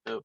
So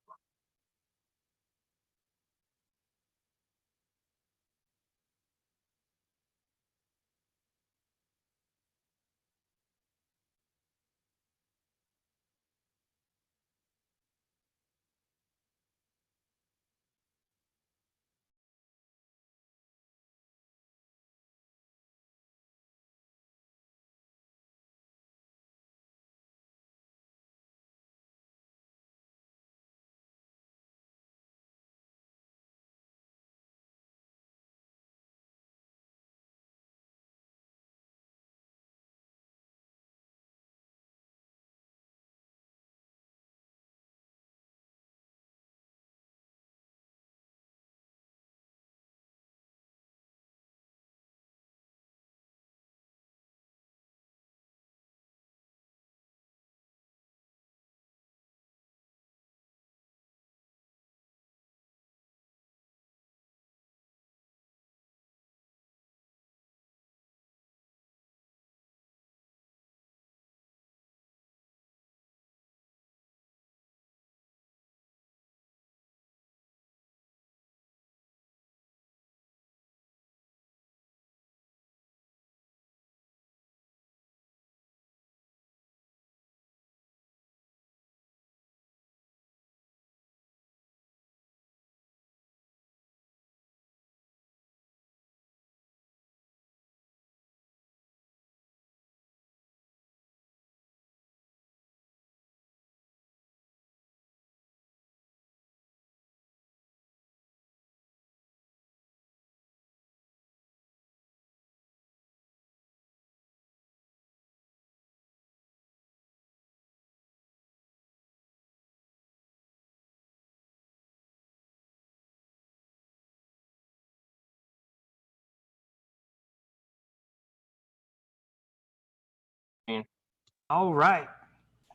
All right.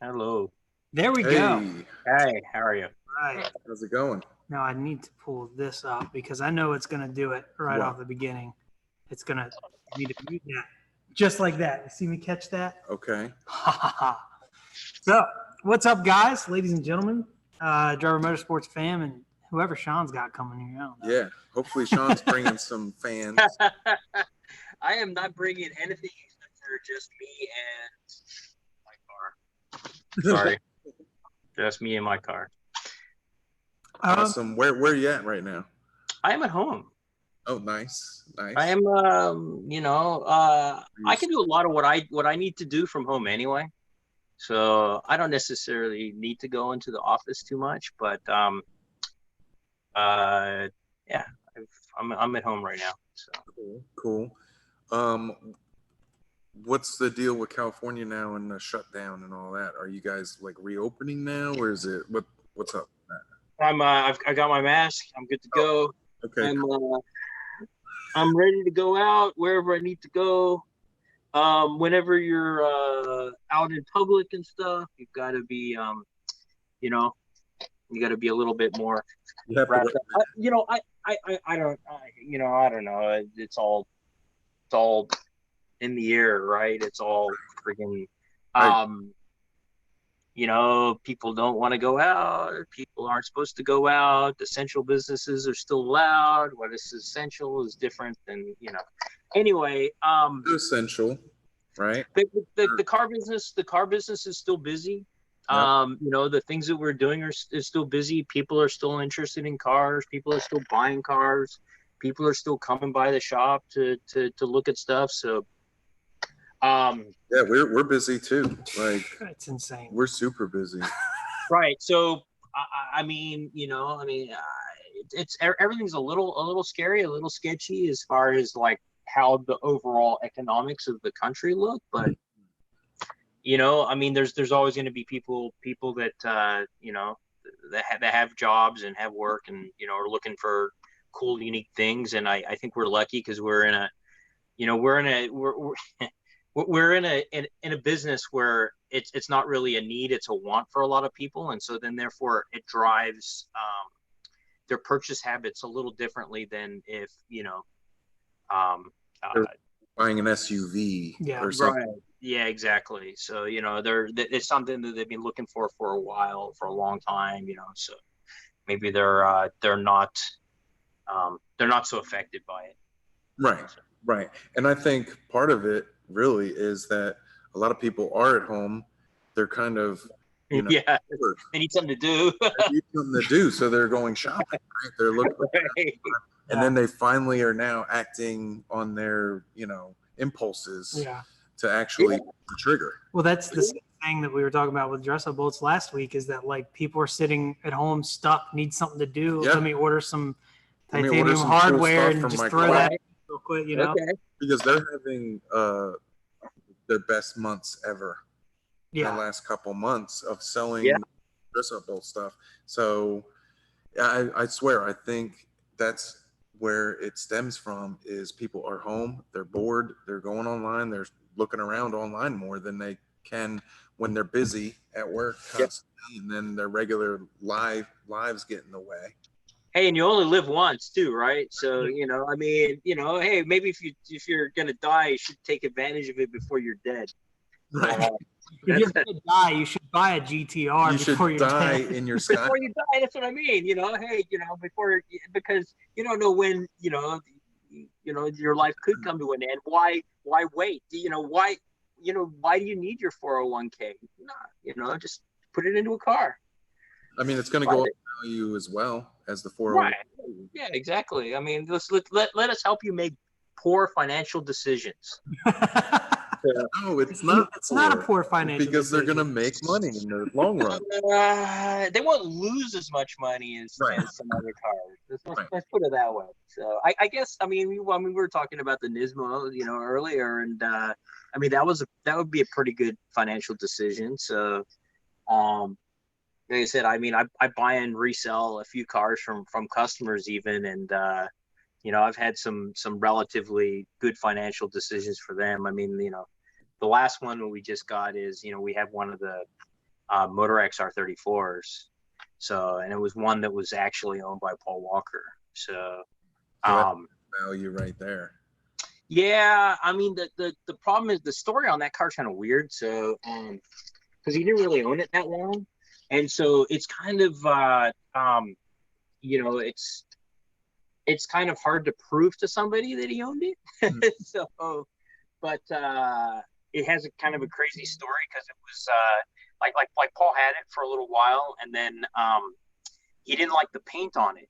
hello. There we go. Hey, how are you? Right. How's it going? Now I need to pull this up because I know it's going to do it right What? off the beginning. It's going to need to mute that. Just like that. You see me catch that? Okay. Ha ha ha. So, what's up, guys, ladies and gentlemen, Driver Motorsports fam, and whoever Sean's got coming here. I don't know. Yeah. Hopefully Sean's bringing some fans. I am not bringing anything except for just me and my car. Sorry, just me and my car. Awesome. Where are you at right now? I am at home. Oh, nice. Nice. I am, I can do a lot of what I need to do from home anyway. So I don't necessarily need to go into the office too much, but yeah, I'm at home right now. So Cool. What's the deal with California now and the shutdown and all that? Are you guys like reopening now, or is it what's up? I got my mask. I'm good to go. Okay. I'm ready to go out wherever I need to go. Whenever you're out in public and stuff, you've got to be, you got to be a little bit more wrapped up. I don't know. It's all in the air, right? It's all freaking, people don't want to go out. People aren't supposed to go out. Essential businesses are still allowed. What is essential is different than, Anyway, essential, right? the car business is still busy. Yep. The things that we're doing is still busy. People are still interested in cars. People are still buying cars. People are still coming by the shop to look at stuff. So, yeah, we're busy too. Like, it's insane. We're super busy. Right. So, it's everything's a little scary, a little sketchy as far as like how the overall economics of the country look, but there's always going to be people that that have jobs and have work and are looking for cool, unique things. And I think we're lucky because we're in a business where it's not really a need, it's a want for a lot of people, and so then therefore it drives their purchase habits a little differently than if buying an SUV or something. Right. Yeah, exactly. So, it's something that they've been looking for a while, for a long time, so maybe they're not so affected by it. Right, So, right. And I think part of it really is that a lot of people are at home. They're kind of, yeah, bored. they need something to do. They need something to do, so they're going shopping. Right? They're looking, Right. and then they finally are now acting on their, impulses Yeah. to actually pull the trigger. Well, that's the same thing that we were talking about with dress up boats last week, is that like people are sitting at home stuck, need something to do. Yeah. Let me order some Let me order titanium some cool hardware stuff and from just my throw closet. that real quick, you know? Okay. Because they're having their best months ever. The Yeah. last couple months of selling Yeah. dress up boat stuff. So I swear, I think that's where it stems from, is people are home, they're bored, they're going online, they're looking around online more than they can when they're busy at work Yep. constantly, and then their regular lives get in the way. Hey, and you only live once too, right? So, hey, maybe if you're gonna die, you should take advantage of it before you're dead. Right. If you're going to die, you should buy a GTR You before should you're die dead. in your sky. Before you die, that's what I mean. Hey, because you don't know when, your life could come to an end. Why wait? Why do you need your 401k? Nah, just put it into a car. I mean, it's going to go up in value as well as the 401. Right. Yeah, exactly. I mean, let us help you make poor financial decisions. No, it's not. It's not a poor financial because they're decision. going to make money in the long run. They won't lose as much money as some other cars. Let's put it that way. So I guess we were talking about the Nismo earlier, and that would be a pretty good financial decision. So like I said, I buy and resell a few cars from customers even, and I've had some relatively good financial decisions for them. The last one we just got is, we have one of the Motor X R34s. So, and it was one that was actually owned by Paul Walker. So value right there. Yeah, the problem is the story on that car is kind of weird. So, because he didn't really own it that long, and so it's kind of it's kind of hard to prove to somebody that he owned it. So, but it has a kind of a crazy story, because it was like Paul had it for a little while, and then he didn't like the paint on it.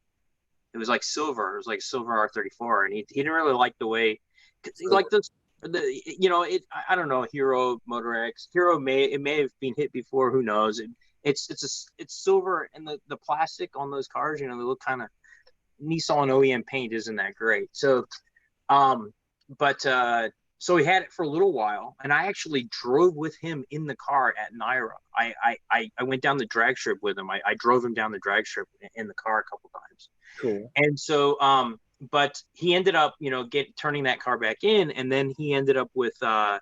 It was like silver. It was like silver R34, and he didn't really like the way, like I don't know, Hero Motor X. Hero may have been hit before. Who knows? It's silver, and the plastic on those cars, they look kind of, Nissan OEM paint isn't that great. So, so he had it for a little while, and I actually drove with him in the car at Naira. I went down the drag strip with him. I drove him down the drag strip in the car a couple times. Cool. And so, but he ended up, turning that car back in, and then he ended up with, well,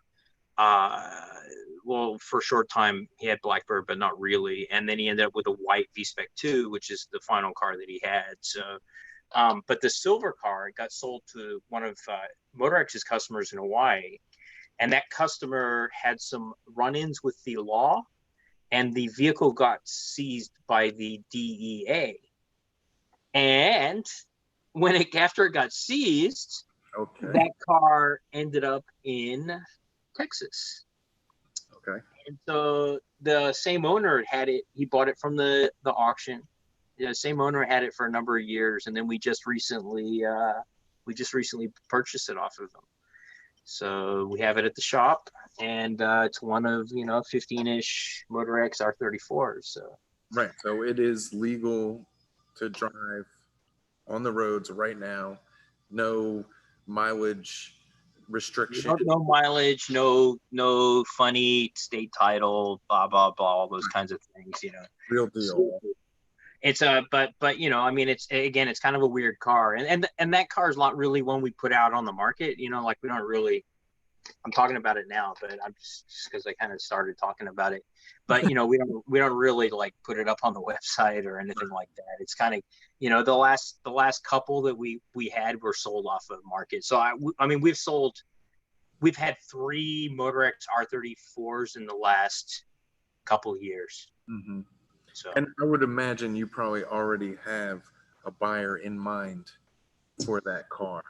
for a short time he had Blackbird, but not really. And then he ended up with a white V-Spec 2, which is the final car that he had. So, but the silver car got sold to one of Motor X's customers in Hawaii, and that customer had some run-ins with the law, and the vehicle got seized by the DEA. And after it got seized, that car ended up in Texas. Okay. And so the same owner had it. He bought it from the auction. The same owner had it for a number of years, and then we just recently purchased it off of them. So we have it at the shop, and it's one of 15-ish Motor X R34s. So right, so it is legal to drive on the roads right now. No mileage restriction. No mileage, no funny state title, blah blah blah, all those kinds of things. Real deal. So, it's but it's kind of a weird car, and that car is not really one we put out on the market. Like we don't really. I'm talking about it now, but I'm just because I kind of started talking about it. But we don't really like put it up on the website or anything like that. It's kind of the last couple that we had were sold off of market. So we've sold we've had 3 Motorex R34s in the last couple of years. Mm-hmm. So, and I would imagine you probably already have a buyer in mind for that car.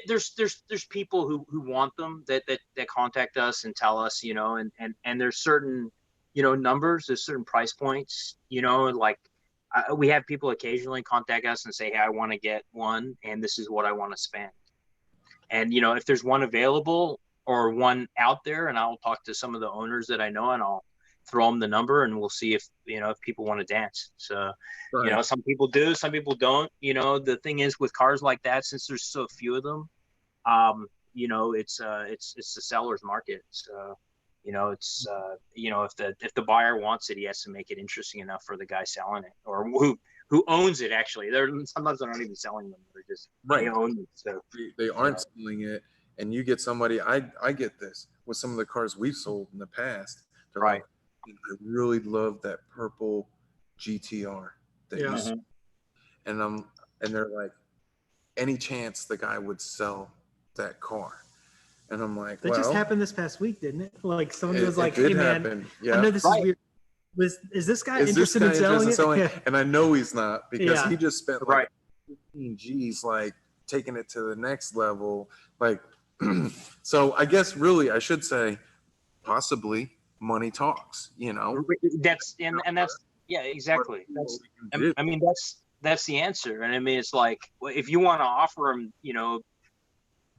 there's people who want them that contact us and tell us, and there's certain, numbers, there's certain price points, like we have people occasionally contact us and say, hey, I want to get one and this is what I want to spend. And, if there's one available or one out there, and I'll talk to some of the owners that I know and I'll throw them the number and we'll see if, if people want to dance. So, Right. some people do, some people don't. The thing is with cars like that, since there's so few of them, it's the seller's market. So, it's if the buyer wants it, he has to make it interesting enough for the guy selling it, or who owns it. Actually, sometimes they're not even selling them; they're just Right. they own it. So They aren't selling it, and you get somebody. I get this with some of the cars we've sold in the past. They're right. like, I really love that purple GTR that you sold. And they're like, any chance the guy would sell that car? And I'm like, that just happened this past week, didn't it? Like someone was like, hey man, happen. Yeah. I know this is weird. Is this guy interested in selling it? And I know he's not, because he just spent like Right. 15 G's like taking it to the next level. Like, so I guess really I should say possibly money talks, That's yeah, exactly. I mean, that's the answer. And I mean, it's like, if you want to offer him,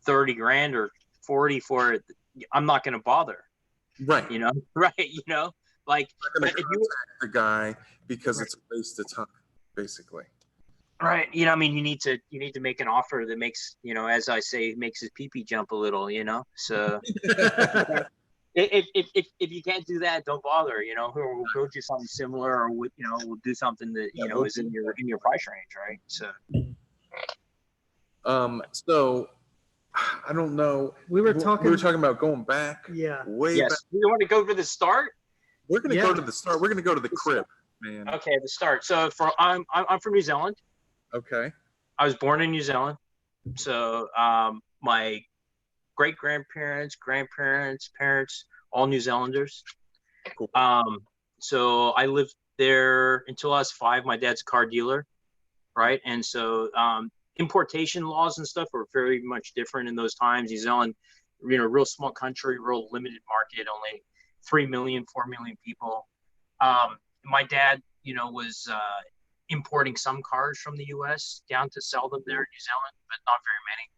30 grand or 40 for it, I'm not going to bother. Right. Right. Like, I'm not going to contact the guy because it's a waste of time, basically. Right. I mean, you need to make an offer that makes, as I say, makes his pee-pee jump a little, so if you can't do that, don't bother, we'll go do something similar, or we'll do something that, is in your price range. Right. So, so I don't know. We were talking about going back. Yeah. Way back. You want to go to the start? We're going to go to the start. We're going to go to the crib, man. Okay. The start. So I'm from New Zealand. Okay. I was born in New Zealand. So, my great grandparents, parents, all New Zealanders. Cool. So I lived there until I was 5. My dad's a car dealer, right? And so, importation laws and stuff were very much different in those times. New Zealand, real small country, real limited market, only 3 million, 4 million people. My dad, was importing some cars from the U.S. down to sell them there in New Zealand, but not very many.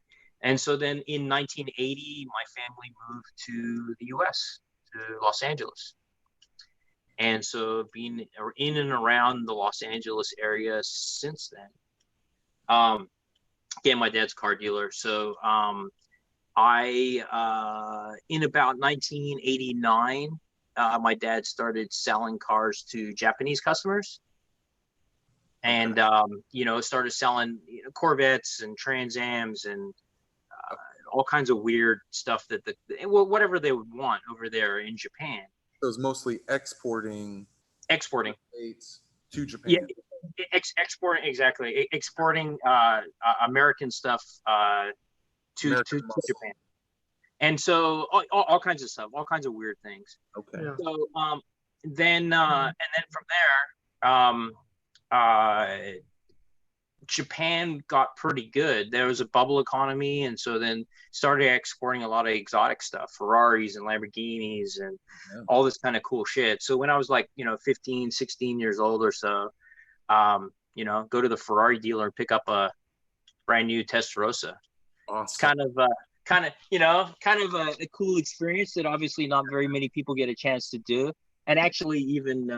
And so then in 1980, my family moved to the U.S., to Los Angeles. And so being in and around the Los Angeles area since then. Again, my dad's a car dealer. So I in about 1989, my dad started selling cars to Japanese customers. And, started selling Corvettes and Trans Ams and all kinds of weird stuff whatever they would want over there in Japan. So it was mostly exporting States to Japan. Yeah, exporting, exactly. Exporting American stuff to Japan. And so all kinds of stuff, all kinds of weird things. Okay. Yeah. So then from there, Japan got pretty good. There was a bubble economy, and so then started exporting a lot of exotic stuff, Ferraris and Lamborghinis and all this kind of cool shit. So when I was like, 15, 16 years old or so, go to the Ferrari dealer and pick up a brand new Testarossa. Awesome. Kind of a cool experience that obviously not very many people get a chance to do. And actually even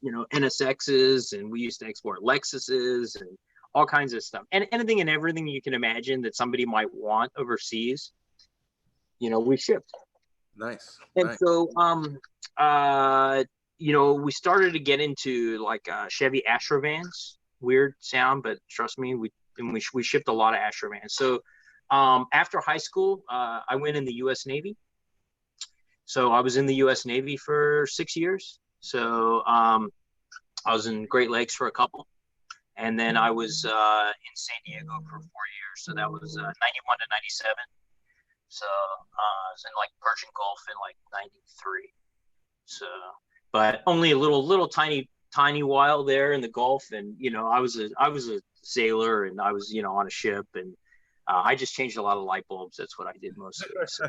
NSXs, and we used to export Lexuses and all kinds of stuff, and anything and everything you can imagine that somebody might want overseas, we shipped. Nice. And so we started to get into like Chevy Astrovans. Weird sound, but trust me, we shipped a lot of Astrovans. So after high school, I went in the U.S. Navy. So I was in the U.S. Navy for 6 years. So I was in Great Lakes for a couple, and then I was in San Diego for 4 years. So that was 91 to 97. So I was in like Persian Gulf in like '93. So, but only a little tiny while there in the Gulf, and I was a sailor, and I was on a ship, and I just changed a lot of light bulbs. That's what I did mostly. So,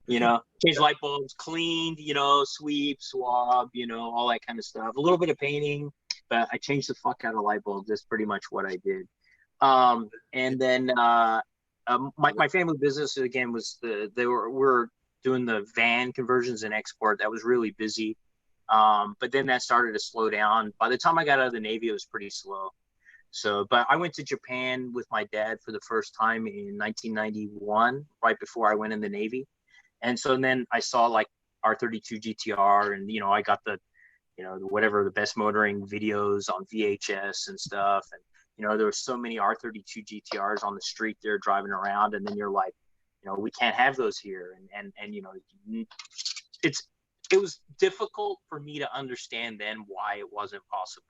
changed light bulbs, cleaned, sweep, swab, all that kind of stuff. A little bit of painting, but I changed the fuck out of light bulbs. That's pretty much what I did. And then my family business again was we're doing the van conversions and export. That was really busy. But then that started to slow down. By the time I got out of the Navy, it was pretty slow. So, but I went to Japan with my dad for the first time in 1991, right before I went in the Navy. And so then I saw like R32 GTR, and I got the whatever the best motoring videos on VHS and stuff. And there were so many R32 GTRs on the street there driving around, and then you're like, we can't have those here. And it was difficult for me to understand then why it wasn't possible.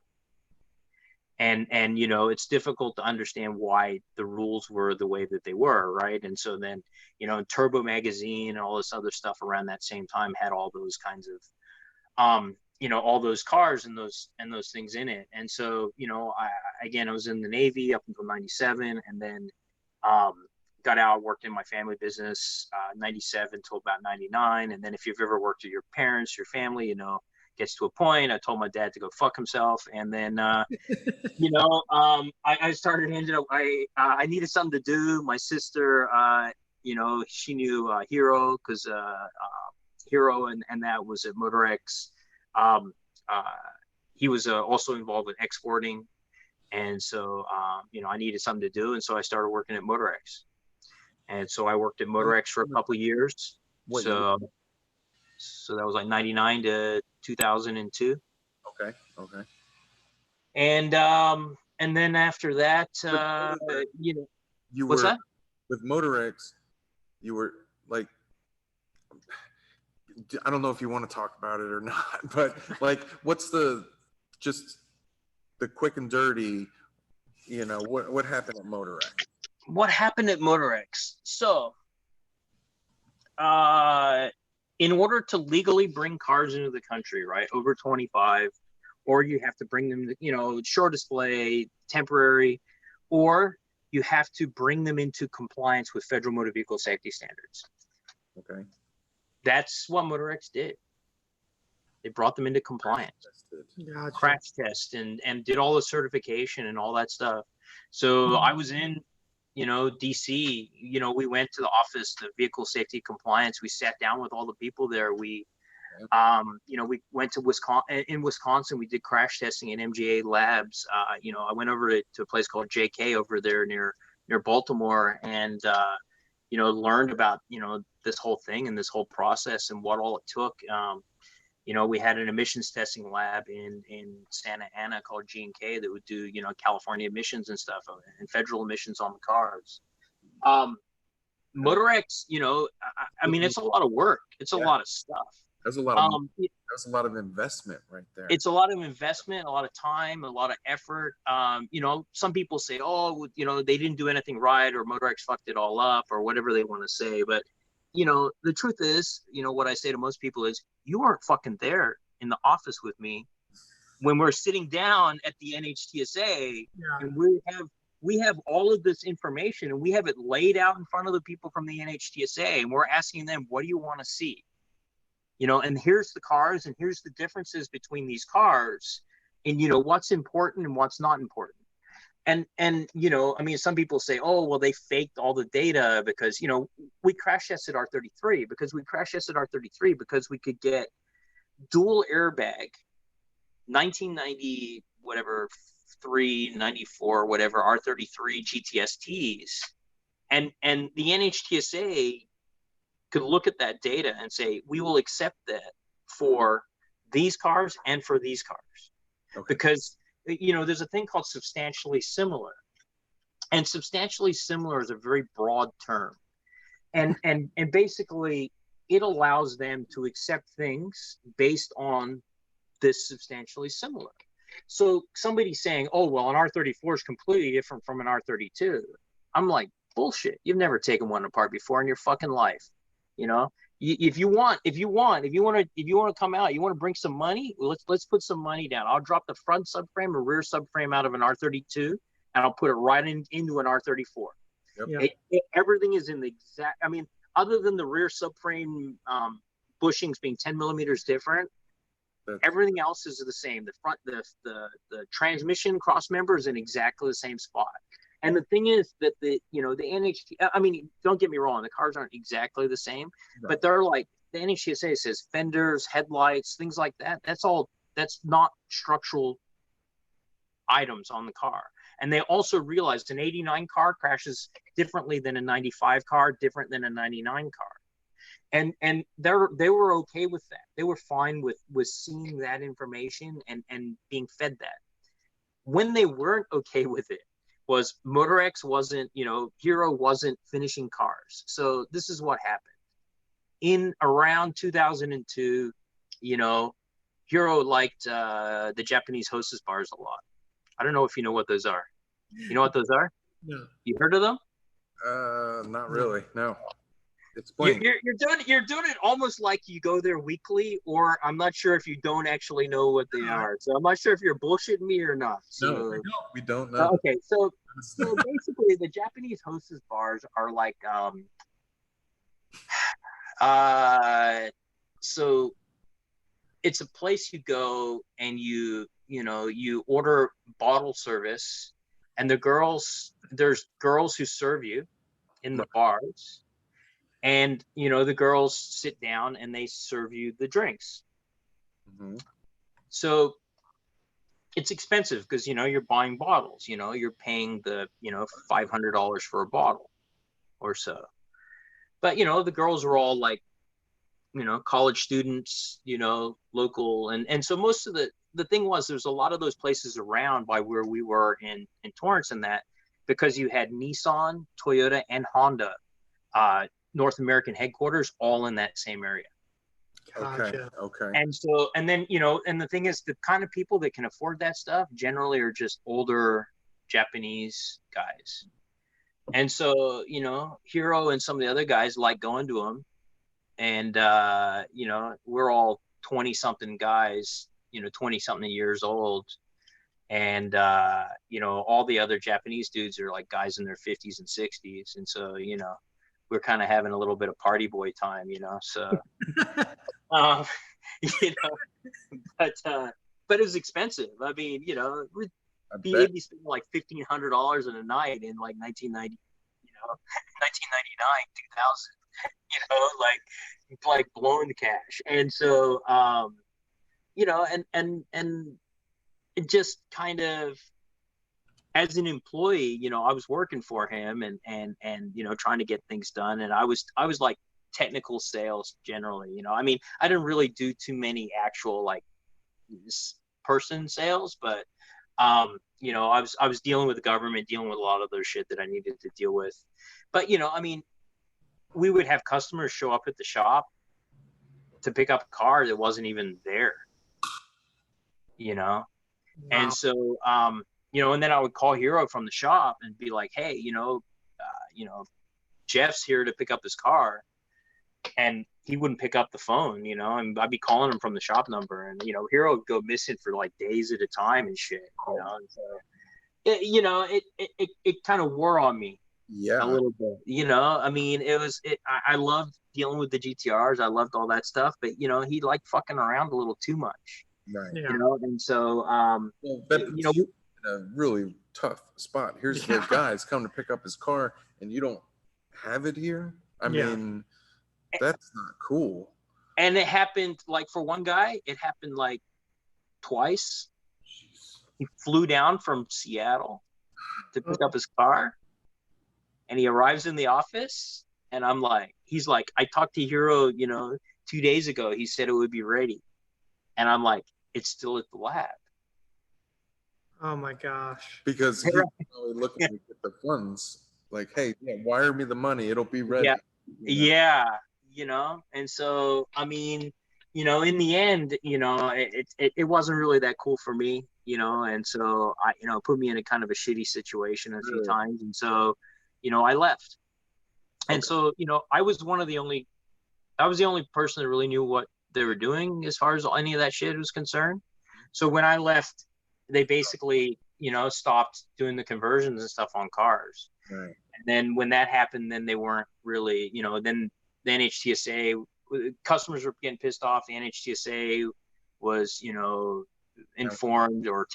And it's difficult to understand why the rules were the way that they were, right? And so then Turbo Magazine and all this other stuff around that same time had all those kinds of all those cars and those things in it. And so I was in the Navy up until '97, and then got out, worked in my family business, '97 till about '99. And then if you've ever worked with your parents, your family, gets to a point. I told my dad to go fuck himself, and then I ended up I needed something to do. My sister, she knew Hero, because Hero and that was at Motorex. He was also involved with exporting, and so I needed something to do, and so I started working at Motorex. And so I worked at Motorex for a couple of years. So that was like '99 to 2002. Okay. And then after that, you what's were that? With Motorex, you were like, I don't know if you want to talk about it or not, but like, what's the quick and dirty, what happened at Motorex? What happened at Motorex? So, in order to legally bring cars into the country, right, over 25, or you have to bring them, short display, temporary, or you have to bring them into compliance with federal motor vehicle safety standards. Okay. That's what Motorex did. They brought them into compliance, crash test, and did all the certification and all that stuff. So I was in, DC, we went to the office, the vehicle safety compliance. We sat down with all the people there. We went to Wisconsin. In Wisconsin, we did crash testing in MGA labs. I went over to a place called JK over there near Baltimore, and learned about this whole thing and this whole process and what all it took. We had an emissions testing lab in Santa Ana called G&K that would do California emissions and stuff, and federal emissions on the cars. Motorex, it's a lot of work. It's a lot of stuff. That's a lot of that's a lot of investment right there. It's a lot of investment, a lot of time, a lot of effort. Some people say, oh, they didn't do anything right, or Motorex fucked it all up, or whatever they want to say. But the truth is, what I say to most people is, you weren't fucking there in the office with me when we're sitting down at the NHTSA, and we have all of this information, and we have it laid out in front of the people from the NHTSA, and we're asking them, what do you want to see? And here's the cars, and here's the differences between these cars, and what's important and what's not important. And some people say, oh, well, they faked all the data because we crash tested R33 because we could get dual airbag 1990 whatever 394 whatever R33 GTSTs, and the NHTSA could look at that data and say, we will accept that for these cars and for these cars. Okay. Because there's a thing called substantially similar, and substantially similar is a very broad term, and basically it allows them to accept things based on this substantially similar. So somebody saying, oh, well, an R34 is completely different from an R32. I'm like, Bullshit. You've never taken one apart before in your fucking life. You know, if you want to come out, you want to bring some money. Well, let's put some money down. I'll drop the front subframe or rear subframe out of an R32, and I'll put it right into an R34. Yep. Everything is in the exact. I mean, other than the rear subframe bushings being 10 millimeters different, everything else is the same. The front, the transmission cross member is in exactly the same spot. And the thing is that the NHT, I mean, don't get me wrong, the cars aren't exactly the same, but they're like, the NHTSA says fenders, headlights, things like that. That's not structural items on the car. And they also realized an 89 car crashes differently than a 95 car, different than a 99 car. And they were okay with that. They were fine with seeing that information and being fed that. When they weren't okay with it was MotorX wasn't, Hero wasn't finishing cars. So this is what happened. In around 2002, Hero liked the Japanese Hostess bars a lot. I don't know if you know what those are. You know what those are? No. You heard of them? Not really. No. Explain. You're doing it almost like you go there weekly, or I'm not sure if you don't actually know what they are. So I'm not sure if you're bullshitting me or not. So, no, we don't know. Okay, so basically the Japanese Hostess bars are like so it's a place you go and you order bottle service, and there's girls who serve you in the bars. And, the girls sit down and they serve you the drinks. Mm-hmm. So it's expensive because, you're buying bottles, you're paying the, $500 for a bottle or so. But, the girls are all like, college students, local. And so most of the thing was there's a lot of those places around by where we were in Torrance and that, because you had Nissan, Toyota, and Honda, North American headquarters all in that same area. Gotcha. Okay. And so, and then, and the thing is, the kind of people that can afford that stuff generally are just older Japanese guys. And so, Hero and some of the other guys like going to them. And, we're all 20 something guys, 20 something years old. And, all the other Japanese dudes are like guys in their 50s and 60s. And so, we're kind of having a little bit of party boy time, so, but it was expensive. I mean, we'd be spending like $1,500 in a night in like 1990, 1999, 2000, like blowing the cash. And so, and it just kind of, as an employee, I was working for him and trying to get things done. And I was like technical sales generally, I mean, I didn't really do too many actual like person sales, but, I was dealing with the government, dealing with a lot of other shit that I needed to deal with. But, I mean, we would have customers show up at the shop to pick up a car that wasn't even there, Wow. And so, and then I would call Hero from the shop and be like, hey, Jeff's here to pick up his car. And he wouldn't pick up the phone, and I'd be calling him from the shop number. And, Hero would go missing for like days at a time and shit, And so, it kind of wore on me a little bit, I mean, I loved dealing with the GTRs. I loved all that stuff. But, he liked fucking around a little too much. Right. Yeah. And so, in a really tough spot. Here's the guys come to pick up his car, and you don't have it here. I mean, that's not cool. And it happened like for one guy, it happened like twice. Jeez. He flew down from Seattle to pick up his car, and he arrives in the office, and he's like, I talked to Hero, 2 days ago. He said it would be ready, and I'm like, it's still at the lab. Oh my gosh. Because he's probably looking to get the funds. Like, hey, wire me the money. It'll be ready. Yeah. And so, I mean, in the end, it wasn't really that cool for me, and so I, put me in a kind of a shitty situation a few times. And so, I left. And Okay. so, I was the only person that really knew what they were doing as far as any of that shit was concerned. So when I left, they basically, stopped doing the conversions and stuff on cars. Right. And then when that happened, then they weren't really, then the NHTSA, customers were getting pissed off. The NHTSA was, informed, or,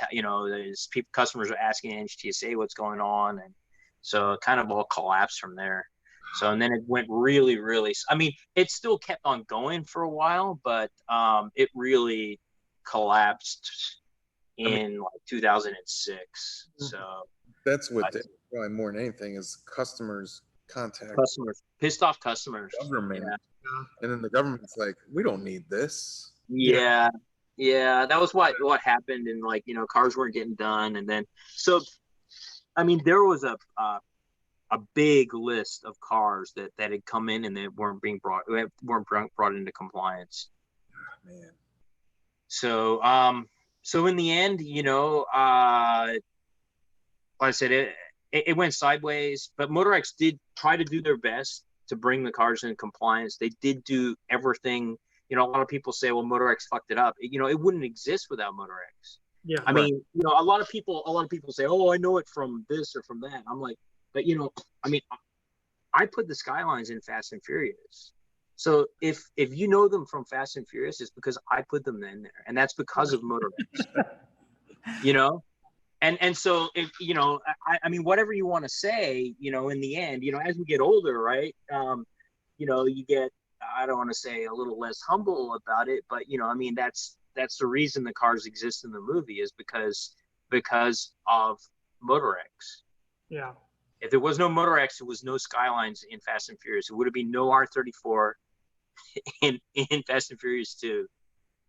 customers were asking NHTSA what's going on. And so it kind of all collapsed from there. So, and then it went really, really, I mean, it still kept on going for a while, but it really collapsed in like 2006. So That's what probably more than anything is customers contact customers, pissed off customers. government, Yeah. and then the government's like, we don't need this. Yeah. Yeah. That was what happened. And like, cars weren't getting done. And then, so, I mean, there was a big list of cars that had come in and they weren't brought into compliance. Man. So in the end, like I said, it went sideways, but Motorex did try to do their best to bring the cars in compliance. They did do everything. A lot of people say, well, Motorex fucked it up. It wouldn't exist without Motorex. Yeah. I mean, a lot of people say, oh, I know it from this or from that. I'm like, but I mean, I put the Skylines in Fast and Furious. So if you know them from Fast and Furious, it's because I put them in there, and that's because of Motorex. And so if I mean, whatever you want to say, in the end, as we get older, right? You get, I don't want to say a little less humble about it, but I mean, that's the reason the cars exist in the movie is because of Motorex. Yeah. If there was no Motorex, there was no Skylines in Fast and Furious. It would have been no R34 in Fast and Furious 2.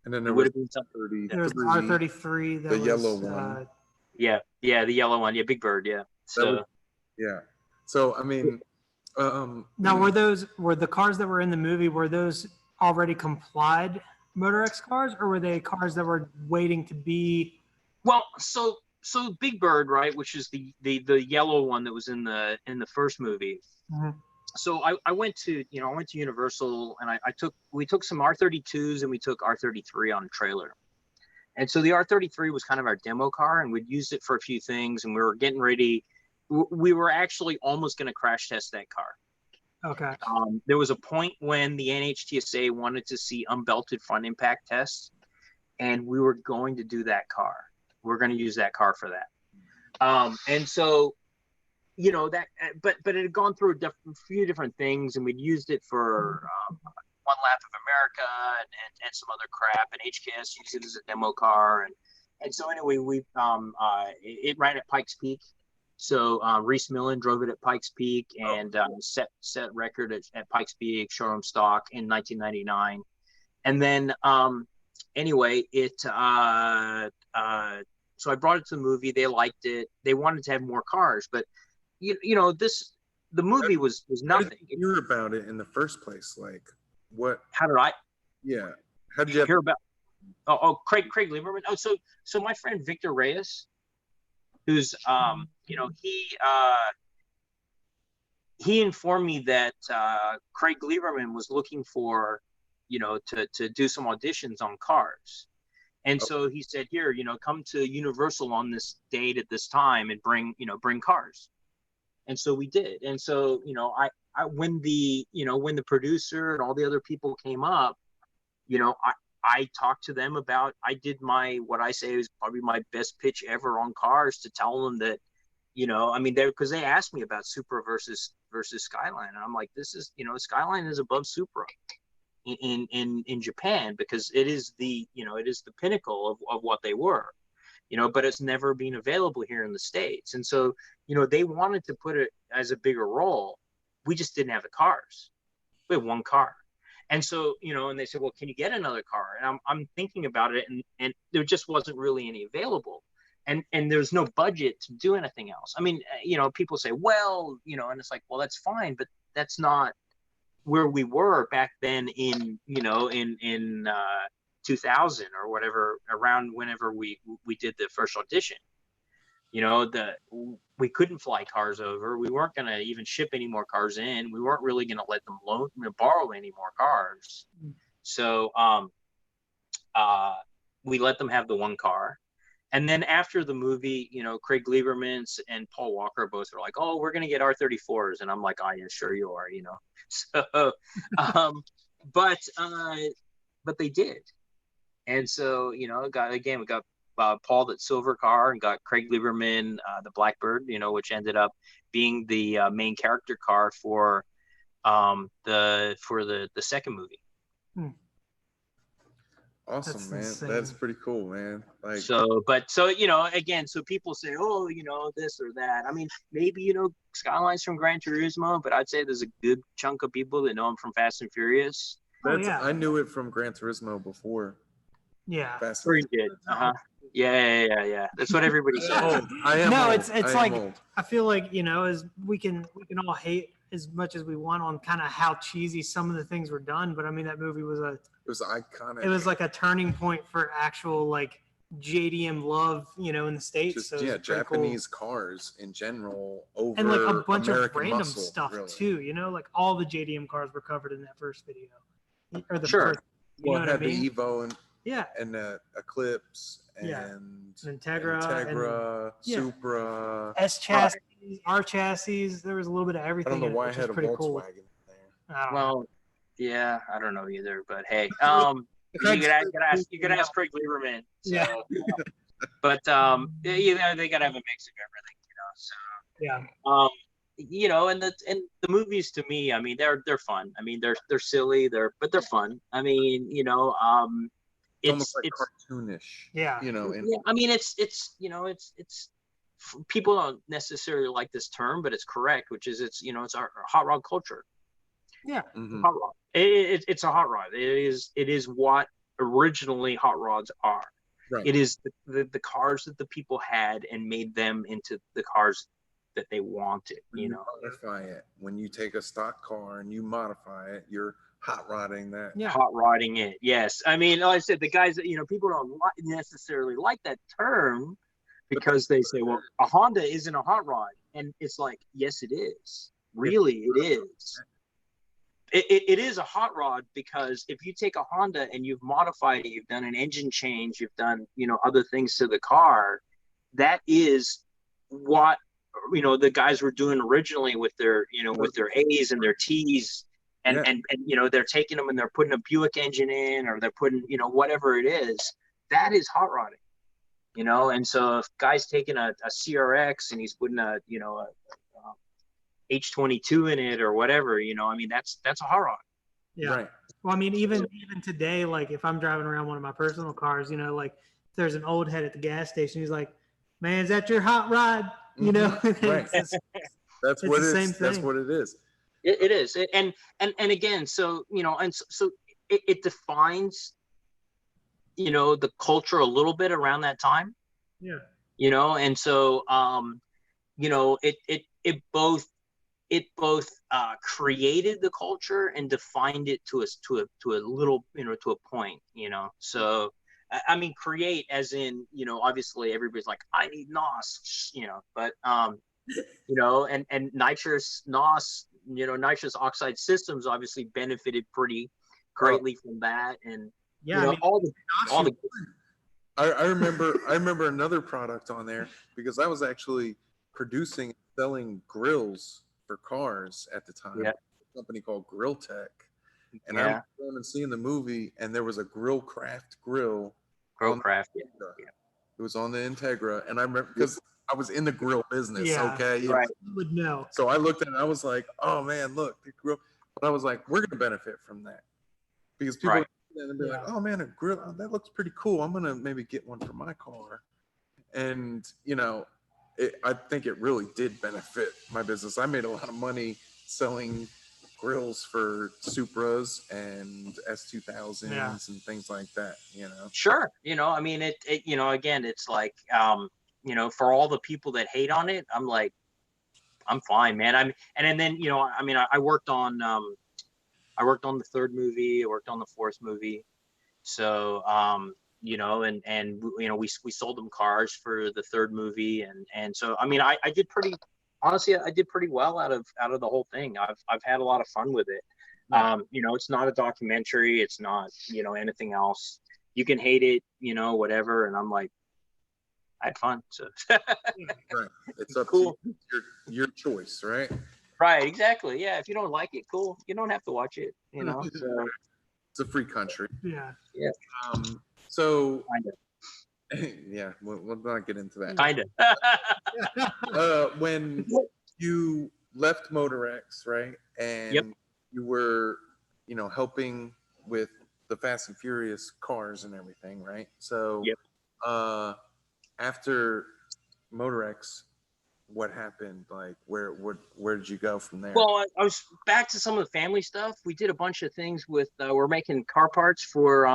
And then there would was have been something. There was the R33. The yellow one. Yeah, the yellow one. Yeah, Big Bird. Yeah. So yeah. So I mean, now were the cars that were in the movie, were those already complied Motorex cars, or were they cars that were waiting to be? Well, so Big Bird, right, which is the yellow one that was in the first movie. Mm-hmm. So I went to Universal, and we took some R32s and we took R33 on a trailer. And so the R33 was kind of our demo car, and we'd used it for a few things, and we were getting ready. We were actually almost going to crash test that car. Okay. There was a point when the NHTSA wanted to see unbelted front impact tests, and we were going to do that car. We're going to use that car for that. And so, that, but it had gone through a few different things, and we'd used it for One Lap of America and some other crap, and HKS used it as a demo car. And so anyway, it ran at Pikes Peak. So Reese Millen drove it at Pikes Peak and set record at Pikes Peak showroom stock in 1999. And then anyway, so I brought it to the movie. They liked it. They wanted to have more cars, but the movie was nothing. How did you hear about it in the first place? Like what? How did I? Yeah. How did you hear about? Craig Lieberman. Oh, so my friend Victor Reyes, who's he informed me that Craig Lieberman was looking for to do some auditions on cars. And so he said, here, come to Universal on this date at this time and bring cars. And so we did. And so, when the producer and all the other people came up, I talked to them about, I did what I say is probably my best pitch ever on cars, to tell them that, because they asked me about Supra versus Skyline. And I'm like, this is, Skyline is above Supra in Japan, because it is the pinnacle of what they were, but it's never been available here in the States. And so, they wanted to put it as a bigger role. We just didn't have the cars. We had one car. And so, and they said, well, can you get another car? And I'm thinking about it, and there just wasn't really any available. And there's no budget to do anything else. I mean, people say, well, and it's like, well, that's fine, but that's not where we were back then in 2000 or whatever, around whenever we did the first audition. You know, we couldn't fly cars over. We weren't going to even ship any more cars in. We weren't really going to let them borrow any more cars. So we let them have the one car. And then after the movie, you know, Craig Lieberman and Paul Walker both are like, "Oh, we're going to get R-34s," and I'm like, "Oh yeah, sure you are," you know. So, um, but they did. And so, you know, we got Paul that silver car, and got Craig Lieberman the Blackbird, you know, which ended up being the main character car for the second movie. Awesome, That's man. insane. That's pretty cool, man. Like, So you know, again, so people say, oh, you know, this or that. I mean, maybe, you know, Skyline's from Gran Turismo, but I'd say there's a good chunk of people that know him from Fast and Furious. I knew it from Gran Turismo before. Yeah. Fast Pretty good. Yeah. That's what everybody says. I am No, old. it's like old. I feel like, you know, as we can all hate as much as we want on kind of how cheesy some of the things were done, but I mean that movie was it was iconic. It was like a turning point for actual like JDM love, you know, in the States. Just, so Japanese cars in general over and like a bunch American of random muscle, stuff really. too, you know, like all the JDM cars were covered in that first video. Or the Sure. first, you know what I mean? The Evo and the Eclipse and Integra, Supra, S chassis, R chassis. There was a little bit of everything. I don't know why I had a Volkswagen cool. there. Well, yeah, I don't know either, but hey, you could ask Craig Lieberman. So, yeah. But you know, they gotta have a mix of everything, you know. So yeah. You know, and the movies to me, I mean, they're fun. I mean, they're silly, but they're fun. I mean, you know, it's almost like cartoonish. Yeah. You know, yeah. I mean, it's you know, it's people don't necessarily like this term, but it's correct, which is it's our hot rod culture. Yeah. Mm-hmm. Hot rod. It's a hot rod. It is what originally hot rods are. Right. It is the cars that the people had and made them into the cars that they wanted. When you modify it. When you take a stock car and you modify it, you're hot rodding that. Yeah. Hot rodding it. Yes. I mean, like I said, the guys that, you know, people don't necessarily like that term because they say, well, a Honda isn't a hot rod. And it's like, yes, it is. Really, it is. It is a hot rod because if you take a Honda and you've modified it, you've done an engine change, you've done, you know, other things to the car, that is what, you know, the guys were doing originally with their, you know, with their A's and their T's and you know, they're taking them and they're putting a Buick engine in, or they're putting, you know, whatever it is, that is hot rodding, you know. And so if guy's taking a CRX and he's putting a, you know, a H22 in it or whatever, you know, I mean, that's a hot rod. Yeah. Right. Well, I mean, even today, like if I'm driving around one of my personal cars, you know, like if there's an old head at the gas station, he's like, "Man, is that your hot rod?" You know, right? That's what it is. That's what it is. It is, and again, so you know, and so it defines, you know, the culture a little bit around that time. Yeah. You know, and so you know, it both created the culture and defined it to a little, you know, to a point, you know. So I mean, create as in, you know, obviously everybody's like, I need NOS, you know, but you know, and nitrous NOS, you know, nitrous oxide systems obviously benefited pretty greatly from that. And yeah, you know, I mean, I remember another product on there because I was actually producing and selling grills for cars at the time. Yeah. A company called Grill Tech. And I was going and seeing the movie, and there was a Grill Craft grill. It was on the Integra, and I remember because I was in the grill business. Yeah, okay, you would know. So I looked at it, and I was like, "Oh man, look, the grill!" But I was like, "We're gonna benefit from that because people and be like, oh man, a grill that looks pretty cool. I'm gonna maybe get one for my car." And you know, I think it really did benefit my business. I made a lot of money selling grills for Supras and S2000s and things like that, you know. Sure. You know, I mean, it you know, again, it's like, you know, for all the people that hate on it, I'm like, I'm fine, man. And then, you know, I mean, I worked on the third movie, I worked on the fourth movie. So, you know, and you know, we sold them cars for the third movie, and so I mean, I did pretty, honestly, I did pretty well out of the whole thing. I've had a lot of fun with it. You know, it's not a documentary, it's not, you know, anything else. You can hate it, you know, whatever, and I'm like, I had fun. So Right. It's up cool. to your choice, right? Right, exactly. Yeah, if you don't like it, cool. You don't have to watch it, you know. So It's a free country. Yeah. yeah, So kind of. yeah, we'll not get into that. Kind of. When you left Motorex, right, and Yep. you were, you know, helping with the Fast and Furious cars and everything, right? So, Yep. after Motorex, what happened? Like, where did you go from there? Well, I was back to some of the family stuff. We did a bunch of things with. We're making car parts for do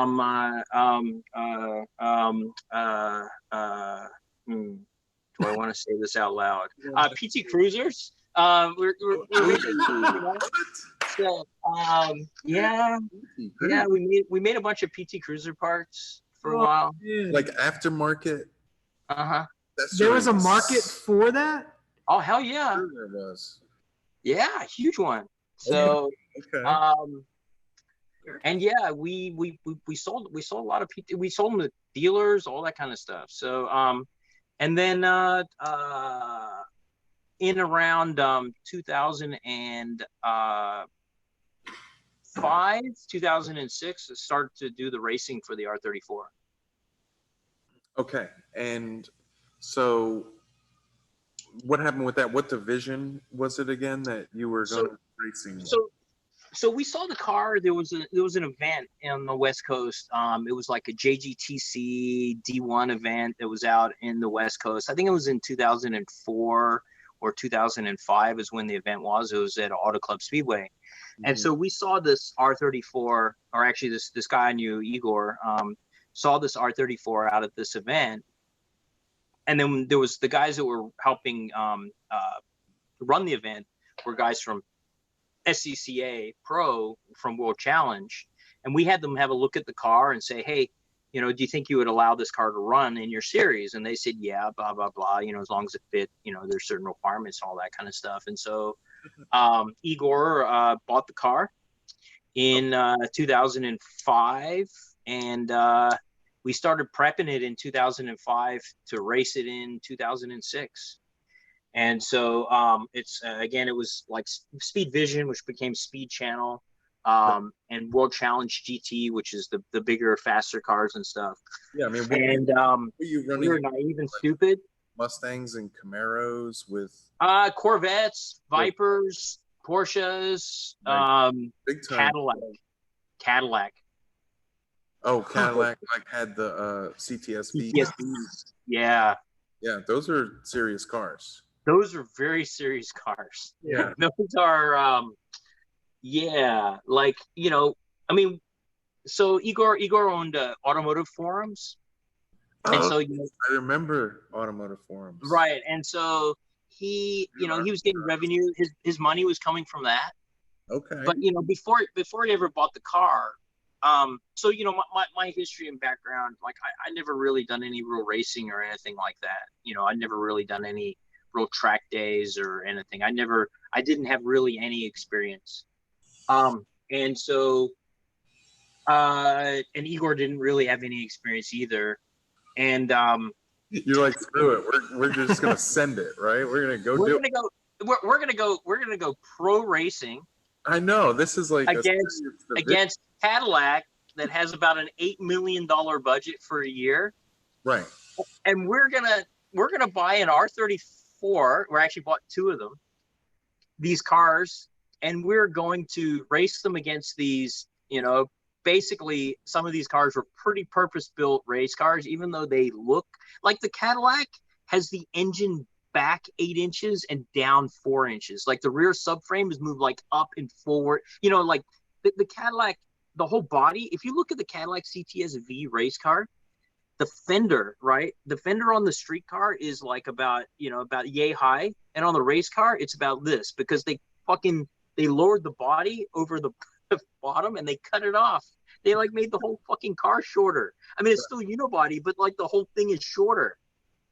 I want to say this out loud? PT Cruisers. We're making, you know, so yeah, we made a bunch of PT Cruiser parts for a while. Like aftermarket. Uh-huh. There was a market for that? Oh hell yeah. Sure there was. Yeah, huge one. So Okay. and yeah, we sold a lot of PT, we sold them to dealers, all that kind of stuff. So and then in around 2005, 2006, I started to do the racing for the R34. Okay. And so what happened with that? What division was it again that you were going to racing with? So we saw the car. There was an event on the West Coast. It was like a JGTC D1 event that was out in the West Coast. I think it was in 2004 or 2005 is when the event was. It was at Auto Club Speedway. Mm-hmm. And so we saw this R34, or actually this guy I knew, Igor, saw this R34 out at this event. And then there was the guys that were helping run the event were guys from SCCA Pro from World Challenge. And we had them have a look at the car and say, hey, you know, do you think you would allow this car to run in your series? And they said, yeah, blah, blah, blah, you know, as long as it fit, you know, there's certain requirements, all that kind of stuff. And so Igor bought the car in 2005, and we started prepping it in 2005 to race it in 2006. And so it's again, it was like Speed Vision, which became Speed Channel, and World Challenge GT, which is the bigger, faster cars and stuff. Yeah, I mean, and we were naive and stupid. Mustangs and Camaros with Corvettes, Vipers, Porsches, big time. Cadillac. Oh, Cadillac like had the CTSVs. Yeah. Yeah, those are serious cars. Those are very serious cars. Yeah. Those are yeah, like, you know, I mean, so Igor owned automotive forums. And so, you know, I remember automotive forums. Right. And so he, you know, he was getting revenue. His money was coming from that. Okay. But, you know, before he ever bought the car, so, you know, my history and background, like I never really done any real racing or anything like that. You know, I never really done any real track days or anything. I didn't have really any experience. And so, and Igor didn't really have any experience either. And you're like, screw it. We're just gonna send it, right? We're gonna go do it. We're gonna go pro racing. I know, this is like against Cadillac that has about an $8 million budget for a year. Right. And we're gonna buy an R34. We actually bought two of them, these cars, and we're going to race them against these, you know, basically some of these cars were pretty purpose-built race cars, even though they look like the Cadillac has the engine back 8 inches and down 4 inches. Like the rear subframe is moved like up and forward. You know, like the Cadillac, the whole body, if you look at the Cadillac CTS-V race car, the fender, right? The fender on the street car is like about yay high. And on the race car, it's about this, because they lowered the body over the bottom and they cut it off They like made the whole fucking car shorter. I mean, it's still unibody, but like the whole thing is shorter.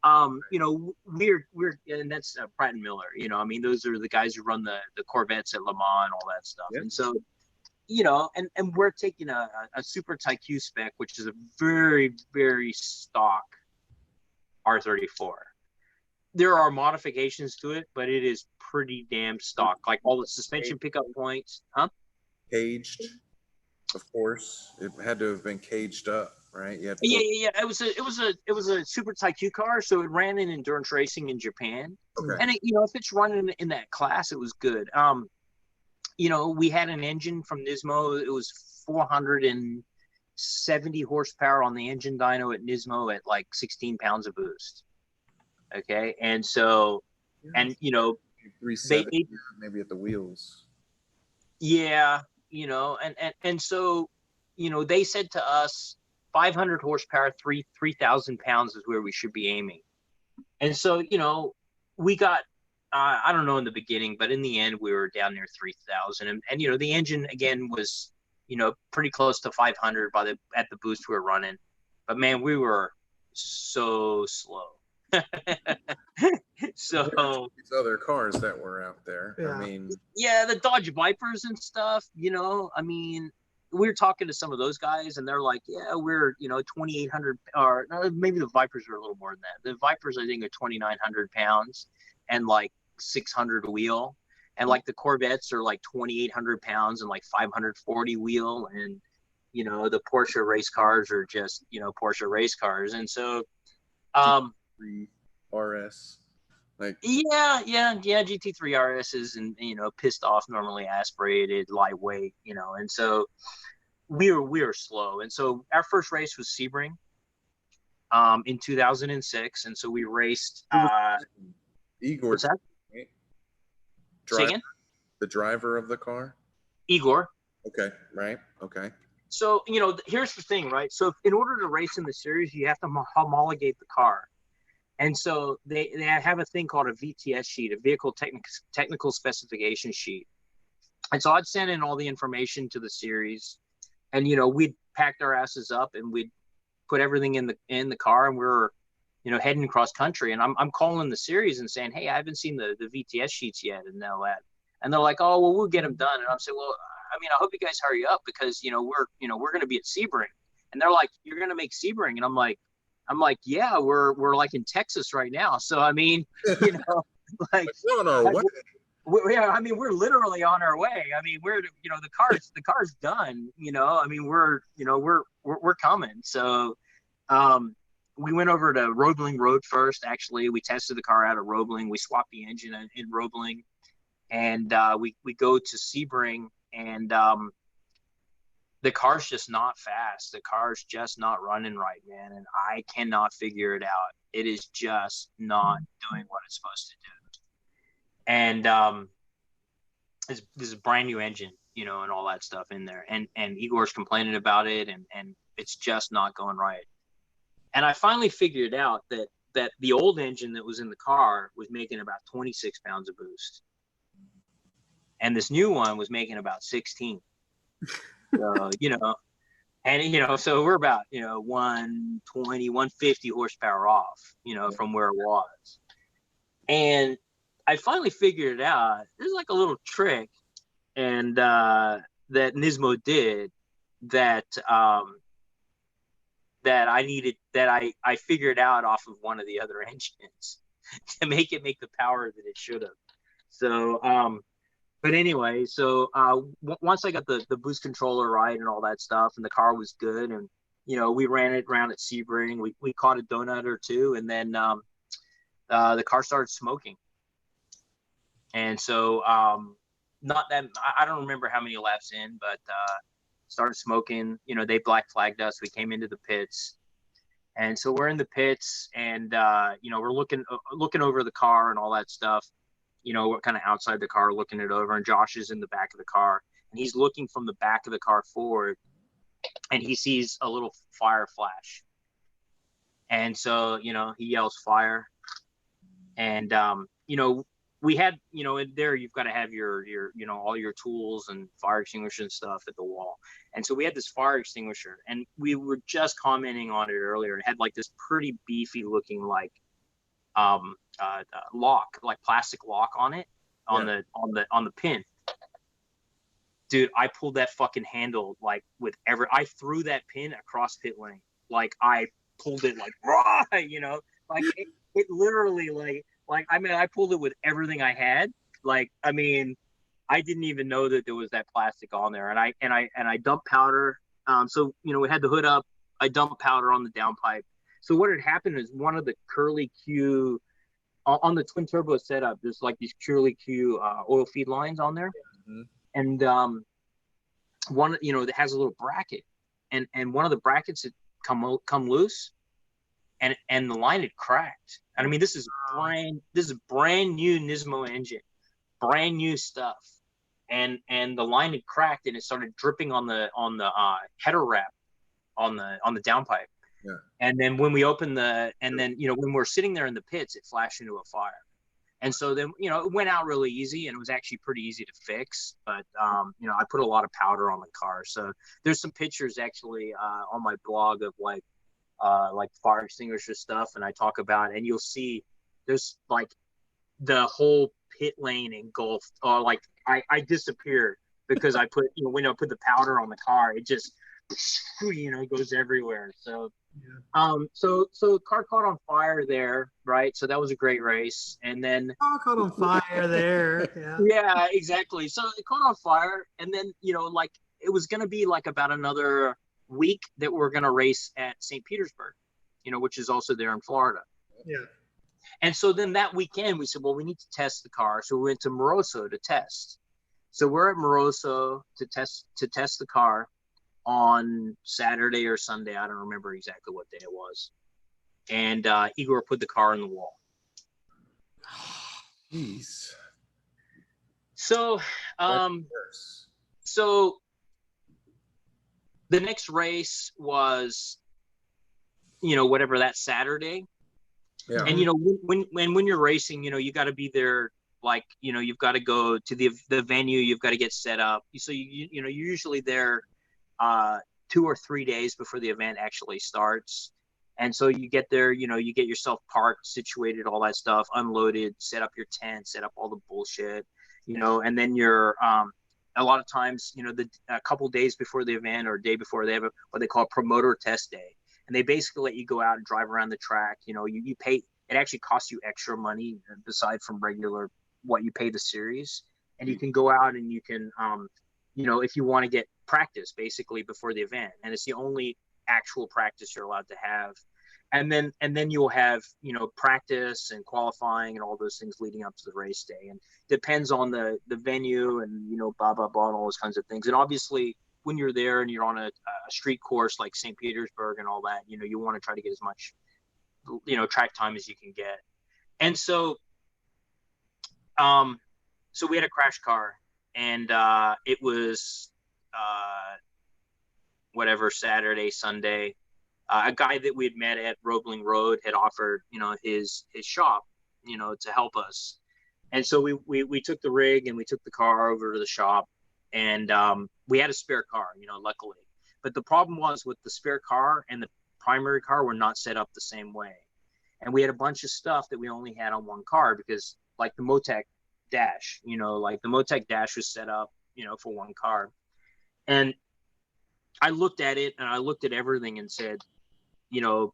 You know, we're and that's Pratt and Miller. You know, I mean, those are the guys who run the Corvettes at Le Mans and all that stuff. Yeah. And so, you know, and we're taking a Super Tyque spec, which is a very, very stock R34. There are modifications to it, but it is pretty damn stock. Like all the suspension pickup points, huh? Caged, of course. It had to have been caged up, right? Yeah. It was a Super Tyque car, so it ran in endurance racing in Japan. Okay. And it, you know, if it's running in that class, it was good. You know, we had an engine from Nismo. It was 470 horsepower on the engine dyno at Nismo at like 16 pounds of boost. Okay, and so, and you know, 370 maybe at the wheels. Yeah, you know, and so, you know, they said to us, 500 horsepower, 3,000 pounds is where we should be aiming. And so, you know, we got, I don't know in the beginning, but in the end, we were down near 3,000. And, you know, the engine, again, was, you know, pretty close to 500 at the boost we were running. But, man, we were so slow. So these other cars that were out there. Yeah. I mean, yeah, the Dodge Vipers and stuff, you know, I mean, we were talking to some of those guys and they're like, yeah, we're, you know, 2,800, or maybe the Vipers were a little more than that. The Vipers, I think, are 2,900 pounds and like 600 wheel. And like the Corvettes are like 2,800 pounds and like 540 wheel. And, you know, the Porsche race cars are just, you know, Porsche race cars. And so, RS, like yeah, GT3 RS is, and you know, pissed off, normally aspirated, lightweight, you know, and so we were slow, and so our first race was Sebring, in 2006, and so we raced. Igor, What's that? right? Say again? The driver of the car. Igor. Okay, right. Okay. So, you know, here's the thing, right? So in order to race in the series, you have to homologate the car. And so they have a thing called a VTS sheet, a vehicle technical specification sheet. And so I'd send in all the information to the series, and you know, we'd packed our asses up and we'd put everything in the car, and we were, you know, heading cross country. And I'm calling the series and saying, hey, I haven't seen the VTS sheets yet, and all that. And they're like, oh, well, we'll get them done. And I'm saying, well, I mean, I hope you guys hurry up because you know we're going to be at Sebring. And they're like, you're going to make Sebring, and I'm like, yeah, we're like in Texas right now. So I mean, you know, like we're on our way. Yeah, I mean, we're literally on our way. I mean, we're, you know, the car's done. You know, I mean, we're coming. So, we went over to Roebling Road first. Actually, we tested the car out at Roebling. We swapped the engine in Roebling, and we go to Sebring, and the car's just not fast. The car's just not running right, man. And I cannot figure it out. It is just not doing what it's supposed to do. And this is a brand new engine, you know, and all that stuff in there. And Igor's complaining about it, and it's just not going right. And I finally figured out that the old engine that was in the car was making about 26 pounds of boost. And this new one was making about 16. So, you know, and, you know, so we're about, you know, 120, 150 horsepower off, you know, from where it was. And I finally figured it out. There's like a little trick and that Nismo did that that I figured out off of one of the other engines to make it make the power that it should have. So, but anyway, so once I got the boost controller right and all that stuff, and the car was good, and you know, we ran it around at Sebring. We caught a donut or two, and then the car started smoking. And so not that I don't remember how many laps in, but started smoking. You know, they black flagged us. We came into the pits, and so we're in the pits, and you know, we're looking over the car and all that stuff. You know, we're kind of outside the car looking it over, and Josh is in the back of the car, and he's looking from the back of the car forward, and he sees a little fire flash. And so, you know, he yells fire, and you know, we had, you know, in there you've got to have your you know, all your tools and fire extinguisher and stuff at the wall. And so we had this fire extinguisher, and we were just commenting on it earlier. It had like this pretty beefy looking like lock, like plastic lock on it, on the pin. Dude, I pulled that fucking handle like I threw that pin across pit lane. Like I pulled it like raw, you know, like it literally like I mean, I pulled it with everything I had. Like, I mean, I didn't even know that there was that plastic on there. And I dumped powder. So, you know, we had the hood up. I dumped powder on the downpipe. So what had happened is one of the curly Q on the twin turbo setup, there's like these curly Q oil feed lines on there. Mm-hmm. And one, you know, that has a little bracket, and one of the brackets had come loose, and the line had cracked. And I mean, this is brand new Nismo engine, brand new stuff, and the line had cracked, and it started dripping on the header wrap on the downpipe. Yeah. And then when we opened you know, when we're sitting there in the pits, it flashed into a fire. And so then, you know, it went out really easy, and it was actually pretty easy to fix. But, you know, I put a lot of powder on the car. So there's some pictures actually on my blog of like fire extinguisher stuff. And I talk about, and you'll see there's like the whole pit lane engulfed. Like I disappeared because I put, you know, when I put the powder on the car, it just, you know, goes everywhere. So so car caught on fire there, right? So that was a great race. And then caught on fire there. Yeah, exactly. So it caught on fire, and then, you know, like it was gonna be like about another week that we're gonna race at St. Petersburg, you know, which is also there in Florida. Yeah. And so then that weekend we said, well, we need to test the car. So we went to Moroso to test. So we're at Moroso to test the car on Saturday or Sunday. I don't remember exactly what day it was. And Igor put the car in the wall. Jeez. So so the next race was, you know, whatever, that Saturday. Yeah. And, you know, when you're racing, you know, you got to be there. Like, you know, you've got to go to the venue. You've got to get set up. So you know, you're usually there 2 or 3 days before the event actually starts. And so you get there, you know, you get yourself parked, situated, all that stuff, unloaded, set up your tent, set up all the bullshit, you know, and then you're a lot of times, you know, a couple days before the event or a day before, they have what they call a promoter test day. And they basically let you go out and drive around the track. You know, you pay, it actually costs you extra money aside from regular what you pay the series. And you can go out and you can, you know, if you want to get practice basically before the event, and it's the only actual practice you're allowed to have. And then you'll have, you know, practice and qualifying and all those things leading up to the race day. And depends on the venue and, you know, blah, blah, blah, and all those kinds of things. And obviously when you're there and you're on a street course like St. Petersburg and all that, you know, you want to try to get as much, you know, track time as you can get. And so, so we had a crash car, and it was whatever, Saturday, Sunday. A guy that we had met at Roebling Road had offered, you know, his shop, you know, to help us. And so we took the rig and we took the car over to the shop, and we had a spare car, you know, luckily. But the problem was with the spare car and the primary car were not set up the same way. And we had a bunch of stuff that we only had on one car, because like the Motec dash, you know, like the Motec dash was set up, you know, for one car. And I looked at it and I looked at everything and said, you know,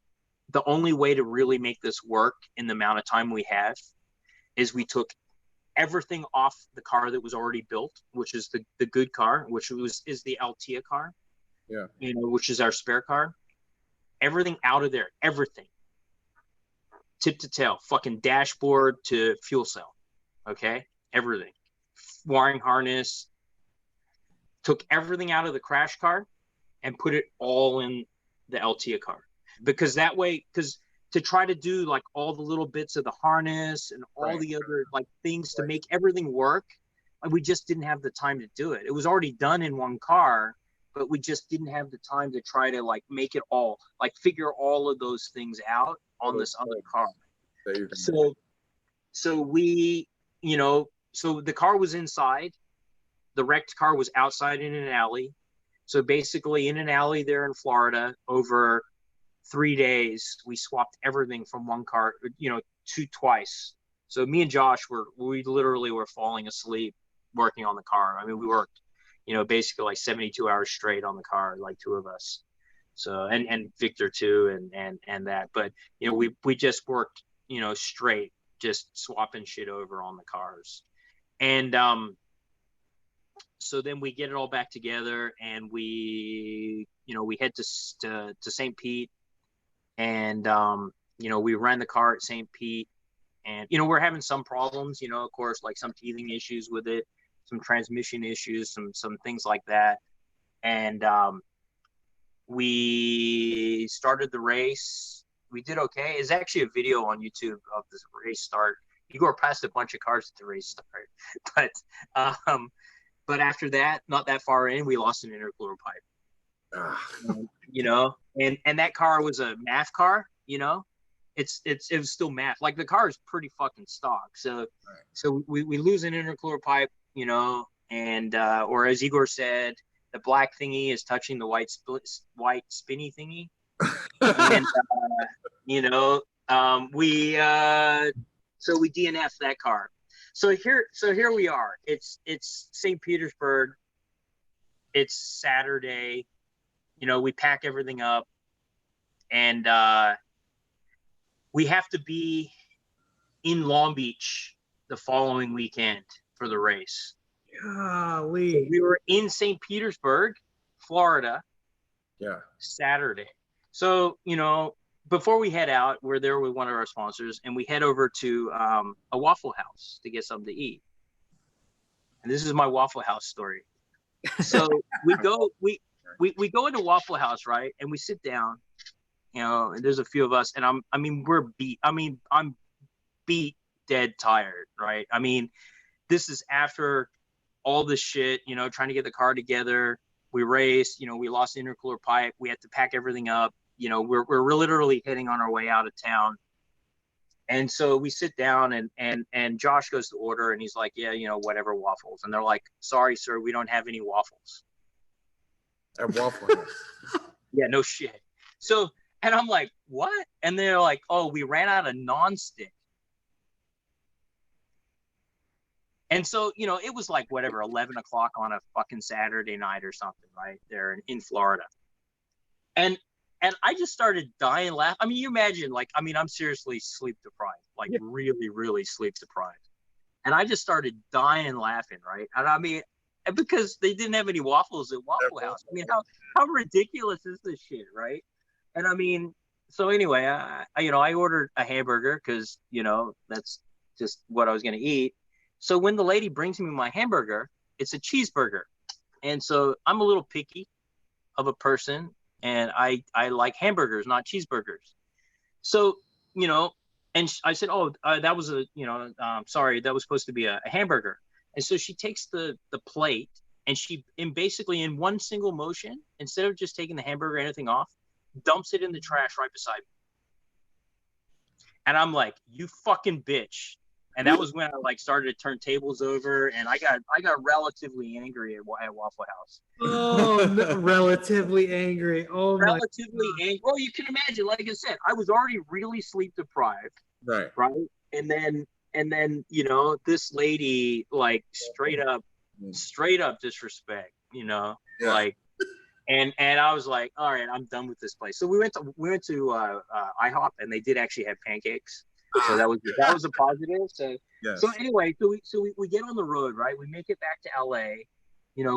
the only way to really make this work in the amount of time we have is we took everything off the car that was already built, which is the good car, which is the Altia car, yeah, you know, which is our spare car. Everything out of there, everything, tip to tail, fucking dashboard to fuel cell, okay, everything, wiring harness. Took everything out of the crash car and put it all in the Altia car, because that way, because to try to do like all the little bits of the harness and all the other like things to make everything work, we just didn't have the time to do it. It was already done in one car, but we just didn't have the time to try to like make it all, like figure all of those things out on this other car. So we so the car was inside. The wrecked car was outside in an alley. So basically, in an alley there in Florida, over 3 days, we swapped everything from one car, to twice. So me and Josh we literally were falling asleep working on the car. I mean, we worked, basically like 72 hours straight on the car, like two of us. So and Victor too, and that. But we just worked, straight, just swapping shit over on the cars. And so then we get it all back together, and we head to St. Pete, and we ran the car at St. Pete, and we're having some problems, of course, like some teething issues with it, some transmission issues, some things like that. And we started the race. We did okay. It's actually a video on YouTube of this race start. You go past a bunch of cars at the race start, but after that, not that far in, we lost an intercooler pipe. And that car was a MAF car. It was still MAF. Like, the car is pretty fucking stock. So we lose an intercooler pipe, and or as Igor said, the black thingy is touching the white spinny thingy. And so we DNF that car. So here we are. It's St. Petersburg. It's Saturday. We pack everything up, and we have to be in Long Beach the following weekend for the race. Golly. So we were in St. Petersburg, Florida. Yeah. Saturday. So, before we head out, we're there with one of our sponsors, and we head over to a Waffle House to get something to eat. And this is my Waffle House story. So we go into Waffle House, right? And we sit down, and there's a few of us, and we're beat. I'm beat, dead tired, right? This is after all this shit, trying to get the car together. We raced, we lost the intercooler pipe. We had to pack everything up. We're literally heading on our way out of town. And so we sit down, and Josh goes to order, and he's like, yeah, whatever, waffles. And they're like, sorry, sir, we don't have any waffles. At Waffle House. Yeah, no shit. So, and I'm like, what? And they're like, oh, we ran out of nonstick. And so, it was like, whatever, 11 o'clock on a fucking Saturday night or something, right there in Florida. And I just started dying laughing. You imagine, like, I'm seriously sleep deprived, like really, really sleep deprived. And I just started dying laughing, right? And because they didn't have any waffles at Waffle House. How ridiculous is this shit, right? And so anyway, I ordered a hamburger because, that's just what I was going to eat. So when the lady brings me my hamburger, it's a cheeseburger. And so I'm a little picky of a person, and I like hamburgers, not cheeseburgers. So, and I said, oh, that was sorry, that was supposed to be a hamburger. And so she takes the plate, and she, basically in one single motion, instead of just taking the hamburger or anything off, dumps it in the trash right beside me. And I'm like, you fucking bitch. And that was when I started to turn tables over, and I got relatively angry at Waffle House. Oh, no, relatively angry. Oh, relatively angry. Well, you can imagine. Like I said, I was already really sleep deprived. Right. And then this lady, like, straight up disrespect. Yeah. Like, and I was like, all right, I'm done with this place. So we went to IHOP, and they did actually have pancakes. So that was a positive. So yes. So anyway, so we get on the road, right? We make it back to LA,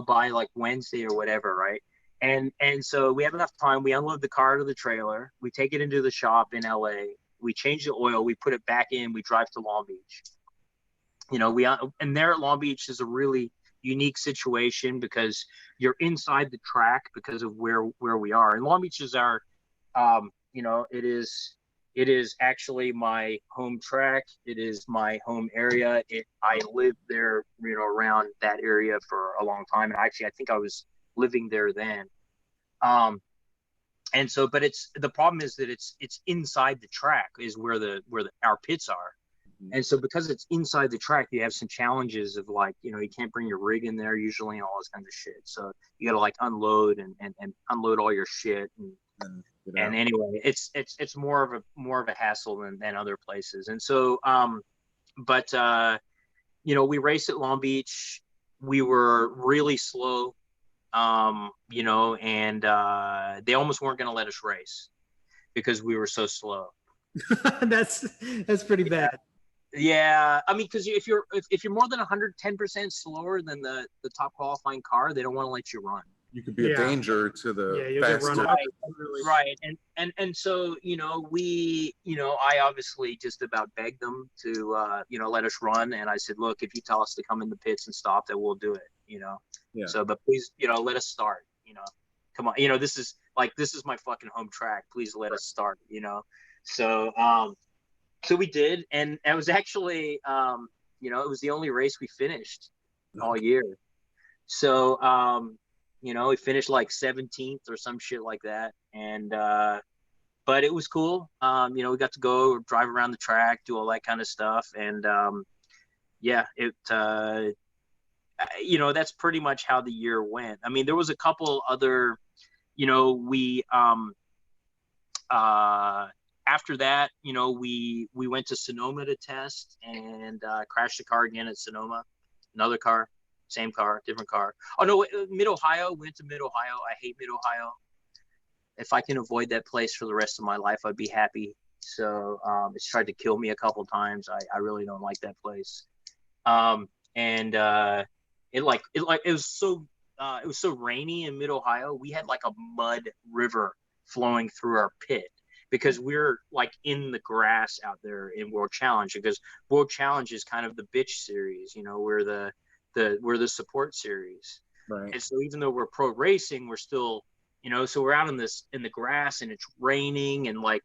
by like Wednesday or whatever, right? And so we have enough time. We unload the car to the trailer. We take it into the shop in LA. We change the oil. We put it back in. We drive to Long Beach. And there at Long Beach is a really unique situation because you're inside the track because of where we are. And Long Beach is our, it is actually my home track. It is my home area. I lived there, around that area for a long time. And actually, I think I was living there then. And so, but the problem is that it's inside the track is where our pits are. And so because it's inside the track, you have some challenges of like, you know, you can't bring your rig in there usually and all this kind of shit. So you got to like unload and unload all your shit. And anyway, it's more of a hassle than other places. And so, but you know, we raced at Long Beach. We were really slow, you know, and they almost weren't going to let us race because we were so slow. That's pretty bad. Yeah, I mean, because if you're more than 110% slower than the top qualifying car, they don't want to let you run. You could be a danger to the faster. Right. And so, you know, I obviously just about begged them to, you know, let us run. And I said, look, if you tell us to come in the pits and stop, then we'll do it, you know? Yeah. So, but please, you know, let us start, you know, come on, you know, this is my fucking home track. Please let us start, you know? So, so we did. And it was actually, you know, it was the only race we finished all year. So, you know, we finished like 17th or some shit like that. And, but it was cool. You know, we got to go drive around the track, do all that kind of stuff. And, yeah, you know, that's pretty much how the year went. I mean, there was a couple other, you know, after that, you know, we went to Sonoma to test and, crashed the car again at Sonoma, another car. Same car, different car. Oh no, Mid-Ohio, went to Mid-Ohio. I hate Mid-Ohio. If I can avoid that place for the rest of my life, I'd be happy. So it's tried to kill me a couple times. I really don't like that place. And it was so rainy in Mid-Ohio. We had like a mud river flowing through our pit because we're like in the grass out there in World Challenge, because World Challenge is kind of the bitch series, you know, we're the support series. Right. And so even though we're pro racing, we're still, you know, so we're out in the grass and it's raining and like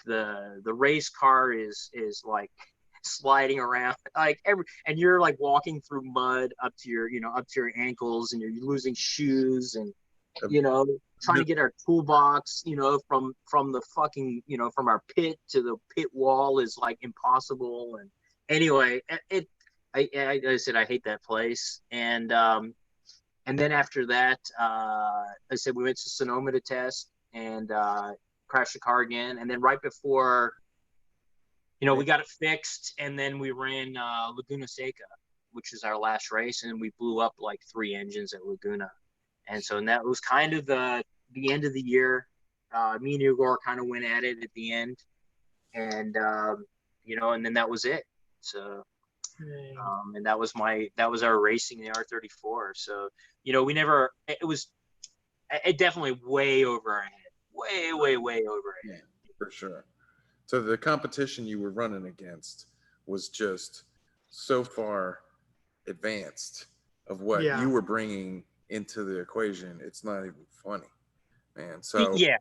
the race car is like sliding around like and you're like walking through mud up to your ankles, and you're losing shoes, and you know, trying to get our toolbox, you know, from the fucking, you know, from our pit to the pit wall is like impossible. And anyway, I said I hate that place. And then after that, I said we went to Sonoma to test and crashed the car again. And then right before, you know, we got it fixed, and then we ran Laguna Seca, which is our last race, and we blew up like 3 engines at Laguna. And so that was kind of the end of the year. Me and Igor kind of went at it at the end, and you know, and then that was it. So. And that was our racing in the R34. So, you know, it definitely way over our head, way over our head. Yeah, for sure. So the competition you were running against was just so far advanced of what you were bringing into the equation. It's not even funny, man. So yeah,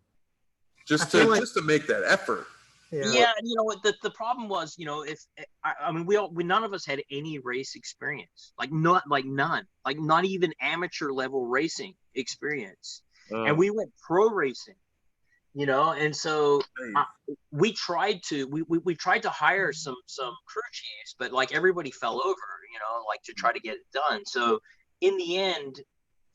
just to make that effort. Yeah, and you know what the problem was, you know, if I mean we none of us had any race experience, none, not even amateur level racing experience, and we went pro racing, you know, and so we tried to hire some crew chiefs, but like everybody fell over, you know, like to try to get it done. So in the end,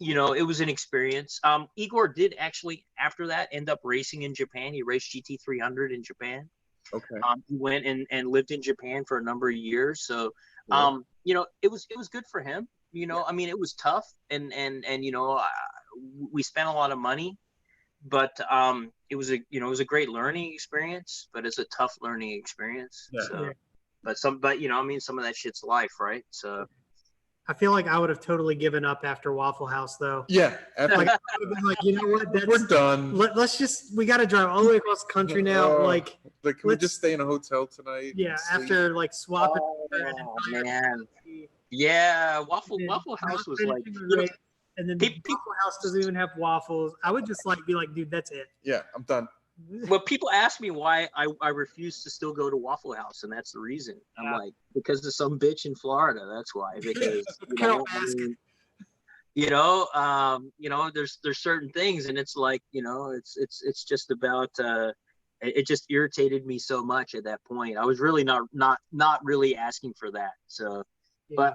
you know, it was an experience. Igor did actually, after that, end up racing in Japan. He raced GT300 in Japan. Okay. He went and lived in Japan for a number of years. So, you know, it was good for him. You know, I mean, it was tough, and you know, we spent a lot of money, but it was a great learning experience. But it's a tough learning experience. Yeah. So, but you know, I mean, some of that shit's life, right? So. I feel like I would have totally given up after Waffle House, though. Yeah. Like, I would have been like, you know what? We're done. We got to drive all the way across the country now. Like, can we just stay in a hotel tonight? Yeah, after like swapping. Oh, man. Yeah, Waffle House was like, and then Waffle House doesn't even have waffles. I would just be like, dude, that's it. Yeah, I'm done. But people ask me why I refuse to still go to Waffle House, and that's the reason. I'm like, because of some bitch in Florida. That's why. Because you know, there's certain things, and it's like, you know, it's just about It just irritated me so much at that point. I was really not really asking for that. So, Yeah.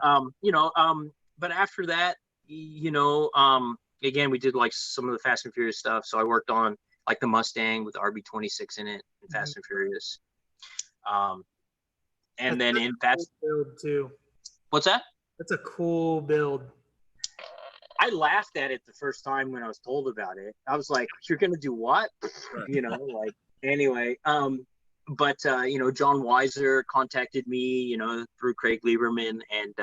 but after that, again, we did like some of the Fast and Furious stuff. So I worked on like the Mustang with RB26 in it in Fast and Furious. And then in Fast, build too. What's that? That's a cool build. I laughed at it the first time when I was told about it. I was like, "You're gonna do what?" Anyway. But John Weiser contacted me, through Craig Lieberman, and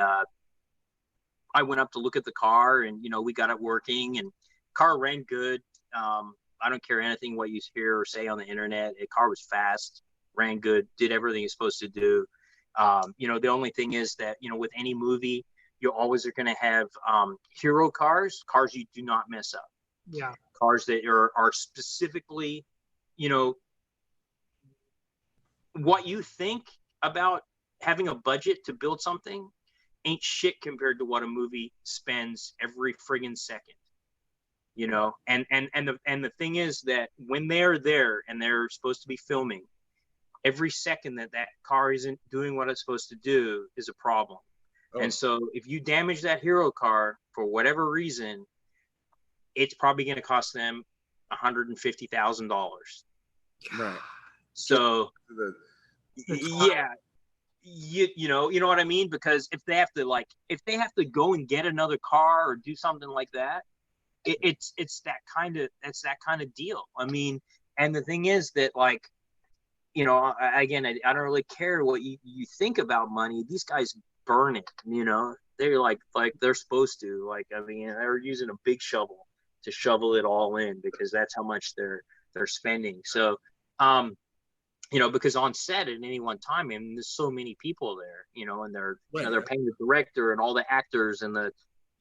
I went up to look at the car, and we got it working, and car ran good. I don't care anything what you hear or say on the internet. The car was fast, ran good, did everything it's supposed to do. The only thing is that with any movie, you always are going to have hero cars you do not mess up. Yeah. Cars that are specifically, what you think about having a budget to build something ain't shit compared to what a movie spends every friggin' second. And the thing is that when they're there and they're supposed to be filming, every second that car isn't doing what it's supposed to do is a problem. Oh. And so if you damage that hero car for whatever reason, it's probably going to cost them $150,000. Right. So yeah, you know what I mean? Because if they have to go and get another car or do something like that, it's that kind of deal. I mean, and the thing is that, like, again, I don't really care what you think about money. These guys burn it. They're like they're supposed to. Like, I mean, they're using a big shovel to shovel it all in because that's how much they're spending. So, because on set at any one time, I mean, there's so many people there, and they're paying the director and all the actors and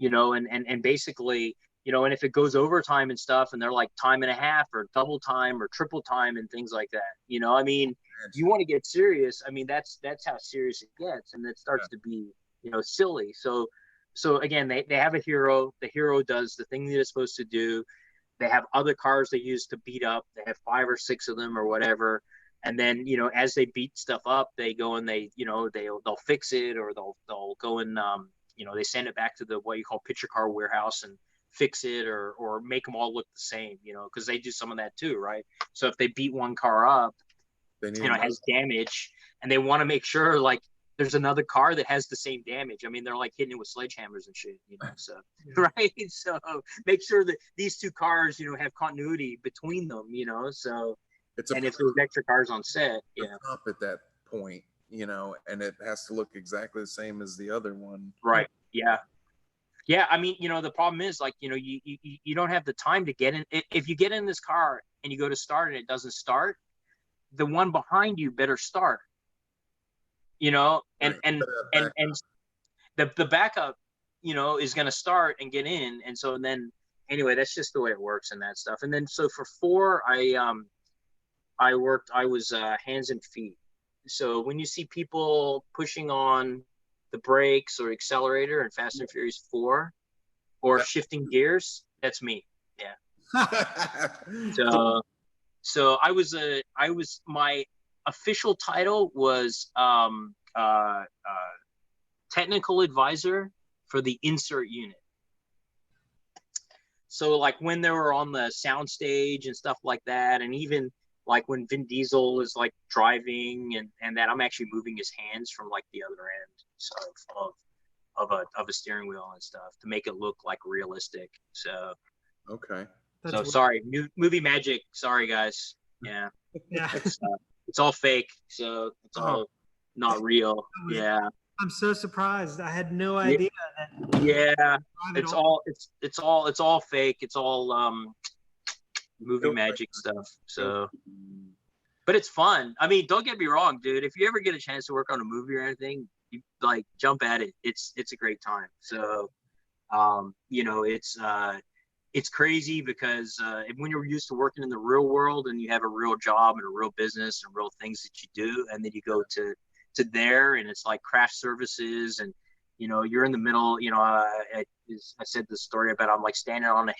and basically, and if it goes overtime and stuff, and they're like time and a half or double time or triple time and things like that, I mean, you want to get serious. I mean, that's how serious it gets, and it starts to be, silly. So again, they have a hero. The hero does the thing that it's supposed to do. They have other cars they use to beat up. They have 5 or 6 of them or whatever. And then, as they beat stuff up, they go and they'll fix it, or they'll go and, they send it back to the, what you call picture car warehouse, and fix it or make them all look the same, because they do some of that too, right? So if they beat one car up, it has damage, and they want to make sure, like, there's another car that has the same damage. I mean, they're like hitting it with sledgehammers and shit, so right. So make sure that these 2 cars, have continuity between them, so. And if there's extra cars on set, up at that point, and it has to look exactly the same as the other one. Right. Yeah. I mean, the problem is, like, you don't have the time to get in. If you get in this car and you go to start and it doesn't start, the one behind you better start. And the backup, is going to start and get in, and so then anyway, that's just the way it works and that stuff. And then so for 4, I was hands and feet. So when you see people pushing on the brakes or accelerator in Fast and Furious 4 or shifting gears, that's me. Yeah. So I was my official title was technical advisor for the insert unit. So, like, when they were on the sound stage and stuff like that, and even like when Vin Diesel is like driving and that, I'm actually moving his hands from like the other end of a steering wheel and stuff to make it look like realistic. So okay. So sorry, movie magic. Sorry, guys. Yeah. It's all fake. So it's all not real. Yeah. I'm so surprised. I had no idea that. Yeah. It's all fake. It's all movie magic stuff. So, but it's fun. I mean, don't get me wrong, dude. If you ever get a chance to work on a movie or anything, you like jump at it. It's a great time. So, it's crazy because when you're used to working in the real world and you have a real job and a real business and real things that you do, and then you go to there and it's like craft services, and you're in the middle. I said the story about I'm like standing on the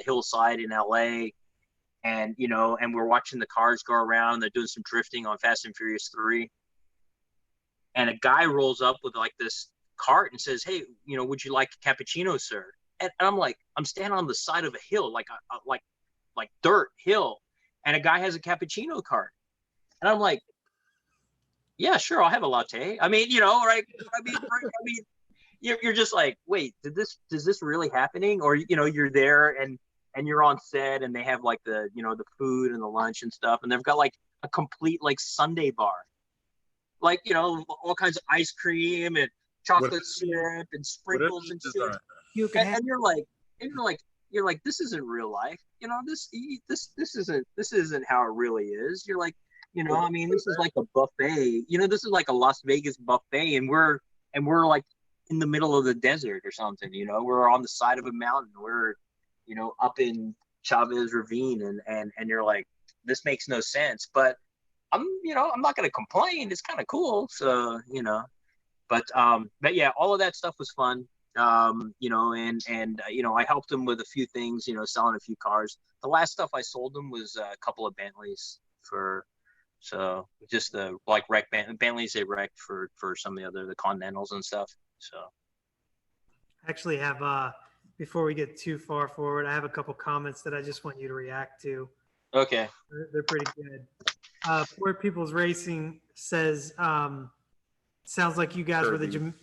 hillside in LA, and and we're watching the cars go around. They're doing some drifting on Fast and Furious 3, and a guy rolls up with like this cart and says, "Hey, would you like a cappuccino, sir?" And I'm like, I'm standing on the side of a hill, like like dirt hill, and a guy has a cappuccino cart, and I'm like, yeah, sure, I'll have a latte. I mean, right? I mean, you're just like, wait, does this really happening? Or you're there and you're on set and they have like the the food and the lunch and stuff, and they've got like a complete like Sunday bar, like all kinds of ice cream and chocolate syrup and sprinkles and shit. And you're like, this isn't real life. This isn't how it really is. You're like, I mean, this is like a buffet. This is like a Las Vegas buffet, and we're like in the middle of the desert or something. We're on the side of a mountain. We're up in Chavez Ravine, and you're like, this makes no sense. But I'm not gonna complain. It's kind of cool. So but yeah, all of that stuff was fun. I helped them with a few things, selling a few cars. The last stuff I sold them was a couple of Bentleys so just the like wreck Bentleys they wrecked for some of the Continentals and stuff. So I actually have before we get too far forward, I have a couple comments that I just want you to react to. Okay. They're pretty good. Poor People's Racing says, sounds like you guys Kirby.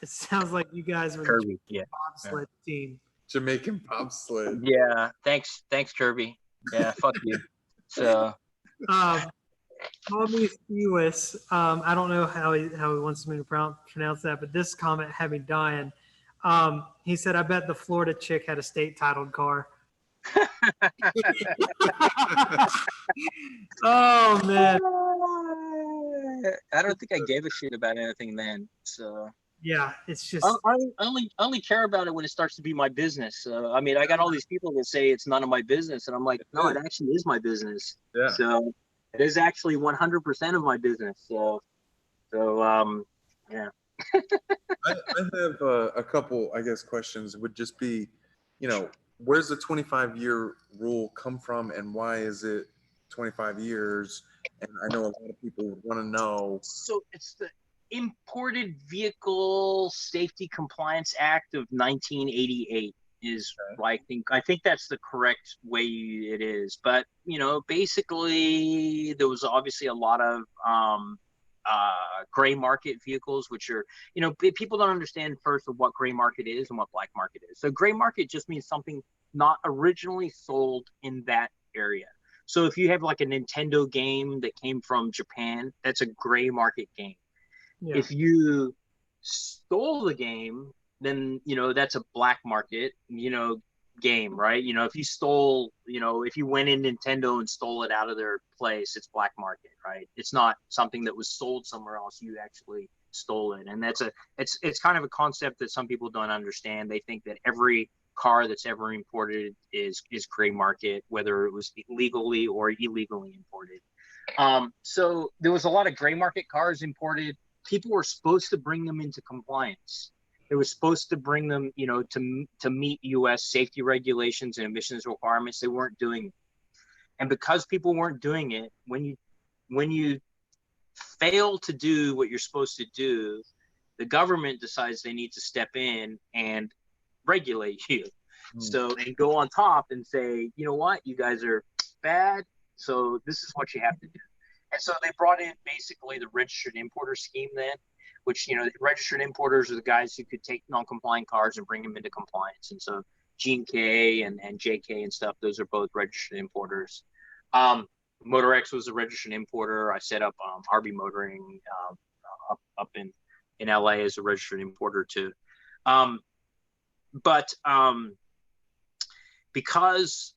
It sounds like you guys were Kirby, the bobsled team. Jamaican bobsled. Yeah, thanks Kirby. Yeah, fuck you. So Tommy Lewis, I don't know how he wants me to pronounce that, but this comment had me dying. He said, "I bet the Florida chick had a state-titled car." Oh man, I don't think I gave a shit about anything then. So yeah, it's just I only care about it when it starts to be my business. I mean, I got all these people that say it's none of my business, and I'm like, no, it actually is my business. Yeah. So it is actually 100% of my business. So yeah. I have a couple, I guess, questions. Would just be, where's the 25-year rule come from, and why is it 25 years? And I know a lot of people would want to know. So it's the Imported Vehicle Safety Compliance Act of 1988 is I think that's the correct way it is. But basically there was obviously a lot of gray market vehicles, which are people don't understand first of what gray market is and what black market is. So gray market just means something not originally sold in that area. So if you have like a Nintendo game that came from Japan, that's a gray market game. Yeah. If you stole the game, then that's a black market game, right? If you stole, if you went in Nintendo and stole it out of their place, it's black market, right? It's not something that was sold somewhere else. You actually stole it, and it's kind of a concept that some people don't understand. They think that every car that's ever imported is gray market, whether it was legally or illegally imported. So there was a lot of gray market cars imported. People were supposed to bring them into compliance. They were supposed to bring them, to meet U.S. safety regulations and emissions requirements. They weren't doing it, and because people weren't doing it, when you fail to do what you're supposed to do, the government decides they need to step in and regulate you. So and go on top and say, you know what, you guys are bad, so this is what you have to do. And so they brought in basically the registered importer scheme then, which, the registered importers are the guys who could take non-compliant cars and bring them into compliance. And so G&K and JK and stuff, those are both registered importers. MotorX was a registered importer. I set up RB Motoring up in LA as a registered importer too. But because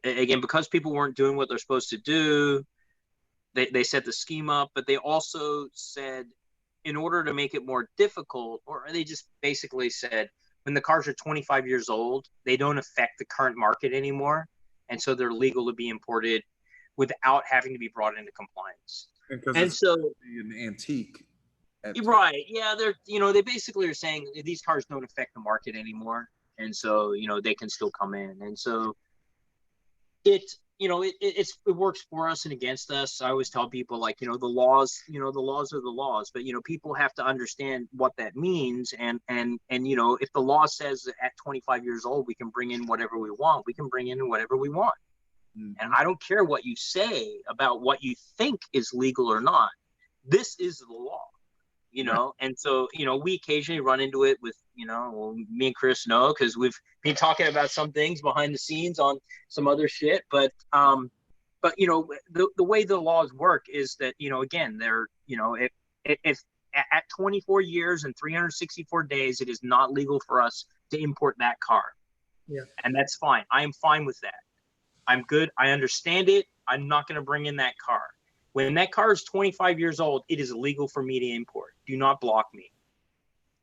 again, because people weren't doing what they're supposed to do, they set the scheme up, but they also said, in order to make it more difficult, or they just basically said, when the cars are 25 years old, they don't affect the current market anymore, and so they're legal to be imported without having to be brought into compliance. And so an antique. Right. Yeah, they're they basically are saying these cars don't affect the market anymore. and so they can still come in, and so it works for us and against us. I always tell people, like, the laws are the laws, but people have to understand what that means, and if the law says that at 25 years old we can bring in whatever we want, we can bring in whatever we want. Mm-hmm. And I don't care what you say about what you think is legal or not. This is the law. And so, we occasionally run into it with, me and Chris know, because we've been talking about some things behind the scenes on some other shit. But the way the laws work is that, again, they're, if at 24 years and 364 days, it is not legal for us to import that car. Yeah. And that's fine. I am fine with that. I'm good. I understand it. I'm not going to bring in that car. When that car is 25 years old, it is illegal for me to import. Do not block me.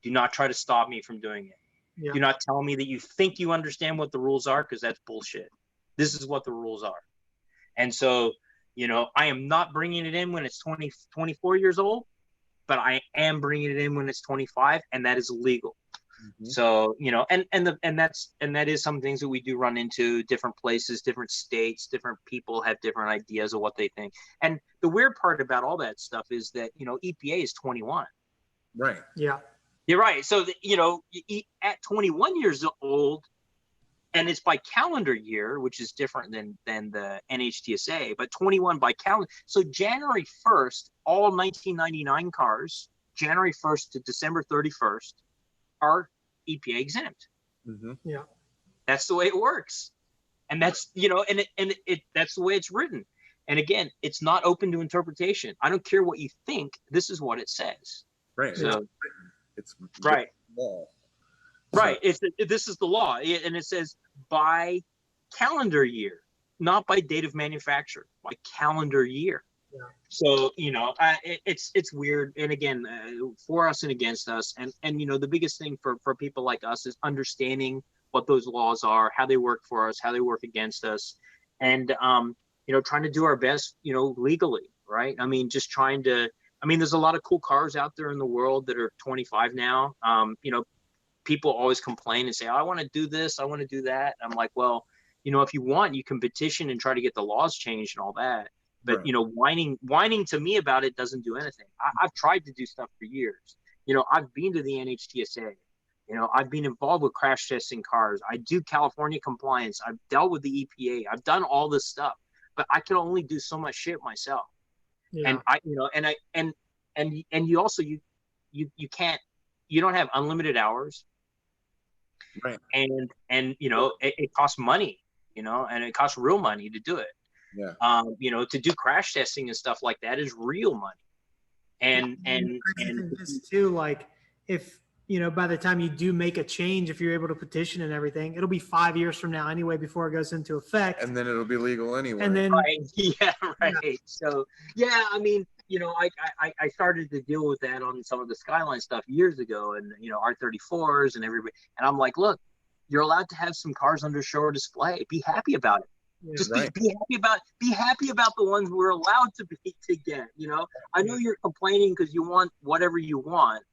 Do not try to stop me from doing it. Yeah. Do not tell me that you think you understand what the rules are, because that's bullshit. This is what the rules are. And so, I am not bringing it in when it's 24 years old, but I am bringing it in when it's 25, and that is illegal. Mm-hmm. So, and that is some things that we do run into. Different places, different states, different people have different ideas of what they think. And the weird part about all that stuff is that, EPA is 21. Right. Yeah. You're right. So, at 21 years old, and it's by calendar year, which is different than the NHTSA, but 21 by calendar. So January 1st, all 1999 cars, January 1st to December 31st, are EPA exempt. Mm-hmm. Yeah, that's the way it works, and that's that's the way it's written. And again, it's not open to interpretation. I don't care what you think. This is what it says. Right. So it's right. Law. Right. This is the law, and it says by calendar year, not by date of manufacture. By calendar year. Yeah. So it's weird, and again, for us and against us, and the biggest thing for people like us is understanding what those laws are, how they work for us, how they work against us, and trying to do our best, legally, right? I mean, just trying to. I mean, there's a lot of cool cars out there in the world that are 25 now. People always complain and say, I want to do this, I want to do that. I'm like, well, if you want, you can petition and try to get the laws changed and all that. But, right. whining to me about it doesn't do anything. I've tried to do stuff for years. I've been to the NHTSA. I've been involved with crash testing cars. I do California compliance. I've dealt with the EPA. I've done all this stuff, but I can only do so much shit myself. Yeah. And you also, you can't, you don't have unlimited hours. Right. And it costs money, and it costs real money to do it. Yeah. To do crash testing and stuff like that is real money. And this too, like, if by the time you do make a change, if you're able to petition and everything, it'll be 5 years from now anyway before it goes into effect. And then it'll be legal anyway. And then right. Yeah, right. Yeah. So I mean, I started to deal with that on some of the Skyline stuff years ago, and R34s and everybody, and I'm like, look, you're allowed to have some cars under show or display. Be happy about it. Yeah, just right. be happy about the ones we're allowed to get. I know you're complaining because you want whatever you want,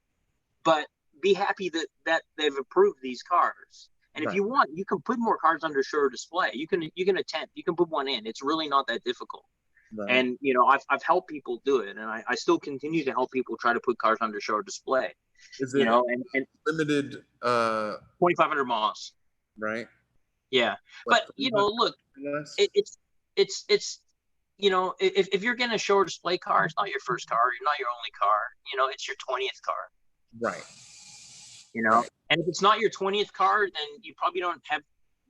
but be happy that they've approved these cars. And right. If you want, you can put more cars under show or display. You can attempt. You can put one in. It's really not that difficult. Right. And I've helped people do it, and I still continue to help people try to put cars under show or display. Is it and limited 2,500 miles? Right. Yeah, but look, it's if you're getting a show or display car, it's not your first car, you're not your only car. It's your 20th car. Right. Right. And if it's not your 20th car, then you probably don't have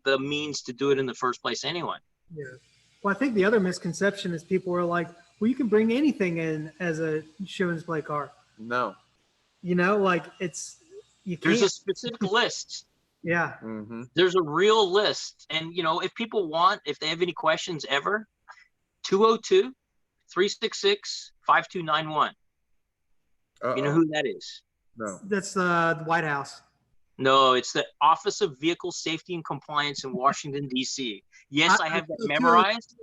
the means to do it in the first place anyway. Yeah. Well, I think the other misconception is people are like, well, you can bring anything in as a show and display car. No. Like you can't. There's a specific list. Yeah. Mm-hmm. There's a real list. And, if people want, if they have any questions ever, 202-366-5291. You know who that is? No. That's the White House. No, it's the Office of Vehicle Safety and Compliance in Washington, D.C. Yes, I have that memorized.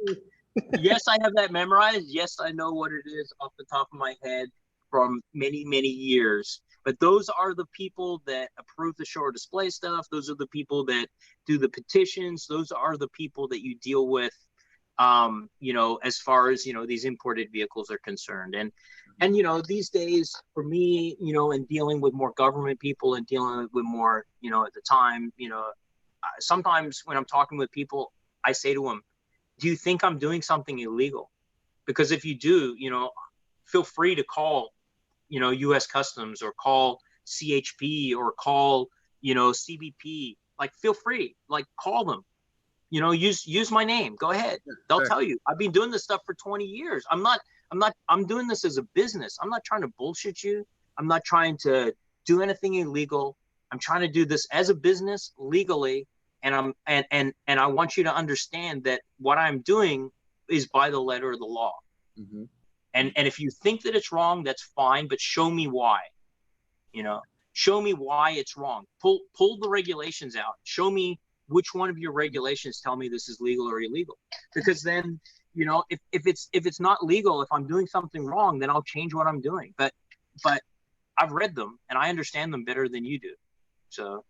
Yes, I have that memorized. Yes, I know what it is off the top of my head from many, many years. But those are the people that approve the show or display stuff. Those are the people that do the petitions. Those are the people that you deal with, as far as, these imported vehicles are concerned. And, these days for me, and dealing with more government people and dealing with more, at the time, sometimes when I'm talking with people, I say to them, do you think I'm doing something illegal? Because if you do, feel free to call, U.S. Customs, or call CHP, or call, CBP. Like, feel free, like, call them. Use my name. Go ahead. They'll tell you. I've been doing this stuff for 20 years. I'm doing this as a business. I'm not trying to bullshit you. I'm not trying to do anything illegal. I'm trying to do this as a business legally. And I want you to understand that what I'm doing is by the letter of the law. Mm-hmm. And if you think that it's wrong, that's fine, but show me why. Show me why it's wrong. Pull the regulations out. Show me which one of your regulations tell me this is legal or illegal. Because then, if it's not legal, if I'm doing something wrong, then I'll change what I'm doing. But I've read them and I understand them better than you do. So,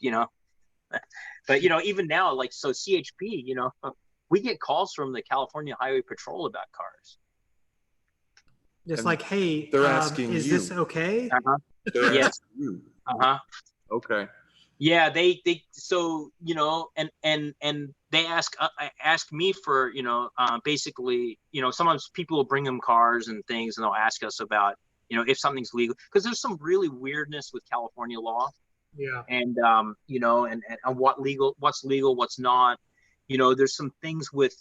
but even now, like, so CHP, we get calls from the California Highway Patrol about cars. Just like, hey, they're asking is you. this okay? They're Yes. asking you. Okay. Yeah, they so and they ask me for basically, sometimes people will bring them cars and things, and they'll ask us about if something's legal, because there's some really weirdness with California law. Yeah. And and what's legal, what's not. There's some things with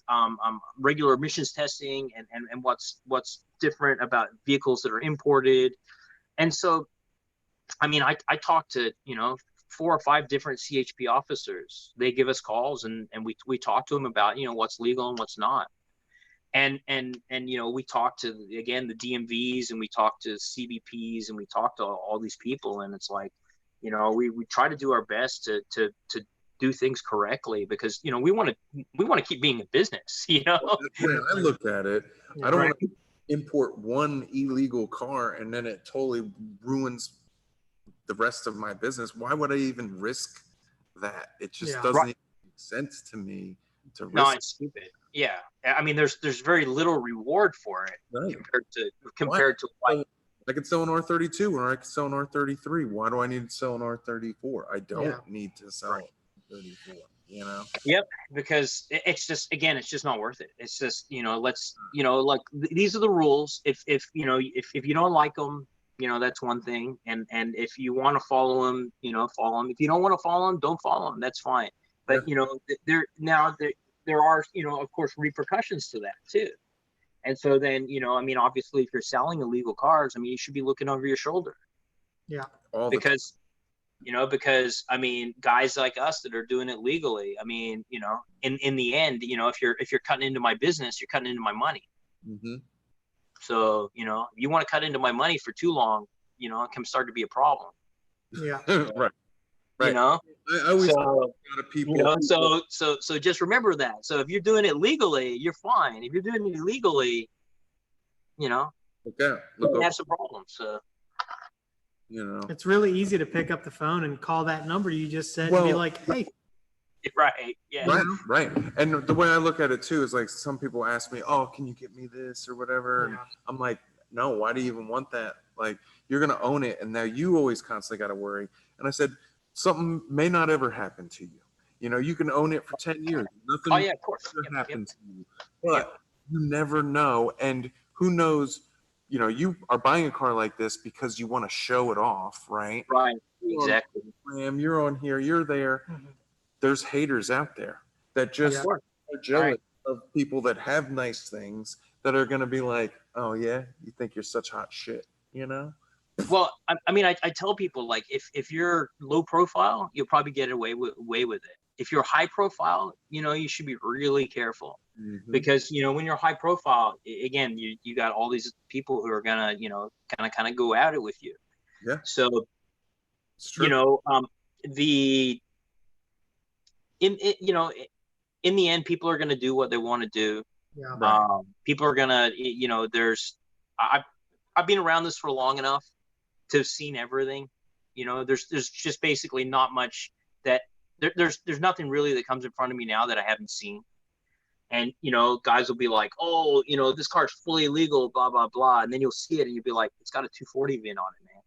regular emissions testing and what's different about vehicles that are imported. And so, I talked to 4 or 5 different CHP officers. They give us calls and we talk to them about what's legal and what's not. And we talk to, again, the DMVs, and we talk to CBPs, and we talk to all these people, and it's like, we try to do our best to do things correctly, because we want to keep being a business. That's the way I look at it. I don't Right. want to import one illegal car and then it totally ruins the rest of my business. Why would I even risk that? It just doesn't make sense to me to risk. No, it's stupid. Yeah, there's very little reward for it, Right. compared to what. I could sell an R32 or I could sell an R33. Why do I need to sell an R34? I don't need to sell an R34, Yep, because it's just not worth it. It's just, let's, like, these are the rules. If you don't like them, that's one thing. And if you want to follow them, follow them. If you don't want to follow them, don't follow them. That's fine. But, there are, of course, repercussions to that too. And so then, obviously, if you're selling illegal cars, you should be looking over your shoulder. Yeah. Because guys like us that are doing it legally, in the end, if you're cutting into my business, you're cutting into my money. Mm-hmm. So, you want to cut into my money for too long, it can start to be a problem. Yeah. Right. I always a lot of people. So just remember that. So if you're doing it legally, you're fine. If you're doing it illegally, you can have some problems. So, it's really easy to pick up the phone and call that number you just said and be like, hey. Right. Yeah. Right. And the way I look at it too is, like, some people ask me, "Oh, can you get me this or whatever?" And I'm like, "No, why do you even want that? Like, you're gonna own it, and now you always constantly got to worry." And I said, something may not ever happen to you. You can own it for 10 years. Nothing of course. happen to you. But you never know. And who knows, you are buying a car like this because you want to show it off, right? Right. Exactly. You're on here, you're there. Mm-hmm. There's haters out there that just are jealous of people that have nice things, that are going to be like, "Oh yeah, you think you're such hot shit," Well, I tell people, like, if you're low profile, you'll probably get away with it. If you're high profile, you should be really careful. Mm-hmm. Because, when you're high profile, again, you got all these people who are gonna, kind of go at it with you. Yeah. So, it's true. In the end, people are gonna do what they want to do. Yeah. People are gonna, I've been around this for long enough to have seen everything. You know, there's just basically not much that there's nothing really that comes in front of me now that I haven't seen. And, you know, guys will be like, oh, you know, this car's fully legal, blah, blah, blah. And then you'll see it and you'll be like, it's got a 240 VIN on it, man.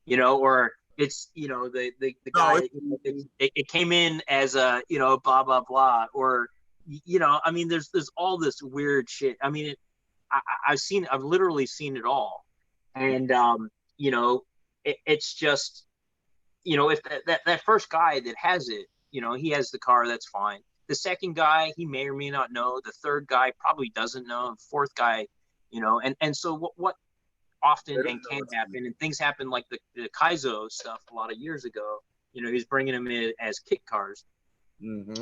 You know, or it's, you know, the guy, it came in as a, you know, blah, blah, blah. Or, you know, I mean, there's all this weird shit. I mean, I've literally seen it all. And, you know, it's just, you know, if that first guy that has it, you know, he has the car, that's fine. The second guy, he may or may not know. The third guy probably doesn't know. The fourth guy, you know, and so what often and can happen, and things happen like the Kaizo stuff a lot of years ago, you know, he's bringing them in as kit cars.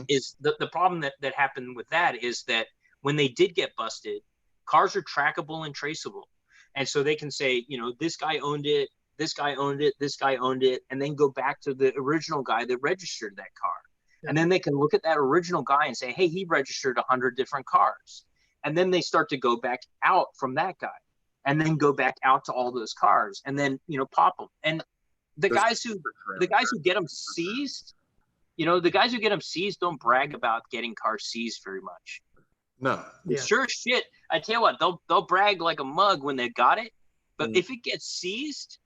Is the problem that happened with that is that when they did get busted, cars are trackable and traceable. And so they can say, you know, this guy owned it, this guy owned it, this guy owned it, and then go back to the original guy that registered that car. Yeah. And then they can look at that original guy and say, hey, he registered 100 different cars. And then they start to go back out from that guy and then go back out to all those cars and then, you know, pop them. And the guys who get them seized, you know, the guys who get them seized don't brag about getting cars seized very much. No. Yeah. Sure as shit. I tell you what, they'll brag like a mug when they got it. But if it gets seized,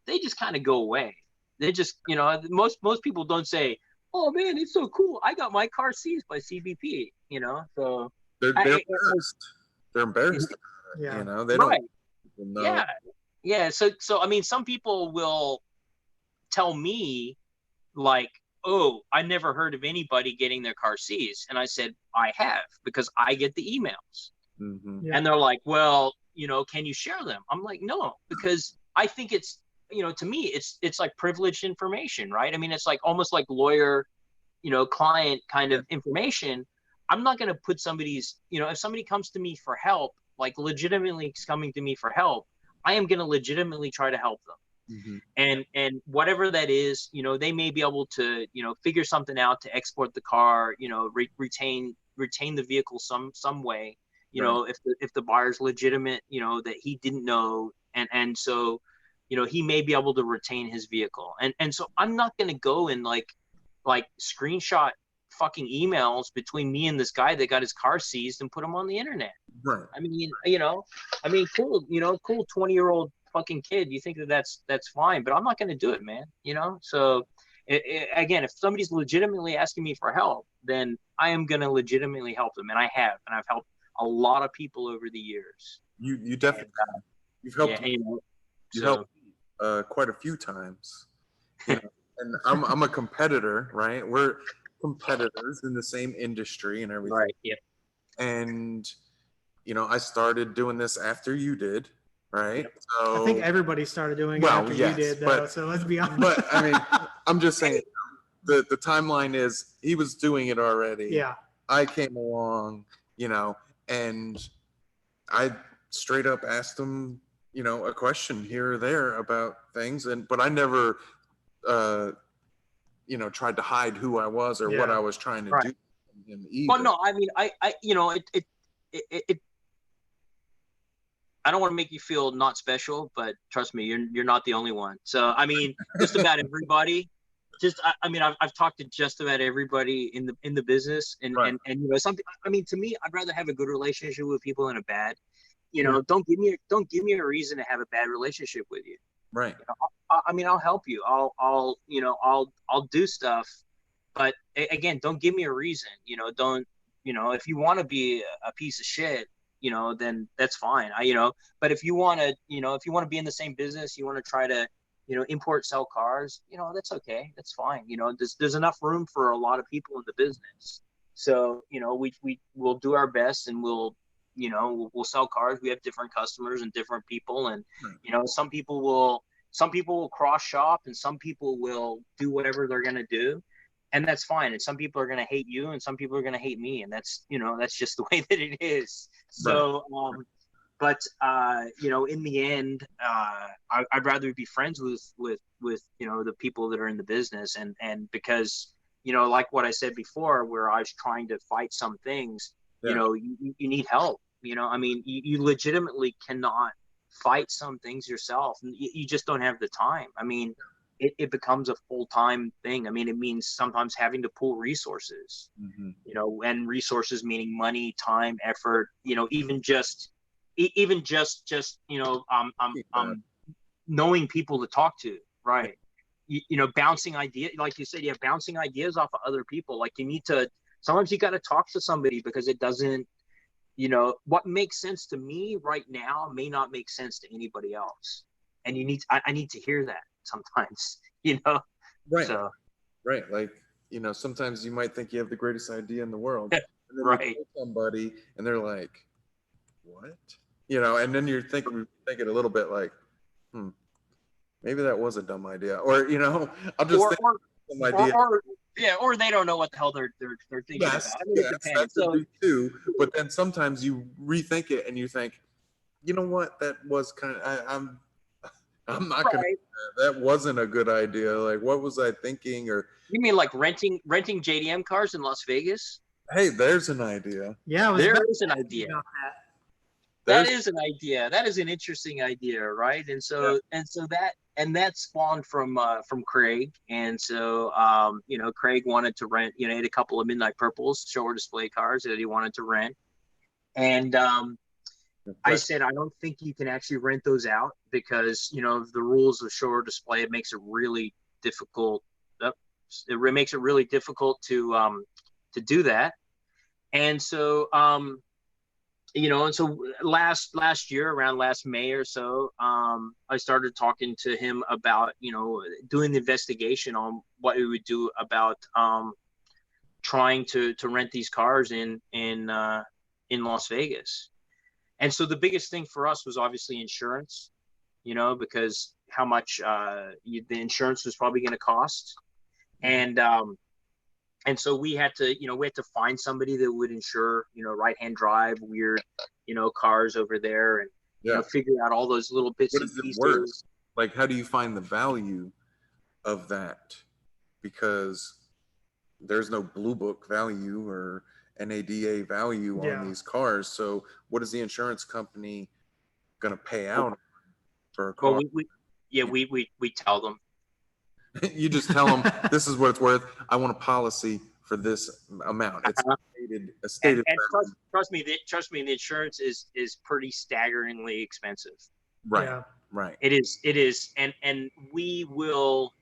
they just kind of go away. They just, you know, most people don't say, oh man, it's so cool, I got my car seized by CBP, you know. So they're embarrassed. They're embarrassed. Yeah. You know, they don't know. Yeah. So I mean, some people will tell me like, oh, I never heard of anybody getting their car seized. And I said, I have, because I get the emails. And they're like, well, you know, can you share them? I'm like, no, because I think it's, you know, to me, it's like privileged information, right? I mean, it's like almost like lawyer, you know, client kind of information. I'm not going to put somebody's, you know, if somebody comes to me for help, like legitimately coming to me for help, I am going to legitimately try to help them. And whatever that is, you know, they may be able to, you know, figure something out to export the car, you know, retain the vehicle some way, you know, if the buyer's legitimate, you know, that he didn't know. And so, you know, he may be able to retain his vehicle. And so I'm not going to go and like screenshot fucking emails between me and this guy that got his car seized and put them on the internet. Right. I mean, you know, cool, you know, cool 20-year-old fucking kid. You think that's fine, but I'm not going to do it, man. You know? So again, if somebody's legitimately asking me for help, then I am going to legitimately help them. And I've helped a lot of people over the years. You definitely, you've helped. Yeah, you know, you helped quite a few times, you know, and I'm a competitor, right? We're competitors in the same industry and everything. Right. Yeah. And you know, I started doing this after you did, right? Yep. So I think everybody started doing it after you did, though. So let's be honest. But I mean, I'm just saying, the timeline is he was doing it already. Yeah. I came along, you know, and I straight up asked him, you know, a question here or there about things, but I never, you know, tried to hide who I was or what I was trying to do. Well, no, I mean, I you know, it I don't want to make you feel not special, but trust me, you're not the only one. So I mean, just about everybody. I mean, I've talked to just about everybody in the business, and you know, something. I mean, to me, I'd rather have a good relationship with people than a bad. You know, don't give me a reason to have a bad relationship with you. Right. You know, I mean, I'll help you. I'll you know, I'll do stuff, but again, don't give me a reason. You know, don't, you know, if you want to be a piece of shit, you know, then that's fine. You know, but if you want to, you know, if you want to be in the same business, you want to try to, you know, import, sell cars, you know, that's okay. That's fine. You know, there's enough room for a lot of people in the business. So, you know, we'll do our best, and we'll sell cars. We have different customers and different people. And, you know, some people will cross shop, and some people will do whatever they're going to do. And that's fine. And some people are going to hate you, and some people are going to hate me. And that's, you know, that's just the way that it is. So, but you know, in the end, I'd rather be friends with you know, the people that are in the business, and because, you know, like what I said before, where I was trying to fight some things, you know, you need help. You know, I mean, you legitimately cannot fight some things yourself. You just don't have the time. I mean, it becomes a full-time thing. I mean, it means sometimes having to pool resources, and resources meaning money, time, effort, even just knowing people to talk to, right? Bouncing ideas, like you said, bouncing ideas off of other people. Like sometimes you got to talk to somebody because it doesn't, what makes sense to me right now may not make sense to anybody else. And I need to hear that sometimes, Right. So, right. Like, sometimes you might think you have the greatest idea in the world. And then right. you tell somebody and they're like, what? And then you're thinking a little bit like, maybe that was a dumb idea. Or, I'll just think some idea. Or they don't know what the hell they're thinking about. I mean, it depends. So, too. But then sometimes you rethink it and you think, you know what, that was kind of, I'm not gonna. That wasn't a good idea. Like, what was I thinking? Or you mean like renting JDM cars in Las Vegas? Hey, there's an idea. Yeah, there is an idea. That is an idea. That is an interesting idea, right? And so that spawned from Craig, and so Craig wanted to rent. He had a couple of Midnight Purples show display cars that he wanted to rent, and I said, I don't think you can actually rent those out because, the rules of show display, it makes it really difficult. It makes it really difficult to do that. And so, last year, around last May or so, I started talking to him about, doing the investigation on what we would do about trying to rent these cars in Las Vegas. And so the biggest thing for us was obviously insurance, because how much the insurance was probably going to cost. And so we had to find somebody that would insure, right-hand drive, weird, cars over there, and figure out all those little bits and pieces. Work? Like, how do you find the value of that? Because there's no Blue Book value or NADA value on these cars. So what is the insurance company going to pay out for a car? Well, we tell them. You just tell them, this is what it's worth. I want a policy for this amount. It's a stated and trust me, the insurance is pretty staggeringly expensive. Right. Yeah. Right. It is. And we will,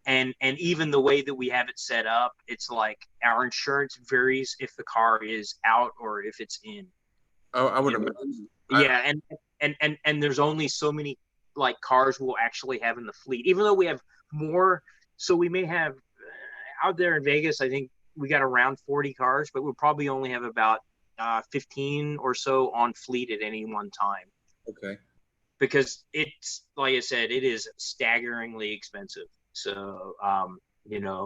and even the way that we have it set up, it's like our insurance varies if the car is out or if it's in. Oh, I would imagine. Yeah, and there's only so many like cars we'll actually have in the fleet, even though we have more. So we may have out there in Vegas, I think we got around 40 cars, but we'll probably only have about 15 or so on fleet at any one time. Okay. Because it's, like I said, it is staggeringly expensive. So,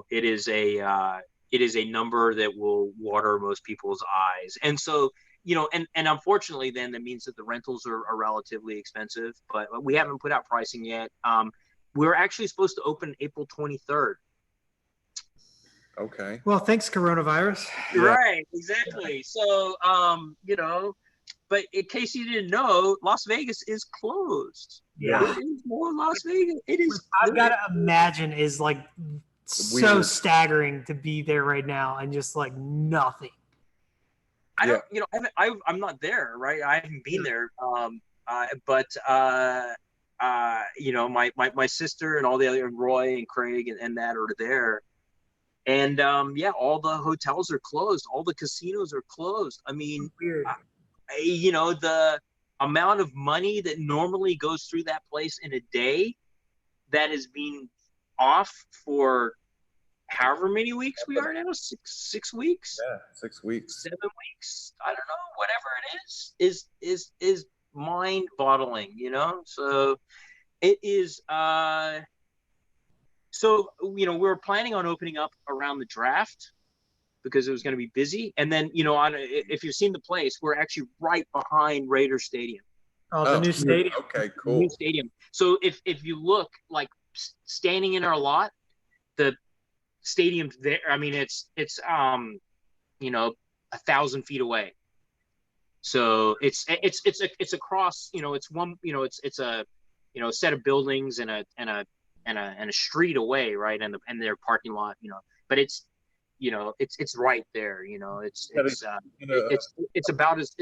it is a number that will water most people's eyes. And so, and unfortunately then that means that the rentals are relatively expensive, but we haven't put out pricing yet. We're actually supposed to open April 23rd. Okay. Well, thanks, coronavirus. Right, exactly. So, but in case you didn't know, Las Vegas is closed. Yeah. There is more Las Vegas. It is. I've got to imagine is like so staggering to be there right now and just like nothing. I don't, I'm not there, right? I haven't been there. But my sister and all the other, Roy and Craig and that are there. And all the hotels are closed. All the casinos are closed. I mean, weird. The amount of money that normally goes through that place in a day that has been off for however many weeks we are now, 6 weeks. Yeah, 6 weeks. 7 weeks. I don't know. Whatever it is mind-boggling. So it is. So we were planning on opening up around the draft because it was going to be busy, and then if you've seen the place, we're actually right behind Raider Stadium. Oh, the new stadium. Okay, cool. New stadium. So if you look, like standing in our lot, the stadium's there. I mean, it's 1,000 feet away. So it's across. It's one. It's a set of buildings and a a street away, right, and their parking lot, but it's it's right there, it's about as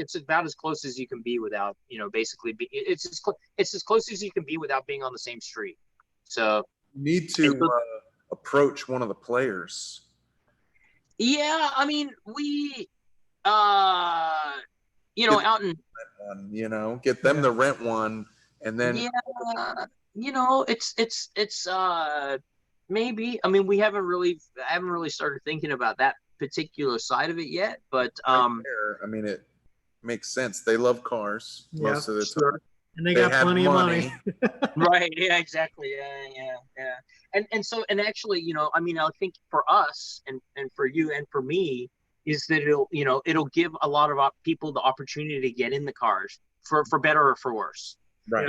close as you can be without basically it's as close as you can be without being on the same street. So you need to approach one of the players. Yeah, I mean, we out in one, get them to rent one, and then it's maybe, I mean, I haven't really started thinking about that particular side of it yet, but I mean, it makes sense. They love cars most of the time, and they got plenty of money. Right, yeah, exactly, yeah. And so, and actually, I mean, I think for us and for you and for me is that it'll give a lot of people the opportunity to get in the cars for better or for worse. Right.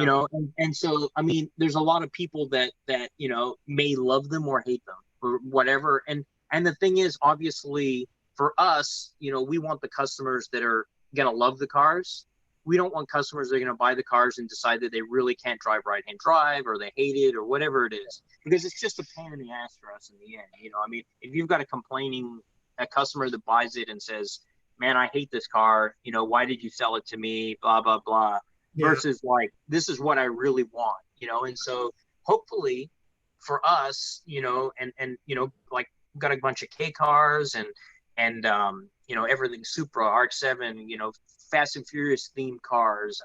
And so, I mean, there's a lot of people that may love them or hate them or whatever. And the thing is, obviously, for us, we want the customers that are going to love the cars. We don't want customers that are going to buy the cars and decide that they really can't drive right-hand drive, or they hate it, or whatever it is, because it's just a pain in the ass for us in the end. I mean, if you've got a customer that buys it and says, man, I hate this car, why did you sell it to me, blah, blah, blah, versus like, this is what I really want, and so hopefully for us, and like, we've got a bunch of K cars and everything Supra, RX-7, Fast and Furious themed cars.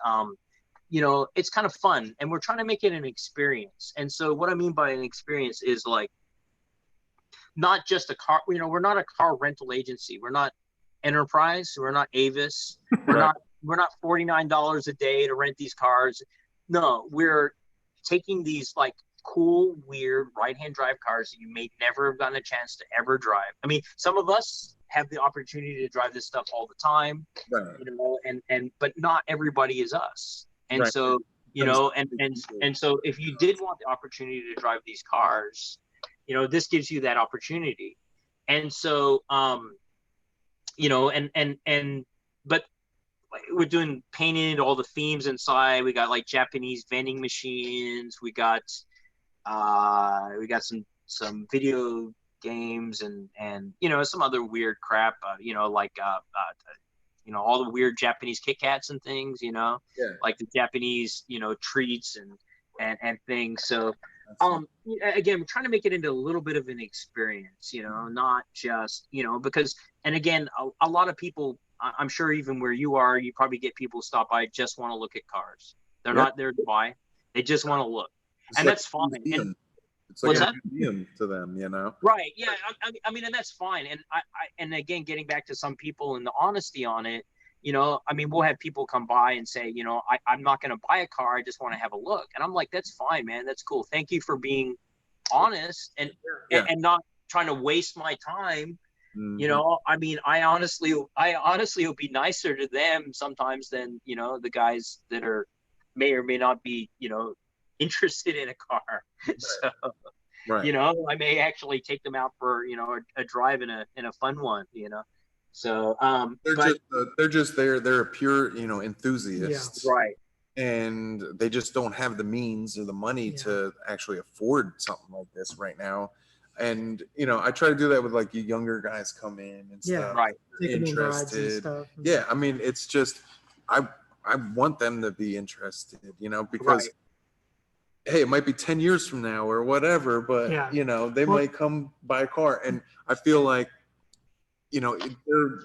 It's kind of fun, and we're trying to make it an experience. And so what I mean by an experience is like, not just a car, we're not a car rental agency. We're not Enterprise. We're not Avis. We're not $49 a day to rent these cars. No, we're taking these like cool, weird right-hand drive cars that you may never have gotten a chance to ever drive. I mean, some of us have the opportunity to drive this stuff all the time, right. But not everybody is us. And right. So, and so if you did want the opportunity to drive these cars, this gives you that opportunity. And so, but we're doing painted all the themes inside. We got like Japanese vending machines. We got some video games and some other weird crap, like all the weird Japanese Kit Kats and things, like the Japanese, treats and things. So, again, we're trying to make it into a little bit of an experience, not just, because, and again, a lot of people, I'm sure even where you are, you probably get people stop by, just want to look at cars. They're not there to buy. They just want to look. And that's fine. And, it's like a museum to them, Right. Yeah. I mean, and that's fine. And and again, getting back to some people and the honesty on it, I mean, we'll have people come by and say, I'm not going to buy a car. I just want to have a look. And I'm like, that's fine, man. That's cool. Thank you for being honest and not trying to waste my time. Mm-hmm. I mean, I honestly will be nicer to them sometimes than, the guys that may or may not be, interested in a car. So, right. I may actually take them out for, a drive in a fun one, So, they're just there. They're a pure, enthusiasts. Yeah. Right. And they just don't have the means or the money to actually afford something like this right now. And, I try to do that with like you younger guys come in and stuff. Right. Interested. And stuff. Yeah. I mean, it's just, I want them to be interested, because right. Hey, it might be 10 years from now or whatever, but they might come buy a car. And I feel like, they're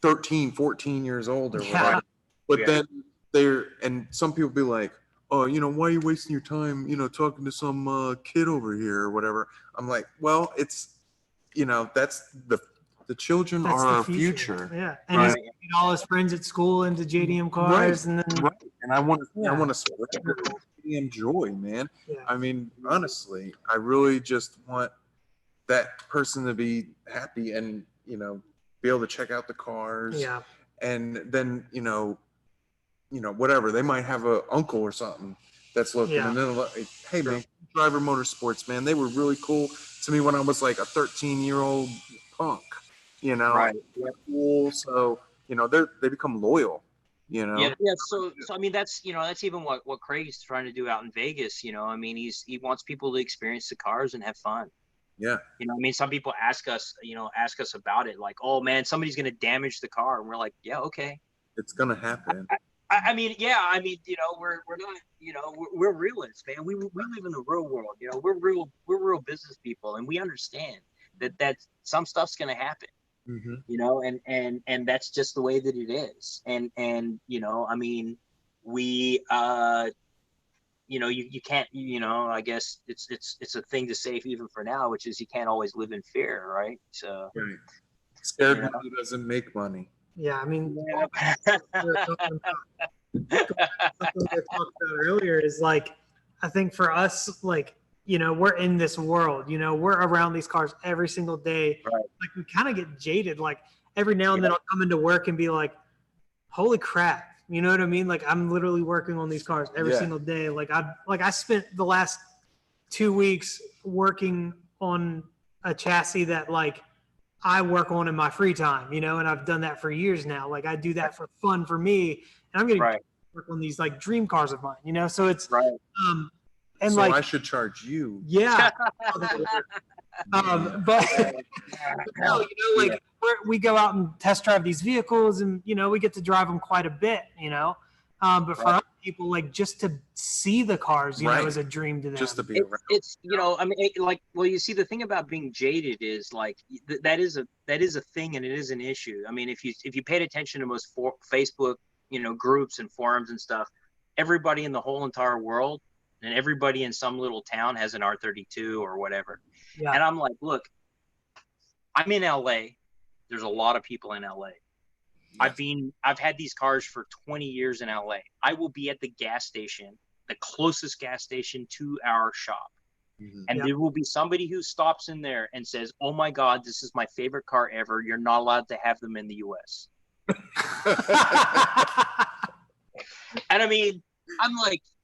13, 14 years old or whatever. But then and some people be like, oh, why are you wasting your time, talking to some kid over here or whatever. I'm like, well, it's, that's the children that's are our future. Yeah. And he's getting all his friends at school into JDM cars. Right. And then and I want to spread JDM joy, man. Yeah. I mean, honestly, I really just want that person to be happy and, be able to check out the cars. Yeah. And then, whatever. They might have a uncle or something that's looking. Yeah. And then like, hey, man, Driver Motorsports, man, they were really cool to me when I was like a 13-year-old punk. Right. Cool. So, they become loyal. you know? Yeah. So I mean, that's that's even what Craig's trying to do out in Vegas. I mean, he wants people to experience the cars and have fun. Yeah. I mean, some people ask us about it, like, oh man, somebody's gonna damage the car, and we're like, yeah, okay. It's gonna happen. I mean, yeah, I mean, we're not, we're realists, man. We live in the real world. We're real business people, and we understand that some stuff's gonna happen. And that's just the way that it is. And I mean, we you can't, I guess it's a thing to say even for now, which is you can't always live in fear, right? So right. Scared money doesn't make money. Yeah, I mean, yeah. something we talked about earlier is like, I think for us, like, we're in this world, we're around these cars every single day. Right. Like, we kind of get jaded. Like, every now and then I'll come into work and be like, holy crap. You know what I mean? Like, I'm literally working on these cars every single day. Like, I spent the last 2 weeks working on a chassis that, like, I work on in my free time, and I've done that for years now. Like, I do that for fun for me, and I'm getting to work on these like dream cars of mine, so it's and so like I should charge you. Yeah. But no, like we go out and test drive these vehicles, and we get to drive them quite a bit, but for other people, like, just to see the cars, is a dream to them. Just to be around. It's I mean, like, well, you see, the thing about being jaded is, like, that is a thing, and it is an issue. I mean, if you paid attention to most Facebook, groups and forums and stuff, everybody in the whole entire world and everybody in some little town has an R32 or whatever. Yeah. And I'm like, look, I'm in LA. There's a lot of people in LA. I've had these cars for 20 years in LA. I will be at the gas station, the closest gas station to our shop. And there will be somebody who stops in there and says, oh my God, this is my favorite car ever. You're not allowed to have them in the US. And I mean,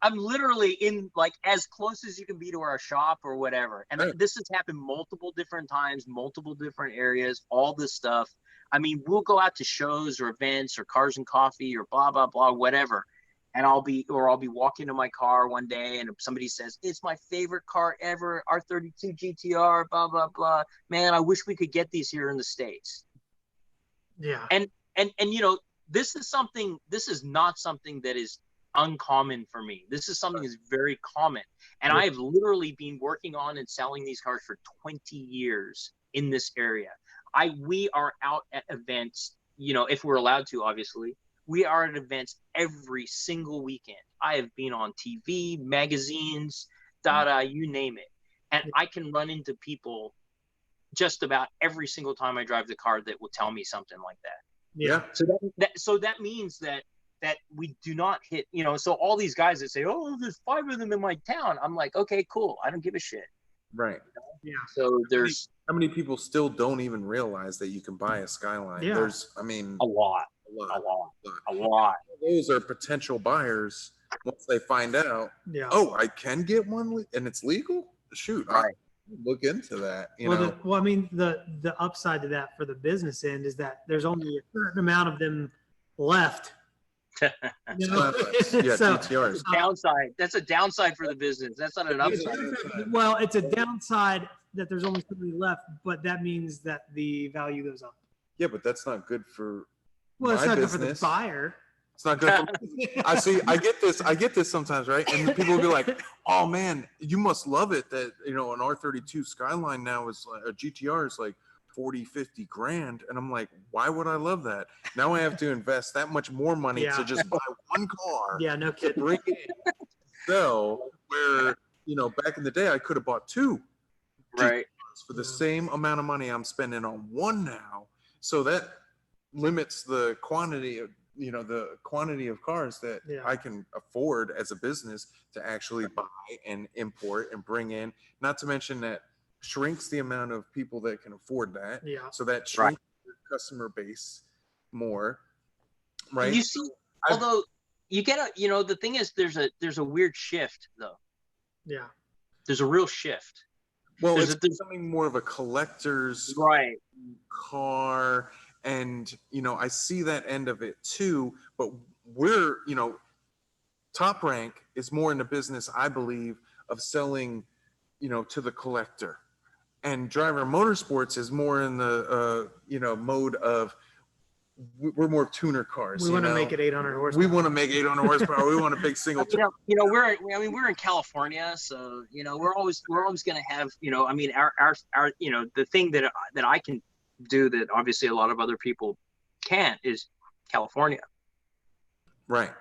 I'm literally in, like, as close as you can be to our shop or whatever. And this has happened multiple different times, multiple different areas, all this stuff. I mean, we'll go out to shows or events or Cars and Coffee or blah, blah, blah, whatever. And I'll be walking to my car one day and somebody says, it's my favorite car ever, R32 GTR, blah, blah, blah. Man, I wish we could get these here in the States. Yeah. And this is not something that is uncommon for me. This is something that's very common. And I've literally been working on and selling these cars for 20 years in this area. We are out at events, if we're allowed to, obviously. We are at events every single weekend. I have been on TV, magazines, you name it. And I can run into people just about every single time I drive the car that will tell me something like that. Yeah. So that means that we do not hit, so all these guys that say, oh, there's 5 of them in my town. I'm like, okay, cool. I don't give a shit. Right. Yeah. So how many people still don't even realize that you can buy a Skyline? Yeah. There's, I mean, a lot. Those are potential buyers once they find out. Yeah. Oh, I can get one and it's legal. Shoot, right. Look into that. Well, I mean, the upside to that for the business end is that there's only a certain amount of them left. Yeah, so, GTRs. Downside. That's a downside for the business. That's not an upside. Well, it's a downside that there's only so many left, but that means that the value goes up. Yeah, but that's not good for. Well, it's not business. good for the buyer. It's not good for me. I get this sometimes, right? And people will be like, oh man, you must love it that, an R32 Skyline now is a GTR is like 40, 50 grand. And I'm like, why would I love that? Now I have to invest that much more money to just buy one car. Yeah, no kidding. Bring it in. So where, back in the day, I could have bought 2 right GTRs for the same amount of money I'm spending on one now. So that limits the quantity of cars that I can afford as a business to actually buy and import and bring in. Not to mention that shrinks the amount of people that can afford that. Yeah. So that shrinks your customer base more. Right. You see, although you get the thing is there's a weird shift though. Yeah. There's a real shift. Well, it's becoming more of a collector's car. And, I see that end of it too. But we're, Top Rank is more in the business, I believe, of selling, to the collector. And Driver Motorsports is more in the, mode of, we're more tuner cars. We want to make it 800 horsepower. We want to make 800 horsepower. We want a big single. We're in California, so we're always going to have our the thing that I can do that obviously a lot of other people can't is California. Right.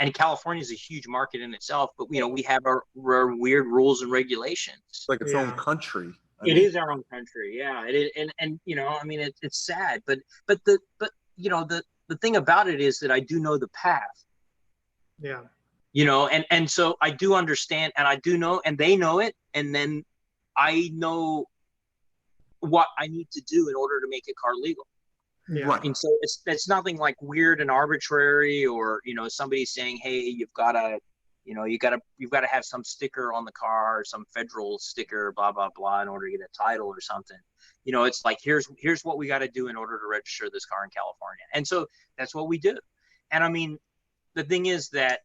And California is a huge market in itself, but we have our weird rules and regulations. It's like its own country. It is our own country, yeah. It's sad, but the thing about it is that I do know the path. Yeah. And so I do understand, and I do know, and they know it, and then I know what I need to do in order to make a car legal. Yeah. Right. And so it's nothing like weird and arbitrary, or somebody saying, hey, you've got to have some sticker on the car, some federal sticker, blah blah blah, in order to get a title or something. It's like here's what we got to do in order to register this car in California, and so that's what we do. And I mean, the thing is that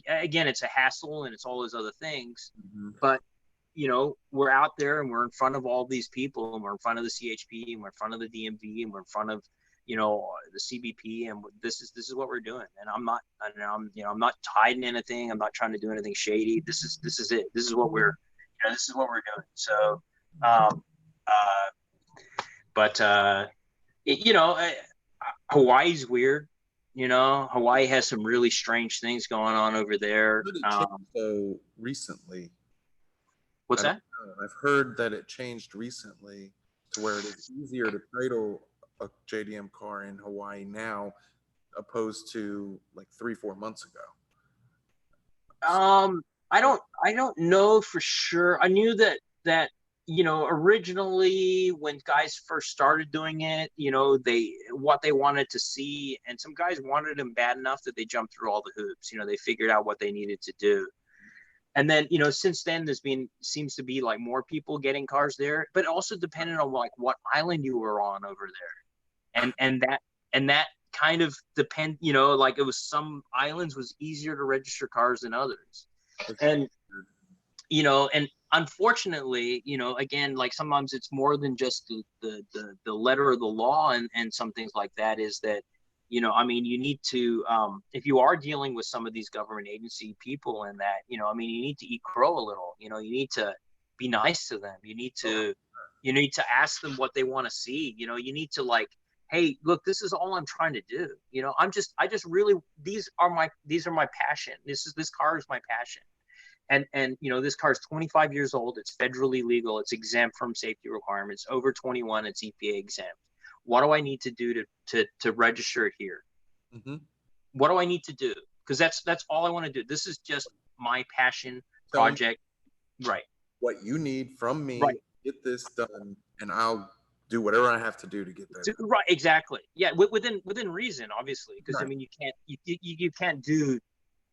again, it's a hassle and it's all those other things, but we're out there and we're in front of all these people, and we're in front of the CHP, and we're in front of the DMV, and we're in front of the CBP, and this is what we're doing. And I'm not hiding anything. I'm not trying to do anything shady. This is it. This is what we're doing. So, Hawaii's weird. Hawaii has some really strange things going on over there. So recently. What's that? I've heard that it changed recently to where it is easier to title a JDM car in Hawaii now, opposed to like 3-4 months ago. I don't know for sure. I knew that originally when guys first started doing it, what they wanted to see, and some guys wanted them bad enough that they jumped through all the hoops. They figured out what they needed to do. And then, since then seems to be like more people getting cars there, but also depending on like what island you were on over there. And that kind of depend, like it was some islands was easier to register cars than others. And, and unfortunately, again, like sometimes it's more than just the letter of the law and some things like that is that, you need to, if you are dealing with some of these government agency people and that, you need to eat crow a little, you need to be nice to them. You need to ask them what they want to see. You need to like, hey, look, this is all I'm trying to do. I just really, these are my passion. This car is my passion. And this car is 25 years old. It's federally legal. It's exempt from safety requirements. Over 21, it's EPA exempt. What do I need to do to register it here? Mm-hmm. What do I need to do? Because that's all I want to do. This is just my passion project. Right. What you need from me, right. Get this done, and I'll do whatever I have to do to get that done. Right. Exactly. Yeah. Within reason, obviously, because right. I mean, you can't do,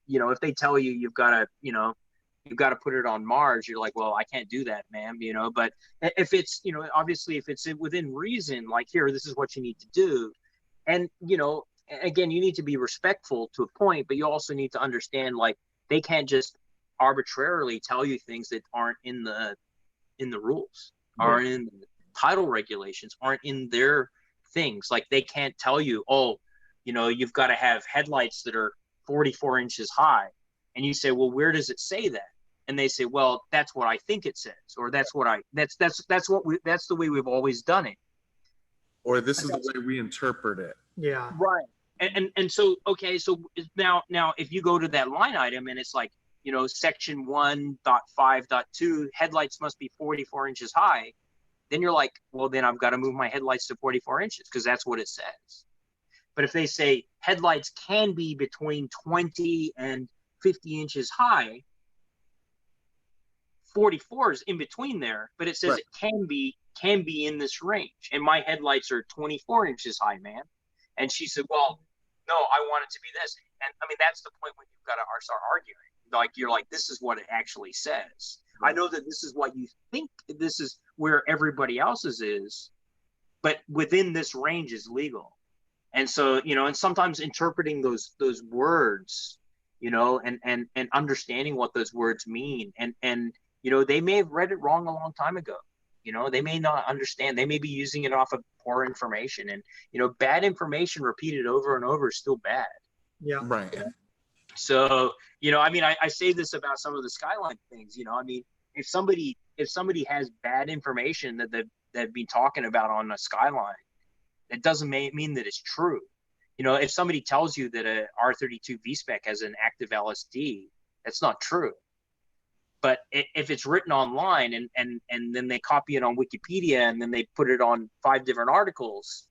if they tell you you've got to put it on Mars, you're like, well, I can't do that, ma'am, but if it's, obviously if it's within reason, like here, this is what you need to do. And, again, you need to be respectful to a point, but you also need to understand, like, they can't just arbitrarily tell you things that aren't in the rules, aren't in the title regulations, aren't in their things. Like they can't tell you, oh, you've got to have headlights that are 44 inches high. And you say, well, where does it say that? And they say, well, that's what I think it says, or that's the way we've always done it. Or this is the way we interpret it. Yeah. Right. And so, okay. So now if you go to that line item and it's like, section 1.5.2, headlights must be 44 inches high. Then you're like, well, then I've got to move my headlights to 44 inches because that's what it says. But if they say headlights can be between 20 and 50 inches high, 44 is in between there, but it says right. It can be in this range. And my headlights are 24 inches high, man. And she said, well, no, I want it to be this. And I mean, that's the point when you've got to start arguing. Like, you're like, this is what it actually says. Right. I know that this is what you think, this is where everybody else's is, but within this range is legal. And so, and sometimes interpreting those words, and understanding what those words mean, and they may have read it wrong a long time ago. They may not understand. They may be using it off of poor information, and bad information repeated over and over is still bad. Yeah. Right. So, I say this about some of the Skyline things. If somebody has bad information that they've been talking about on a Skyline, that doesn't mean that it's true. If somebody tells you that a R32 V-Spec has an active LSD, that's not true. But if it's written online and then they copy it on Wikipedia and then they put it on 5 different articles,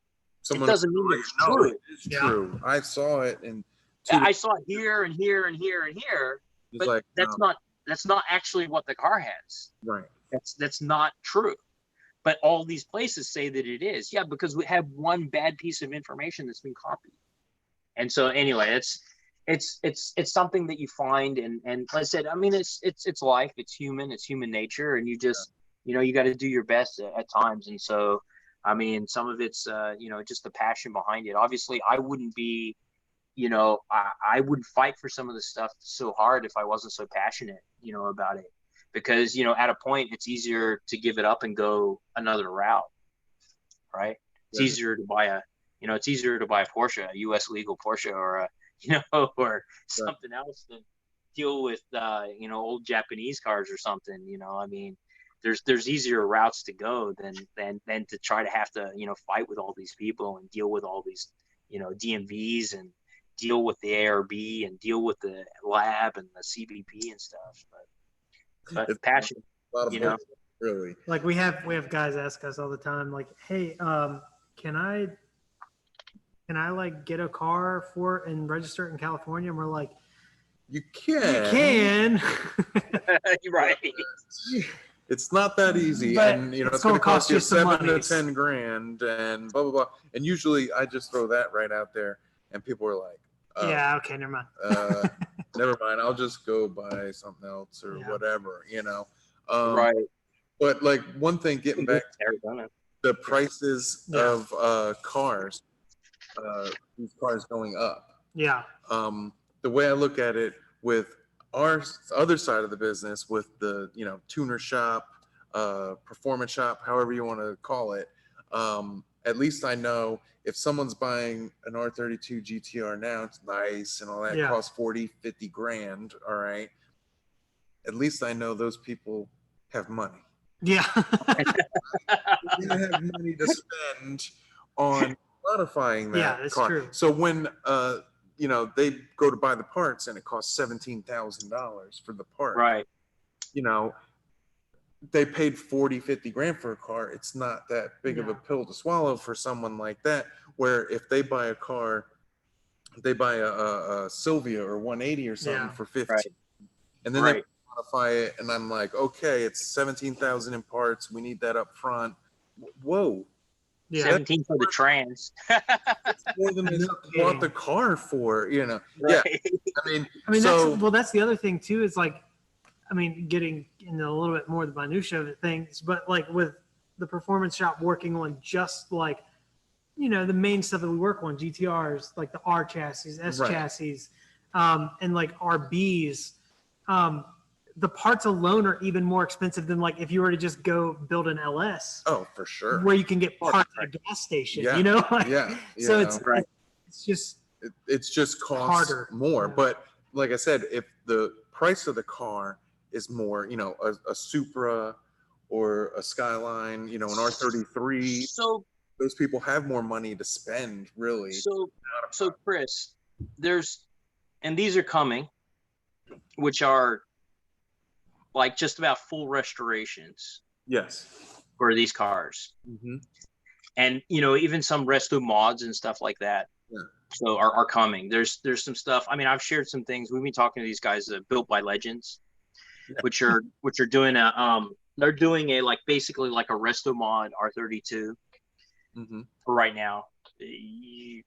it doesn't mean it's true. It's true. I saw it in I saw it here and here and here and here, but that's not actually what the car has. Right. That's not true. But all these places say that it is. Yeah, because we have one bad piece of information that's been copied. And so anyway, it's something that you find, and like I said, it's life, it's human nature, and you just you got to do your best at times. And so some of it's just the passion behind it. Obviously, I wouldn't be I would fight for some of the stuff so hard if I wasn't so passionate about it. Because, at a point, it's easier to give it up and go another route, right? It's easier to buy a Porsche, a U.S. legal Porsche, or or something else than deal with, old Japanese cars or something. There's easier routes to go than to try to have to, fight with all these people and deal with all these, DMVs and deal with the ARB and deal with the lab and the CBP and stuff. But it's passion, really. Like we have guys ask us all the time, like, "Hey, can I like get a car and register it in California?" And we're like, "You can." You're right. It's not that easy, but and it's going to cost you $7 to $10,000, and blah blah blah. And usually, I just throw that right out there, and people are like, "Yeah, okay, never mind." Never mind. I'll just go buy something else or whatever, Right. But like one thing, getting back to the prices of cars, these cars going up. Yeah. The way I look at it with our other side of the business, with the tuner shop, performance shop, however you want to call it, at least I know if someone's buying an R32 GTR now, it's nice and all that, costs 40, 50 grand. All right. At least I know those people have money. Yeah. They have money to spend on modifying that yeah, that's car. true. So when they go to buy the parts and it costs $17,000 for the part, right? They paid 40, 50 grand for a car. It's not that big of a pill to swallow for someone like that, where if they buy a car, they buy a Sylvia or 180 or something for 15, and then they modify it, and I'm like, okay, it's 17,000 in parts. We need that up front. Whoa. Yeah. 17 for the trans. It's more than they bought the car for, Right. Yeah. I mean, that's the other thing too, is like, getting into a little bit more of the minutia of things, but like with the performance shop working on just like, the main stuff that we work on, GTRs, like the R chassis, S chassis, and like RBs, the parts alone are even more expensive than like if you were to just go build an LS. Oh, for sure. Where you can get parts at a gas station, So it's just costs harder, more. But like I said, if the price of the car is more, a Supra or a Skyline, an R33. So those people have more money to spend, really. So Chris, and these are coming, which are like just about full restorations. Yes. For these cars. Mm-hmm. And, even some resto mods and stuff like that. Yeah. So are coming. There's some stuff. I've shared some things. We've been talking to these guys Built by Legends, which are doing they're doing basically like a resto mod R32 for right now. They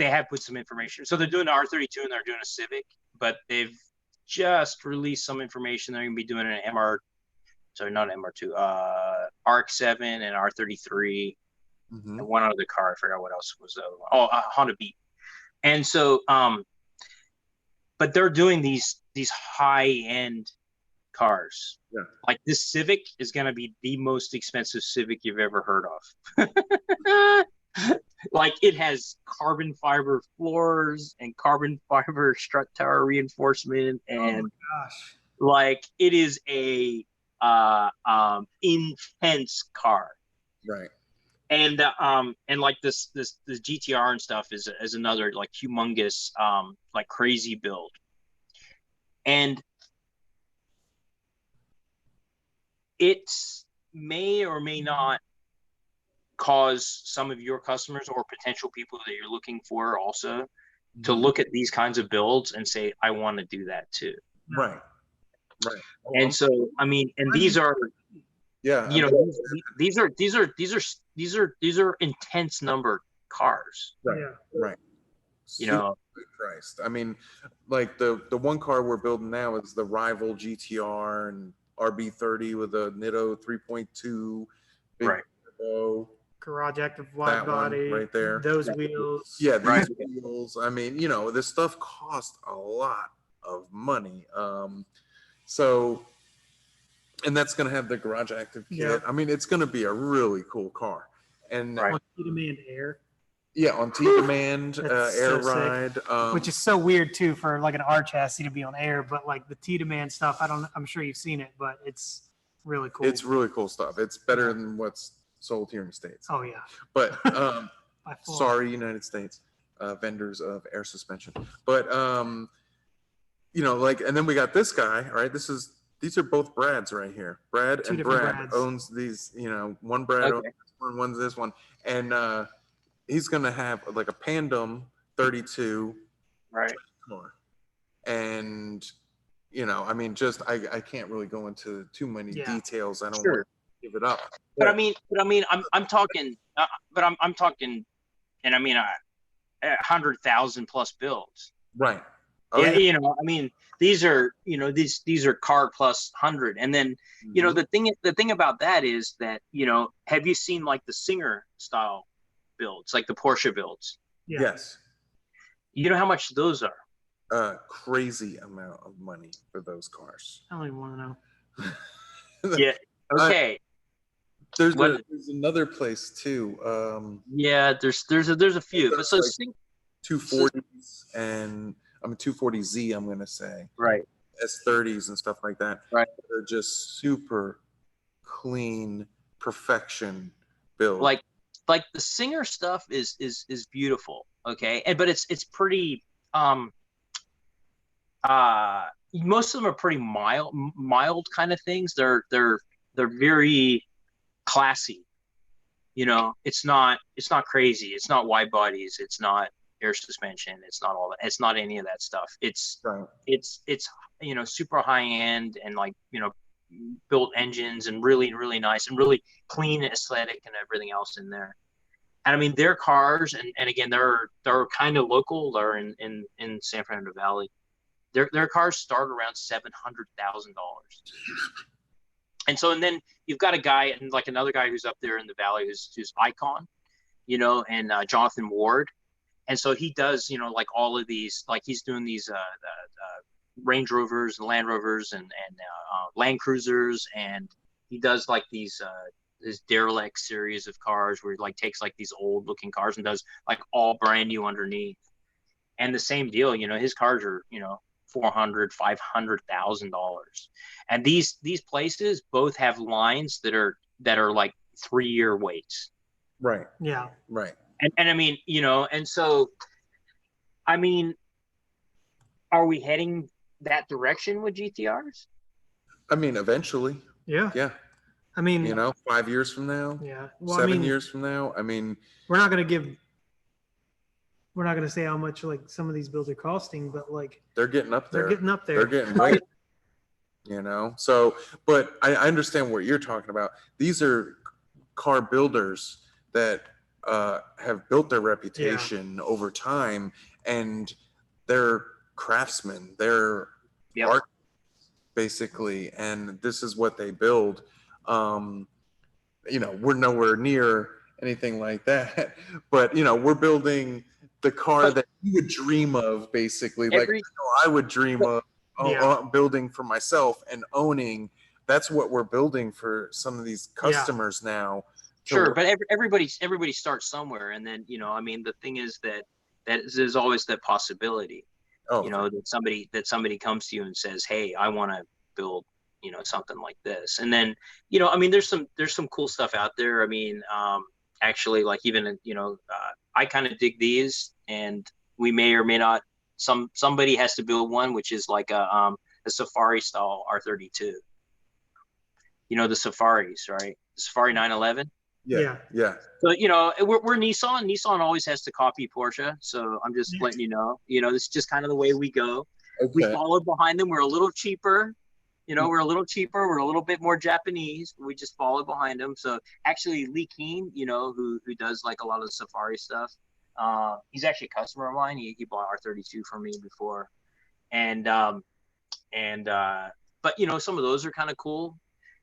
have put some information. So they're doing the R32 and they're doing a Civic, but they've just released some information. They're going to be doing not MR2, ARC 7 and R33. and one other car. I forgot what else was the other one. Oh, Honda Beat. And so, but they're doing these high end cars. Yeah. Like this Civic is going to be the most expensive Civic you've ever heard of. Like it has carbon fiber floors and carbon fiber strut tower reinforcement, and oh my gosh, like it is a intense car. Right. And like this GTR and stuff is another like humongous like crazy build. And it may or may not cause some of your customers or potential people that you're looking for also to look at these kinds of builds and say, I want to do that too. Right. Right. And so, I mean, and these are, you know, these are intense number cars. Right. yeah. Right. You know, Christ. I mean, like the one car we're building now is the rival GTR and RB30 with a Nitto 3.2 big right. turbo. Garage active wide That one body, right there. those wheels. Yeah, these Right. wheels. I mean, you know, this stuff costs a lot of money. So, and that's going to have the garage active kit. Yeah. I mean, it's going to be a really cool car. And Right. On T-Demand Air, yeah, on T-Demand, That's air so sick. ride, which is so weird too for like an R chassis to be on air, but like the T-Demand stuff, I'm sure you've seen it, but it's really cool. it's really cool stuff. It's better than what's sold here in the States. oh yeah. But By far. sorry, United States vendors of air suspension. But you know, like, and then we got this guy. Right, these are both Brads right here. Brad Two and different Brad Brads. owns these. You know, one Brad owns Okay. this one, one's this one, and he's gonna have like a Pandem 32 Right. car, and you know, I mean, just I can't really go into too many Yeah. details. I don't Sure. want to give it up. But I mean, I'm talking, I'm talking, and I mean, 100,000 plus builds. Right. Oh, yeah, yeah. you know, I mean, these are, you know, these are car plus 100, and then, you know, Mhm. the thing about that is that, you know, have you seen like the Singer style builds, like the Porsche builds? Yeah. Yes. You know how much those are? Crazy amount of money for those cars. I don't even want to know. Yeah. Okay. There's What- there's another place too. Yeah. There's a few, but so Like- Sing- 240s and 240Z. I'm gonna say right. S30s and stuff like that. Right. They're just super clean perfection build. Like the Singer stuff is beautiful. Okay. And but it's pretty most of them are pretty mild kind of things. They're very classy. You know, it's not crazy. It's not wide bodies. It's not air suspension. It's not all that. It's not any of that stuff. It's Right. it's you know, super high end and like, you know, built engines and really nice and really clean aesthetic and everything else in there. And I mean, their cars and again, they're kind of local. They're in San Fernando Valley. Their cars start around $700,000. And so, and then you've got a guy and like another guy who's up there in the valley who's Icon, you know, and Jonathan Ward. And so he does, you know, like all of these, like he's doing these Range Rovers and Land Rovers and Land Cruisers, and he does like these this derelict series of cars where he like takes like these old looking cars and does like all brand new underneath. And the same deal, you know, his cars are, you know, $400,000-$500,000, and these places both have lines that are like 3-year waits. Right. Yeah. Right. And I mean, you know, and so, I mean, are we heading that direction with GTRs? I mean, eventually. Yeah. Yeah. I mean, You know, 5 years from now, yeah. Well, 7 years from now. I mean, we're not going to say how much like some of these builds are costing, but like they're getting up there. they're getting up there. They're getting way, you know. So, but I understand what you're talking about. These are car builders that have built their reputation over time, and they're craftsmen. They're art, basically, and this is what they build. You know, we're nowhere near anything like that. But we're building the car But that you would dream of, basically. Like every I would dream of building for myself and owning. That's what we're building for some of these customers now. Sure, but everybody starts somewhere, and then I mean, the thing is that there's always that possibility, that somebody comes to you and says, "Hey, I want to build, something like this," and then I mean, there's some cool stuff out there. I mean, actually, like even I kind of dig these, and we may or may not. Somebody has to build one, which is like a Safari style R32. The Safaris, right? The Safari 911. Yeah. So we're Nissan. Nissan always has to copy Porsche. So I'm just letting you know. It's just kind of the way we go. Okay. We followed behind them. We're a little cheaper. We're a little cheaper. We're a little bit more Japanese. We just followed behind them. So actually, Lee Keen, who does like a lot of the Safari stuff, he's actually a customer of mine. He bought R32 for me before, but some of those are kind of cool.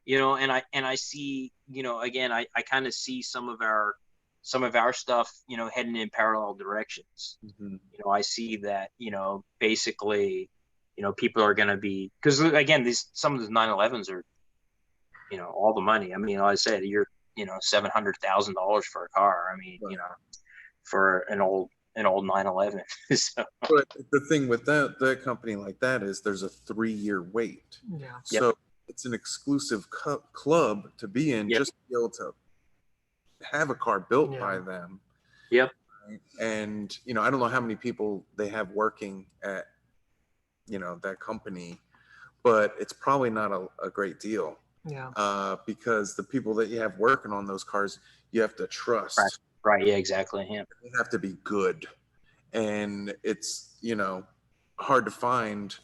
And I see, again, I kind of see some of our stuff, heading in parallel directions. Mm-hmm. I see that, basically, people are going to be, because again, some of the 911s are, all the money. I mean, like I said, you're, $700,000 for a car. I mean, right. For an old 911. So. But the thing with that company like that is there's a 3-year wait. Yeah. So it's an exclusive club to be in, just to be able to have a car built by them. Yep. Right? And I don't know how many people they have working at that company, but it's probably not a great deal. Yeah. Because the people that you have working on those cars, you have to trust. Right. Yeah. Exactly. Yeah. They have to be good, and it's hard to find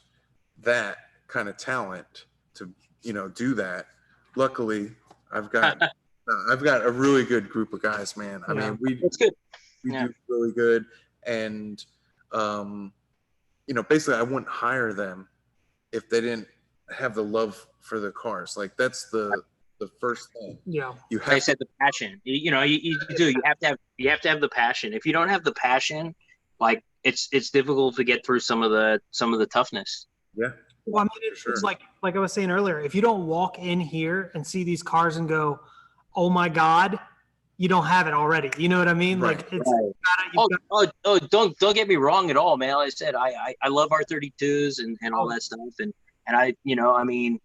that kind of talent to do that. Luckily, I've got a really good group of guys, man. I mean, it's good. We do really good, and basically, I wouldn't hire them if they didn't have the love for the cars. Like that's the first thing. Yeah. You have like I said, the passion. You do. You have to have the passion. If you don't have the passion, like it's difficult to get through some of the toughness. Yeah. Well, I mean, it's like I was saying earlier, if you don't walk in here and see these cars and go, "Oh my God," you don't have it already. You know what I mean? Right. Like it's. Don't get me wrong at all, man. Like I said, I love R32s and all that stuff, and I I mean,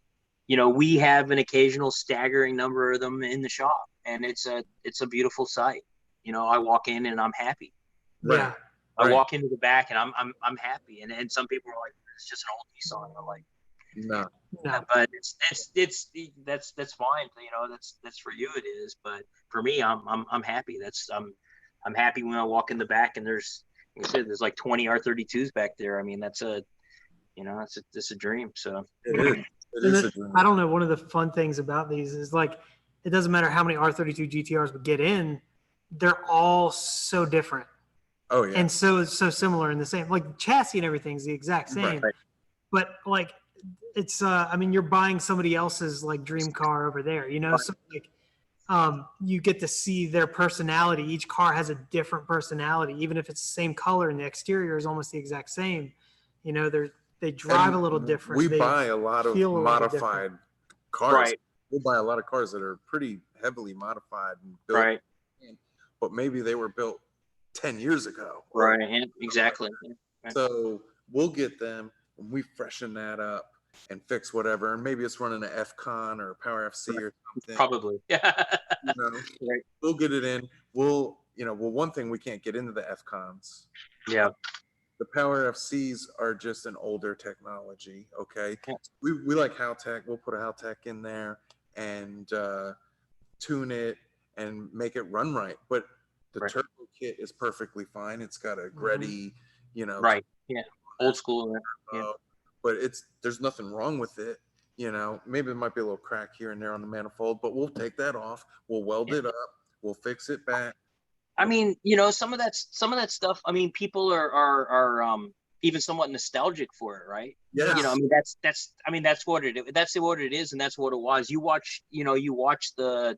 we have an occasional staggering number of them in the shop, and it's a beautiful sight. I walk in and I'm happy. Yeah. I walk into the back and I'm happy, and some people are like, it's just an old Nissan. I'm like, no, but it's that's fine. That's for you. It is, but for me, I'm happy. I'm happy when I walk in the back and there's, like I said, there's like 20 R32s back there. I mean, that's a dream. So it is a dream. I don't know. One of the fun things about these is like, it doesn't matter how many R32 GTRs we get in, they're all so different. Oh yeah. And so similar in the same, like chassis and everything's the exact same, right. But like it's I mean, you're buying somebody else's like dream car over there, Right. So like you get to see their personality. Each car has a different personality, even if it's the same color and the exterior is almost the exact same. They drive a little different. We buy a lot of modified cars. Right. We buy a lot of cars that are pretty heavily modified and built, right. But maybe they were built 10 years ago. Right. Exactly. So we'll get them and we freshen that up and fix whatever. And maybe it's running an F-Con or a Power FC or something. Probably. Right. We'll get it in. Well, one thing we can't get into the F-Cons. Yeah. The Power FCs are just an older technology. Okay. Yeah. We like Haltech. We'll put a Haltech in there and tune it and make it run right. But the turbo kit is perfectly fine. It's got a Greddy, right. Yeah. Old school. Yeah. But there's nothing wrong with it. Maybe there might be a little crack here and there on the manifold, but we'll take that off. We'll weld it up. We'll fix it back. I mean, some of that stuff. I mean, people are even somewhat nostalgic for it, right? Yeah. I mean, that's what it is, and that's what it was. You watch the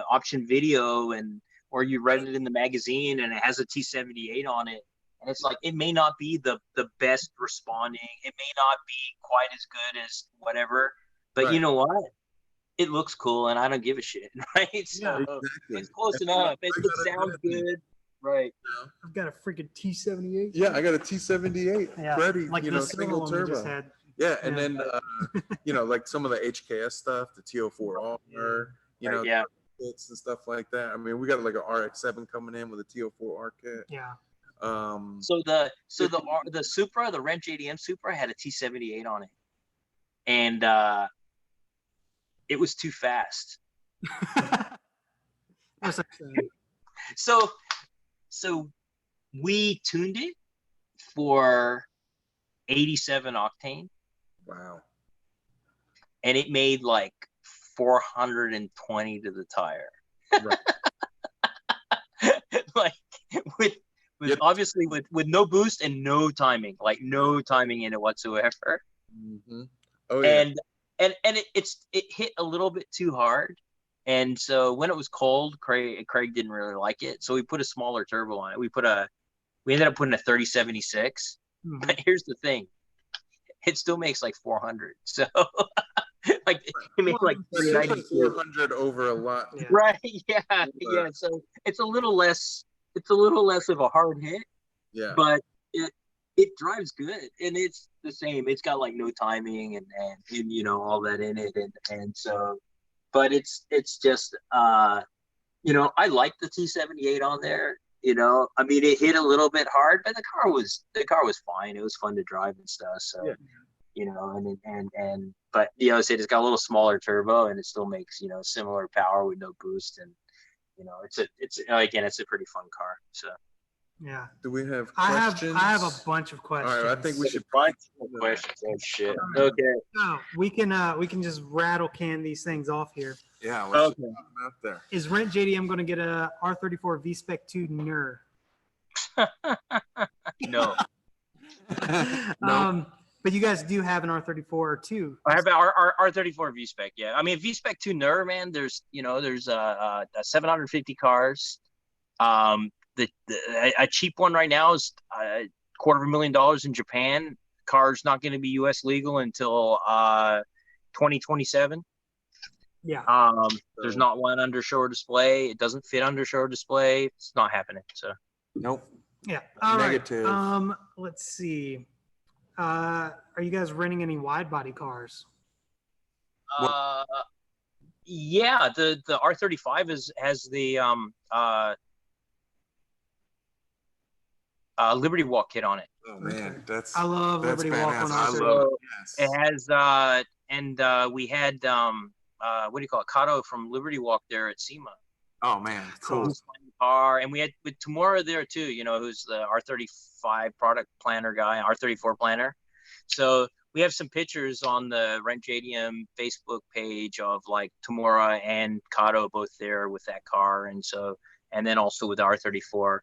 option video and or you read it in the magazine and it has a T78 on it. And it's like, it may not be the best responding. It may not be quite as good as whatever, but Right. you know what? It looks cool and I don't give a shit, right? So Exactly. it's close enough. It sounds good. Right. I've got a freaking T78. Yeah, I got a T78 Yeah, Freddy, like you know, the silver single one we just turbo. had. Yeah, and Yeah. then you know, like some of the HKS stuff, the TO4R, you know, Yeah. kits and stuff like that. I mean, we got like a RX-7 coming in with a TO4R kit. Yeah. So the Supra, the Rent JDM Supra, had a T78 on it, and it was too fast. What's that saying? So we tuned it for 87 octane, Wow. and it made like 420 to the tire. Right. Like with Yep. obviously with no boost and no timing, like no timing in it whatsoever. Mm-hmm. Oh yeah. And it hit a little bit too hard. And so when it was cold, Craig didn't really like it. So we put a smaller turbo on it. We ended up putting a 3076. Mhm. But here's the thing. It still makes like 400. So like it makes like That's 392. 400 over a lot. Yeah. Right. Yeah. Yeah. So it's a little less of a hard hit, Yeah. but it drives good, and it's the same. It's got like no timing and you know, all that in it, and so, but it's just you know, I like the T78 on there. You know, I mean, it hit a little bit hard, but the car was fine. It was fun to drive and stuff. So, Yeah. you know, but you know, I said it's got a little smaller turbo, and it still makes, you know, similar power with no boost, and you know, it's again, it's a pretty fun car. So. Yeah. Do we have I questions? have a bunch of questions. All right, I think we should Bunch of questions. Oh shit. Okay. No, we can just rattle can these things off here. Yeah, let's Okay. just put them out there. Is Rent JDM going to get a R34 V-Spec 2 NER? No. But you guys do have an R34 or 2. I have our R34 V-Spec. Yeah, I mean V-Spec 2 NER, man. There's 750 cars. A cheap one right now is $250,000 in Japan. Car's not going to be U.S. legal until 2027. Yeah. There's not one under show display. It doesn't fit under show display. It's not happening. So Nope. Yeah. All right. Negative. Let's see. Are you guys renting any wide body cars? yeah, the R35 has the Liberty Walk kit on it. Oh man, that's I love that's Liberty Walk badass. on I R35. love it. It Yes. has we had what do you call it, Kato from Liberty Walk there at SEMA. Oh man, cool. He's playing the car, and we had with Tamura there too, you know, who's the R35 product planner guy, R34 planner. So we have some pictures on the Rent JDM Facebook page of like Tamura and Kato both there with that car, and so, and then also with the R34.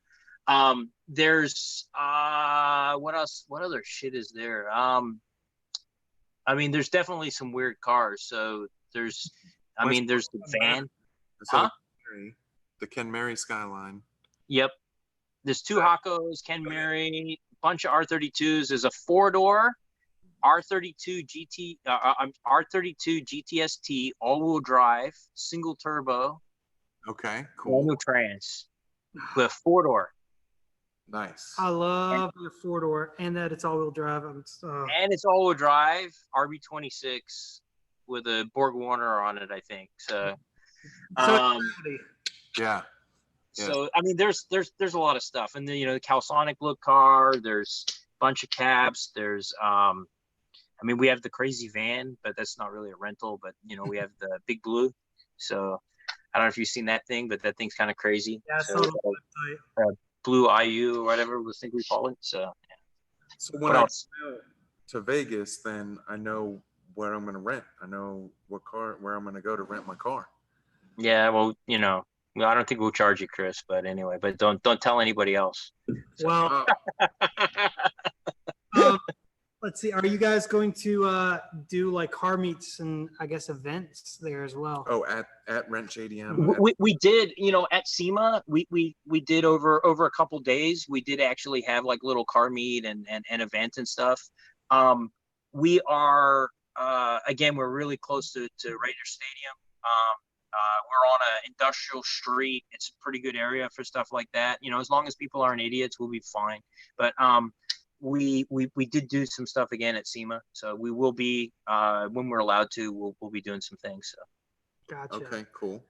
There's what else? What other shit is there? I mean, there's definitely some weird cars. So there's the van. Huh? The Ken Mary Skyline. Yep. There's two Hakos, Ken Mary, bunch of R32s. There's a 4-door R32 GTST all-wheel drive, single turbo. Okay, cool. No trans. With 4-door. Nice. I love the 4-door and that it's all-wheel drive. And it's all-wheel drive, RB26 with a Borg Warner on it, I think. So, Yeah. So I mean, there's a lot of stuff, and then, you know, the Calsonic look car. There's a bunch of cabs. There's I mean, we have the crazy van, but that's not really a rental. But you know, we have the Big Blue. So I don't know if you've seen that thing, but that thing's kind of crazy. Yeah, so, Blue IU or whatever we think we call it. So yeah. So when I go to Vegas, then I know where I'm going to rent. I know where I'm going to go to rent my car. Yeah, well, you know, I don't think we'll charge you, Chris. But anyway, but don't tell anybody else. So. Well, Let's see. Are you guys going to do like car meets and I guess events there as well? Oh, at Rent JDM. We did, at SEMA, we did over a couple days. We did actually have like little car meet and event and stuff. We are again, we're really close to Raider Stadium. We're on an industrial street. It's a pretty good area for stuff like that. As long as people aren't idiots, we'll be fine. But we did do some stuff again at SEMA, so we will be when we're allowed to. We'll be doing some things. So. Gotcha. Okay, cool.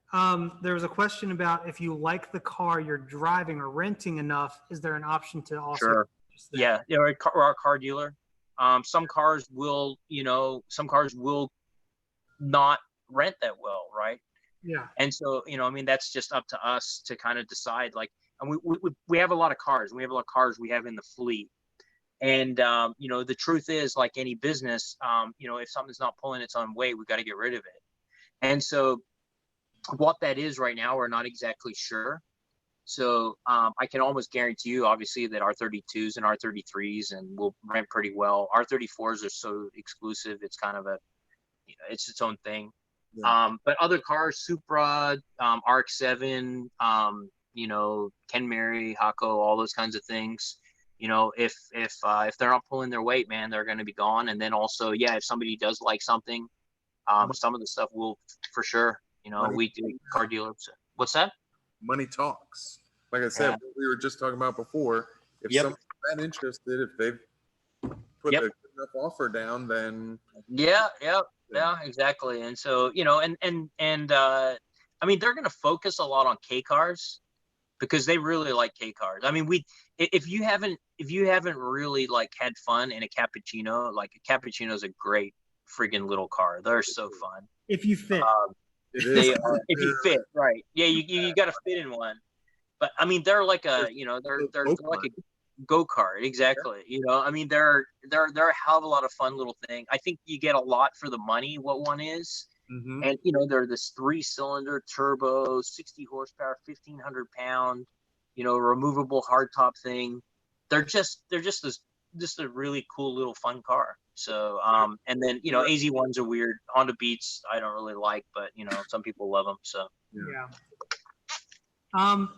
There was a question about if you like the car you're driving or renting enough, is there an option to also? Sure. Yeah, we're a car dealer. Some cars will, not rent that well, right? Yeah. And so, that's just up to us to kind of decide. Like, and we have a lot of cars. We have a lot of cars we have in the fleet. And the truth is, like any business, if something's not pulling its own weight, we got to get rid of it. And so what that is right now, we're not exactly sure. So I can almost guarantee you, obviously, that R32s and R33s and will rent pretty well. R34s are so exclusive. It's kind of it's its own thing. Yeah. But other cars, Supra, RX-7, Ken Mary, Hako, all those kinds of things. If they're not pulling their weight, man, they're going to be gone. And then also, yeah, if somebody does like something, some of the stuff will for sure. We do car dealers. What's that? Money talks. Like I said, what we were just talking about before. If someone's that interested, if they've put a good enough offer down, then yeah, exactly. And so I mean, they're going to focus a lot on K cars because they really like K cars. I mean, if you haven't really like had fun in a cappuccino, like a cappuccino is a great friggin' little car. They're so fun. If you fit. They are, if you fit, right? Yeah, you got to fit in one. But I mean, they're like they're like a go-kart, exactly. I mean, they're a hell of a lot of fun little thing. I think you get a lot for the money. What one is, and they're this 3-cylinder turbo, 60 horsepower, 1,500 pound, removable hardtop thing. They're just a really cool little fun car. So, and then, AZ1s are weird. Honda Beats, I don't really like, but, some people love them. So, yeah.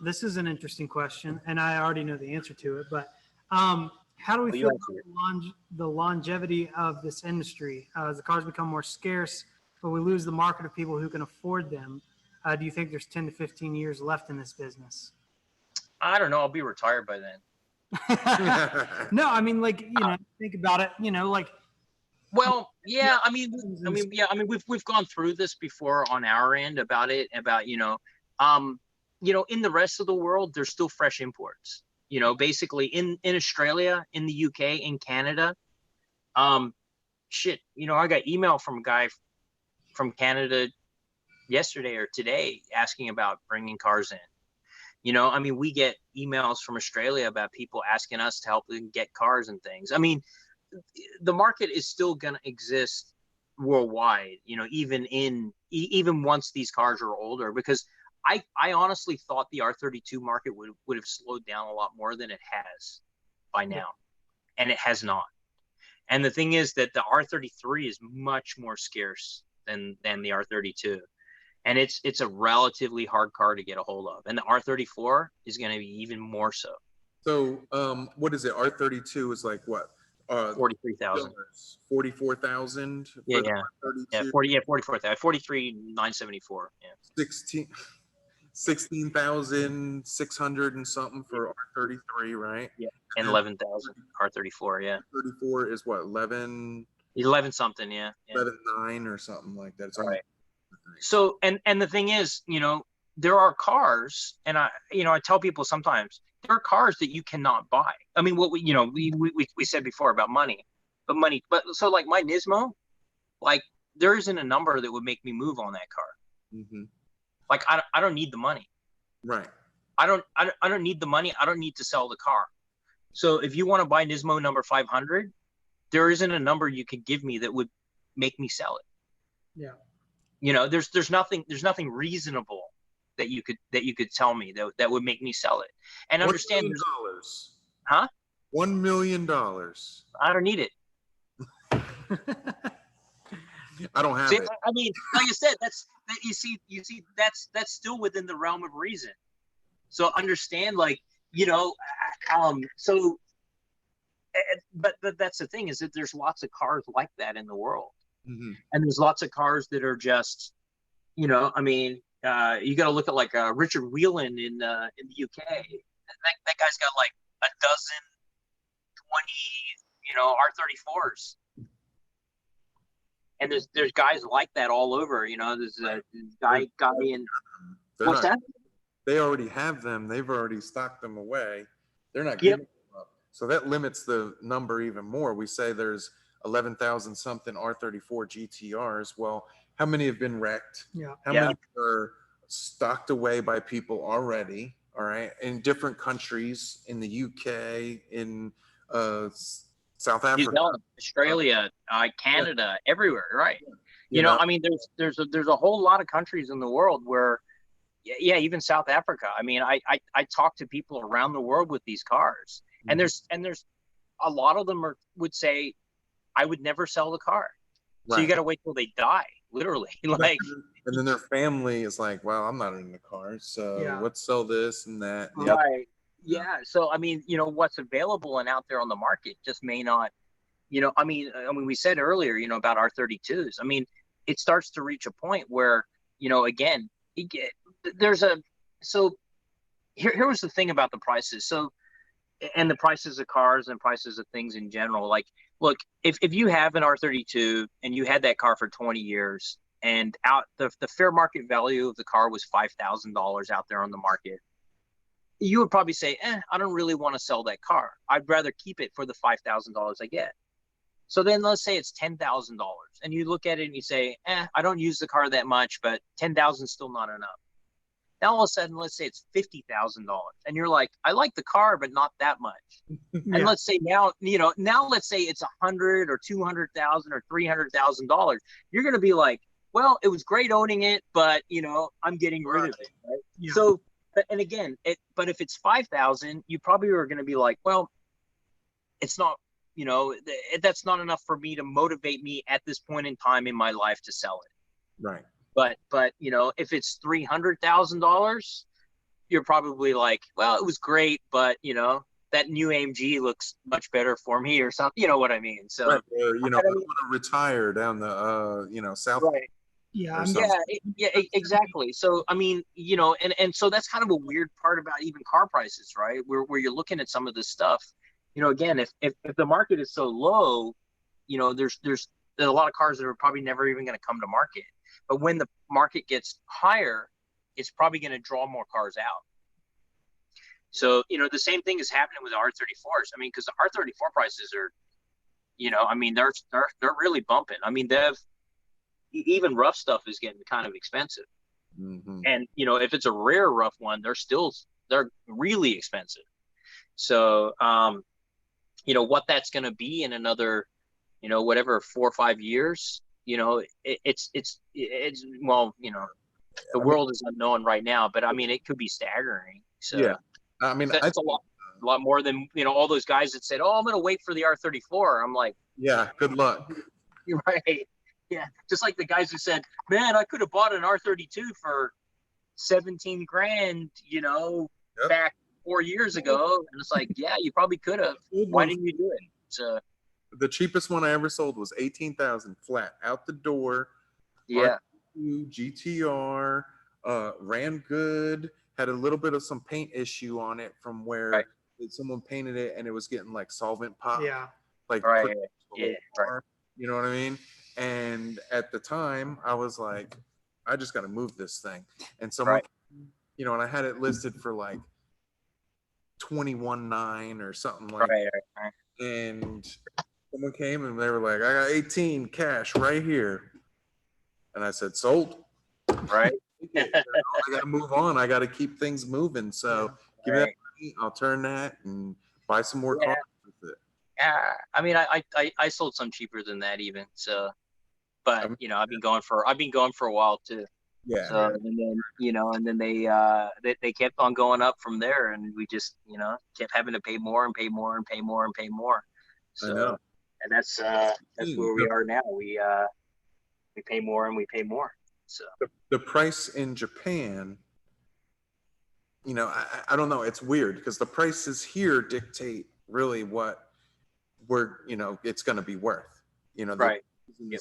This is an interesting question, and I already know the answer to it, but how do we feel about the longevity of this industry? As the cars become more scarce, but we lose the market of people who can afford them, do you think there's 10 to 15 years left in this business? I don't know. I'll be retired by then. No, I mean, like, think about it, like. Well, yeah, I mean, we've gone through this before on our end about in the rest of the world, there's still fresh imports, basically in Australia, in the UK, in Canada. I got email from a guy from Canada yesterday or today asking about bringing cars in. I mean, we get emails from Australia about people asking us to help them get cars and things. I mean, the market is still going to exist worldwide, even once these cars are older, because I honestly thought the R32 market would have slowed down a lot more than it has by now, and it has not. And the thing is that the R33 is much more scarce than the R32, and it's a relatively hard car to get a hold of, and the R34 is going to be even more so. So, what is it? R32 is like what? 43,000. 44,000. Yeah. 44,000. 43,974. Yeah. 16,600 and something for R33, right? Yeah, and 11,000 R34. Yeah. 34 is what? 11 something. Yeah. 11.9 or something like that. It's right. So, and the thing is, there are cars, and I tell people sometimes there are cars that you cannot buy. I mean, what we said before about money, but so like my Nismo, like there isn't a number that would make me move on that car. Mm-hmm. Like I don't need the money. Right. I don't need the money. I don't need to sell the car. So if you want to buy Nismo number 500, there isn't a number you could give me that would make me sell it. Yeah. There's nothing reasonable that you could tell me that would make me sell it. And understand $1 million. Huh? $1 million. I don't need it. I don't have See, it. I mean, like I said, you see, that's still within the realm of reason. So understand, like, so, but that's the thing, is that there's lots of cars like that in the world, and there's lots of cars that are just, I mean, you got to look at like Richard Whelan in the UK. That guy's got like a dozen, 20, R34s. And there's guys like that all over, there's a guy in, what's that? They already have them. They've already stocked them away. They're not Yep. giving them up. So that limits the number even more. We say there's 11,000 something R34 GTRs. Well, how many have been wrecked? Yeah. How many are stocked away by people already? All right. In different countries, in the UK, in South Africa, New Zealand, Australia, Canada, everywhere, right? I mean, there's a whole lot of countries in the world where, even South Africa. I mean, I talk to people around the world with these cars, and there's a lot of them would say, I would never sell the car. So you got to wait till they die, literally. Like, and then their family is like, well, I'm not in the car, so let's sell this and that. Right. Yeah. So, I mean, what's available and out there on the market just may not, I mean, we said earlier, about R32s. I mean, it starts to reach a point where, again, so here was the thing about the prices. So, and the prices of cars and prices of things in general, like, look, if you have an R32 and you had that car for 20 years and the fair market value of the car was $5,000 out there on the market, you would probably say, I don't really want to sell that car. I'd rather keep it for the $5,000 I get. So then let's say it's $10,000 and you look at it and you say, I don't use the car that much, but 10,000 is still not enough. Now all of a sudden, let's say it's $50,000 and you're like, I like the car, but not that much. And let's say now let's say it's 100 or 200,000 or $300,000. You're going to be like, well, it was great owning it, but I'm getting rid of it. Right? Yeah. So, and again, but if it's 5,000, you probably are going to be like, well, it's not, that's not enough for me to motivate me at this point in time in my life to sell it. Right. But if it's $300,000, you're probably like, well, it was great, but that new AMG looks much better for me or something. You know what I mean? So, I want to retire down the south. Right. Yeah. Yeah, exactly. So, I mean, and so that's kind of a weird part about even car prices, right? Where you're looking at some of this stuff, again, if the market is so low, there's a lot of cars that are probably never even going to come to market. But when the market gets higher, it's probably going to draw more cars out. So, the same thing is happening with the R34s. I mean, because the R34 prices are, I mean, they're really bumping. I mean, even rough stuff is getting kind of expensive. Mm-hmm. And, if it's a rare rough one, they're really expensive. So, what that's going to be in another, whatever, 4 or 5 years, it's well, the world is unknown right now, but I mean, it could be staggering. So yeah, I mean, that's a lot more than, all those guys that said, oh, I'm going to wait for the R34. I'm like, yeah, good luck. You're right. Yeah. Just like the guys who said, man, I could have bought an R32 for 17 grand, back 4 years ago. And it's like, yeah, you probably could have. Why didn't you do it? So the cheapest one I ever sold was 18,000 flat out the door. Yeah. GTR, ran good, had a little bit of some paint issue on it from where someone painted it and it was getting like solvent pop. Yeah. Like, right. You know what I mean? And at the time I was like, I just got to move this thing. And someone, and I had it listed for like 21.9 or something like that. Right. And someone came and they were like, I got 18 cash right here. And I said, sold. Right. I got to move on. I got to keep things moving. So give me that money. I'll turn that and buy some more cars with it. Yeah. I mean, I sold some cheaper than that even. So, but I've been going for a while too. Yeah. So, and then, and then they kept on going up from there, and we just, kept having to pay more and pay more and pay more and pay more. So, I know. and that's where we are now. We pay more and we pay more. So the price in Japan, you know, I don't know. It's weird because the prices here dictate really what it's going to be worth. You know, right. Yep.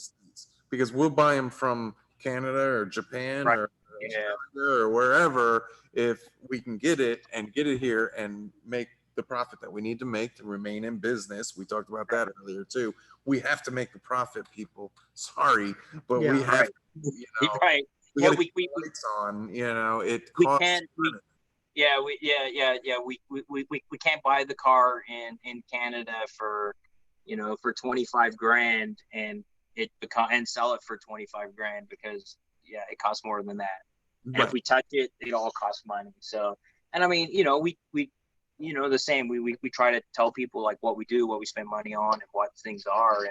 Because we'll buy them from Canada or Japan Right. or Yeah. Australia or wherever if we can get it here and make the profit that we need to make to remain in business. We talked about that earlier too. We have to make a profit, people. Sorry, but we have right. to, you know, right. we Yeah, gotta keep the lights on, you know, it we costs can't. We can't buy the car in Canada for, for 25 grand and sell it for 25 grand because it costs more than that. And right. if we touch it, it all costs money. So, and I mean, we the same. We try to tell people like what we do, what we spend money on, and what things are,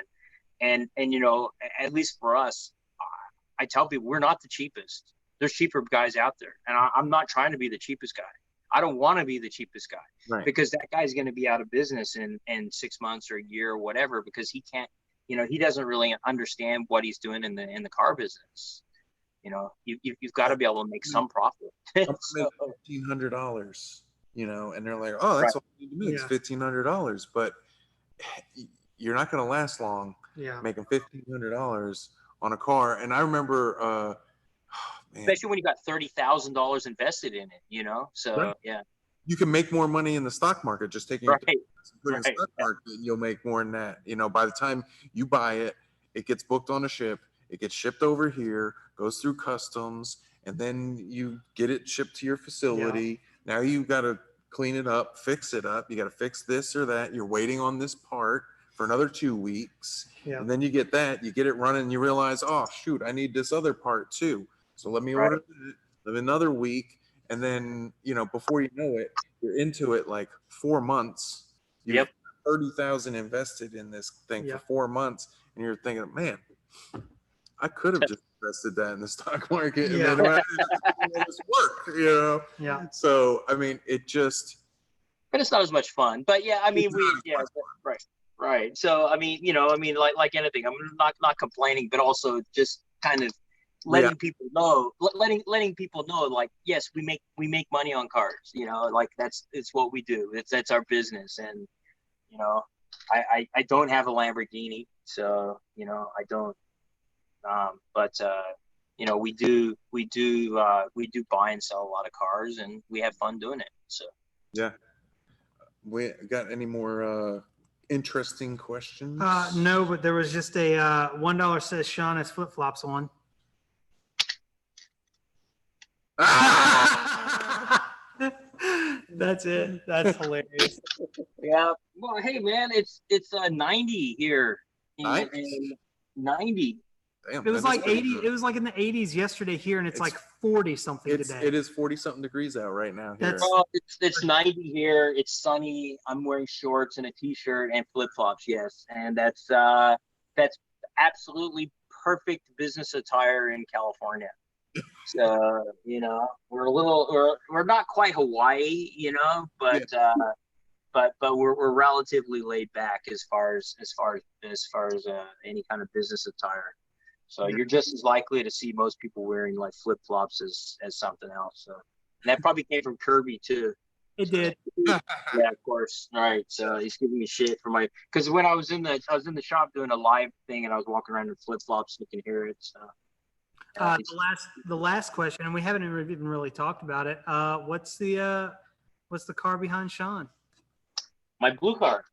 and at least for us, I tell people we're not the cheapest. There's cheaper guys out there, and I'm not trying to be the cheapest guy. I don't want to be the cheapest guy Right. because that guy's going to be out of business in 6 months or a year or whatever because he can't, he doesn't really understand what he's doing in the car business. You've got to be able to make some profit. So, $1,500, and they're like, oh, that's all you need to make is $1,500, but you're not going to last long making $1,500 on a car. And I remember, especially when you got $30,000 invested in it, so right. You can make more money in the stock market just taking it to the stock market. You'll make more than that. By the time you buy it, it gets booked on a ship, it gets shipped over here, goes through customs, and then you get it shipped to your facility. Now you got to clean it up, fix it up. You got to fix this or that. You're waiting on this part for another 2 weeks. And then you get that, you get it running, and you realize, oh shoot, I need this other part too. So let me order it another week. And then, before you know it, you're into it like 4 months. You've 30,000 invested in this thing for 4 months. And you're thinking, man, I could have just invested that in the stock market and then this work, Yeah. So, I mean, but it's not as much fun. But right. So, I mean, like anything, I'm not complaining, but also just kind of letting people know, like, yes, we make money on cars, like it's what we do. That's our business. And, I don't have a Lamborghini, so, I don't, but, we do buy and sell a lot of cars and we have fun doing it. So, we got any more, interesting questions? No, but there was just a $1 says Sean has flip-flops on. That's it. That's hilarious. Yeah. Well, hey man, it's 90 here. 90. Damn, it was like 80. It was like in the 80s yesterday here, and it's like 40 something today. It is 40 something degrees out right now here. It's 90 here. It's sunny. I'm wearing shorts and a t-shirt and flip-flops. Yes, and that's absolutely perfect business attire in California. So we're not quite Hawaii, but we're relatively laid back as far as any kind of business attire. So you're just as likely to see most people wearing like flip-flops as something else. So and that probably came from Kirby too. It did. Yeah, of course. All right. So he's giving me shit for because when I was in the shop doing a live thing and I was walking around in flip-flops, you can hear it. So. The last question, and we haven't even really talked about it. What's the car behind Sean? My blue car.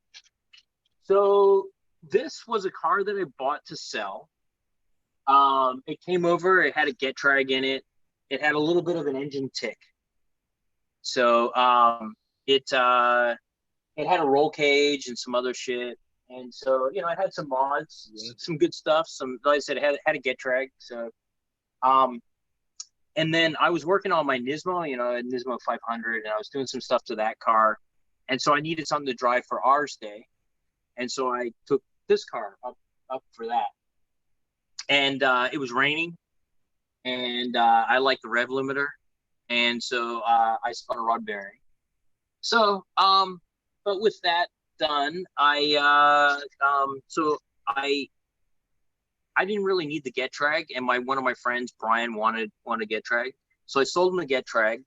So this was a car that I bought to sell. It came over. It had a get drag in it. It had a little bit of an engine tick. So it had a roll cage and some other shit. And so it had some mods, some good stuff. Like I said, it had a get drag. So. And then I was working on my Nismo, Nismo 500, and I was doing some stuff to that car. And so I needed something to drive for Ours Day. And so I took this car up for that. And it was raining, and I like the rev limiter. And so I spun a rod bearing. So, but with that, done, so I didn't really need the Get Drag, and one of my friends, Brian, wanted a Get Drag, so I sold him the Get Drag,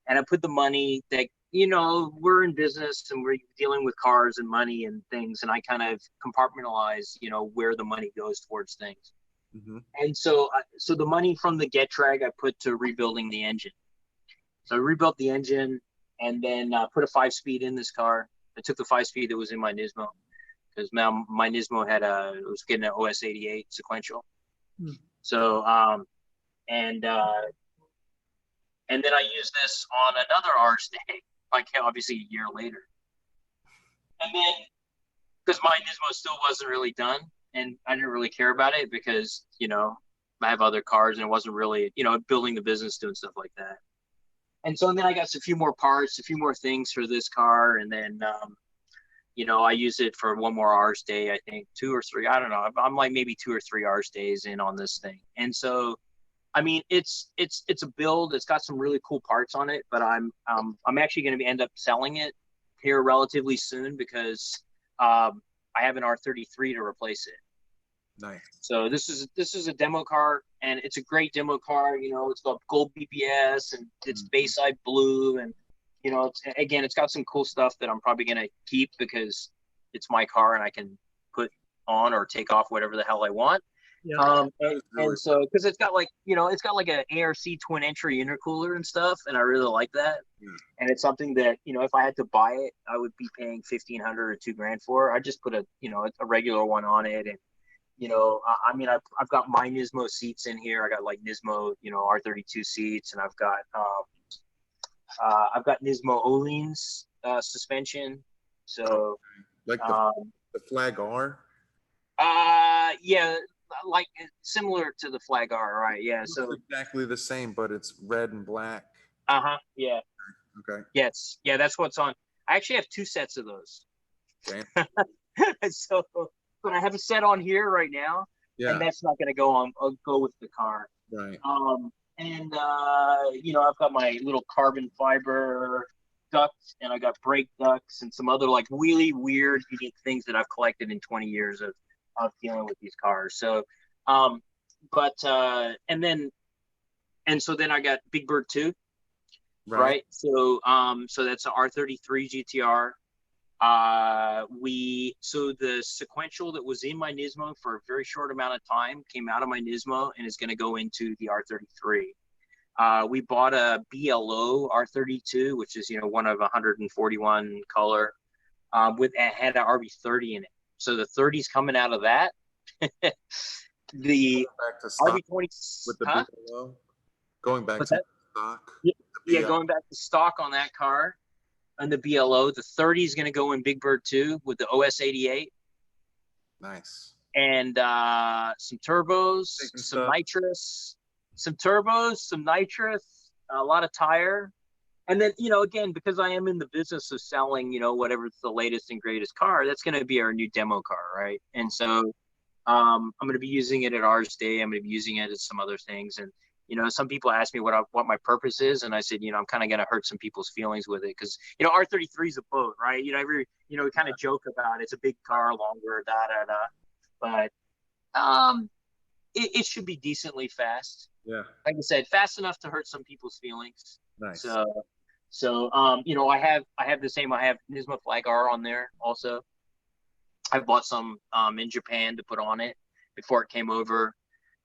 and I put the money that, we're in business and we're dealing with cars and money and things, and I kind of compartmentalize, where the money goes towards things. Mm-hmm. And so the money from the Get Drag I put to rebuilding the engine. So I rebuilt the engine, and then put a 5-speed in this car. I took the 5-speed that was in my Nismo, because now my Nismo was getting an OS88 sequential. So and then I used this on another R's day, like obviously a year later. And then, because my Nismo still wasn't really done, and I didn't really care about it because, I have other cars, and it wasn't really, building the business, doing stuff like that. And so then I got a few more parts, a few more things for this car, and then I use it for one more R's day, I think 2 or 3. I don't know. I'm like maybe 2 or 3 R's days in on this thing. And so, I mean, it's a build. It's got some really cool parts on it, but I'm actually going to end up selling it here relatively soon, because I have an R33 to replace it. Nice. So this is a demo car, and it's a great demo car. It's got gold BBS, and it's Bayside blue, and it's got some cool stuff that I'm probably gonna keep because it's my car and I can put on or take off whatever the hell I want. Yeah. And so, because it's got like an ARC twin entry intercooler and stuff, and I really like that. And it's something that, if I had to buy it, I would be paying $1,500 or $2,000 for. I just put a regular one on it, and I've got my Nismo seats in here. I got like Nismo, R32 seats, and I've got Nismo Öhlins suspension. So, like the Flag R. Yeah, like similar to the Flag R, right? Yeah. It's so exactly the same, but it's red and black. Yeah. Okay. Yes. Yeah, that's what's on. I actually have 2 sets of those. Okay. So, but I have a set on here right now, and that's not going to go on. I'll go with the car. Right. And I've got my little carbon fiber ducts, and I got brake ducts, and some other like really weird, unique things that I've collected in 20 years of dealing with these cars. So, and so then I got Big Bird 2, right? So, so that's an R33 GTR. So the sequential that was in my Nismo for a very short amount of time came out of my Nismo and is going to go into the R33. We bought a BLO R32, which is, one of 141 color, had an RB30 in it. So the 30's coming out of that. The RB20 with the BLO, going back to stock. Yeah, going back to stock on that car. And the BLO, the 30 is going to go in Big Bird 2 with the OS88. Nice. And some turbos, some nitrous, some turbos, some nitrous, a lot of tire. And then, again, because I am in the business of selling, whatever's the latest and greatest car, that's going to be our new demo car, right? And so I'm going to be using it at R's Day. I'm going to be using it at some other things. And, some people ask me what my purpose is, and I said, I'm kind of going to hurt some people's feelings with it because, R33 is a boat, right? We kind of joke about it. It's a big car, longer, but it should be decently fast. Yeah. Like I said, fast enough to hurt some people's feelings. Nice. So I have the same. I have Nismo Flag R on there also. I bought some in Japan to put on it before it came over.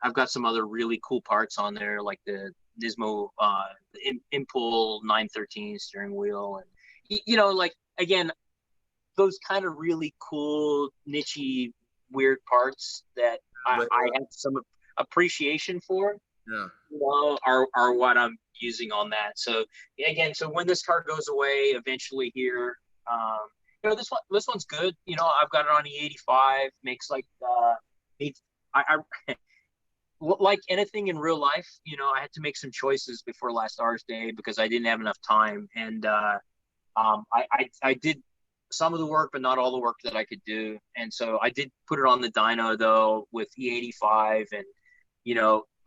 I've got some other really cool parts on there, like the Nismo Impul 913 steering wheel, and like again, those kind of really cool, nichey, weird parts that I have some appreciation for. Yeah. Are what I'm using on that. So again, so when this car goes away eventually here, this one's good. I've got it on E85, makes like like anything in real life, I had to make some choices before last R's Day because I didn't have enough time. And I did some of the work, but not all the work that I could do. And so I did put it on the dyno, though, with E85. And,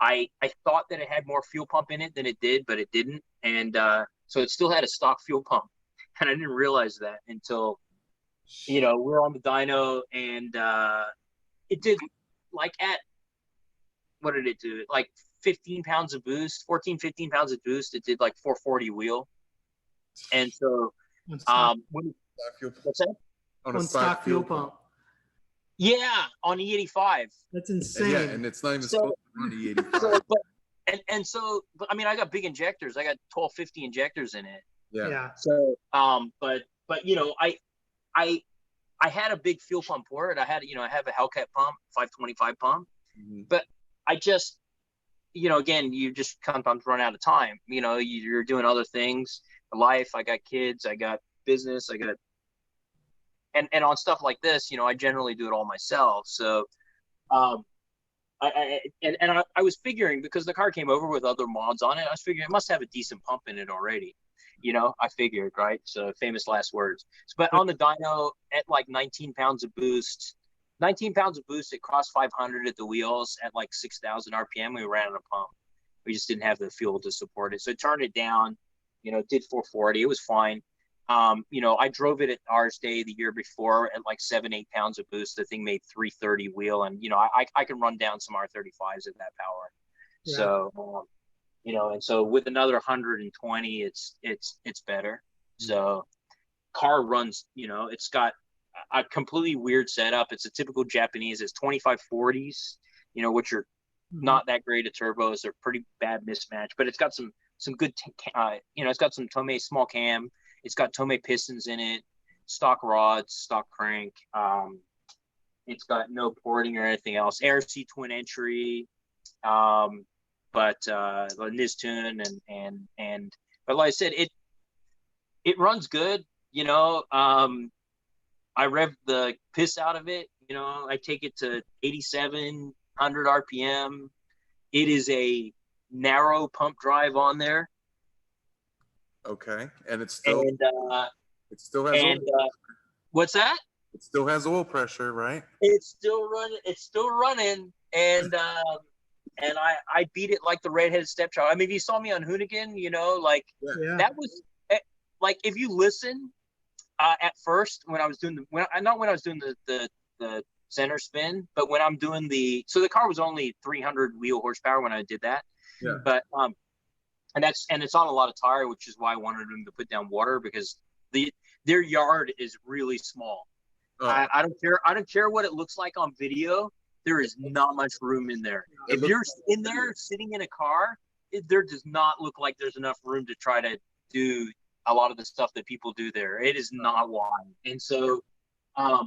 I thought that it had more fuel pump in it than it did, but it didn't. And so it still had a stock fuel pump. And I didn't realize that until we're on the dyno, and it did like what did it do? Like 15 pounds of boost, 14, 15 pounds of boost. It did like 440 wheel. And so, what's that? On stock fuel pump. Yeah, on E85. That's insane. And it's not even supposed to run E85. But I mean, I got big injectors. I got 1250 injectors in it. Yeah. So, but I had a big fuel pump for it. I have a Hellcat pump, 525 pump, but I just, again, you just sometimes run out of time. You're doing other things in life. I got kids, I got business, and on stuff like this, I generally do it all myself. So, I was figuring, because the car came over with other mods on it, I was figuring it must have a decent pump in it already. I figured, right? So famous last words. But on the dyno, at like 19 pounds of boost, it crossed 500 at the wheels at like 6,000 RPM. We ran out of pump. We just didn't have the fuel to support it. So it turned it down, it did 440. It was fine. I drove it at Ours Day the year before at like 7-8 pounds of boost. The thing made 330 wheel, and I can run down some R35s at that power. Yeah. So and so with another 120, it's better. So car runs, it's got a completely weird setup. It's a typical Japanese. It's 2540s, which are not that great at turbos. They're pretty bad mismatch, but it's got some good, it's got some Tomei small cam. It's got Tomei pistons in it, stock rods, stock crank. It's got no porting or anything else. ARC twin entry, but Nistune but like I said, it runs good. I rev the piss out of it. I take it to 8,700 RPM. It is a narrow pump drive on there. Okay, and it still has oil what's that? It still has oil pressure, right? It's still running, and I beat it like the redheaded stepchild. I mean, if you saw me on Hoonigan, that was like, if you listen at first when I was doing the center spin, but when I'm doing the car was only 300 wheel horsepower when I did that. Yeah. But and it's on a lot of tire, which is why I wanted them to put down water, because their yard is really small. Oh. I don't care what it looks like on video. There is not much room in there. If you're in there sitting in a car, there does not look like there's enough room to try to do a lot of the stuff that people do there. It is not wide. And so, so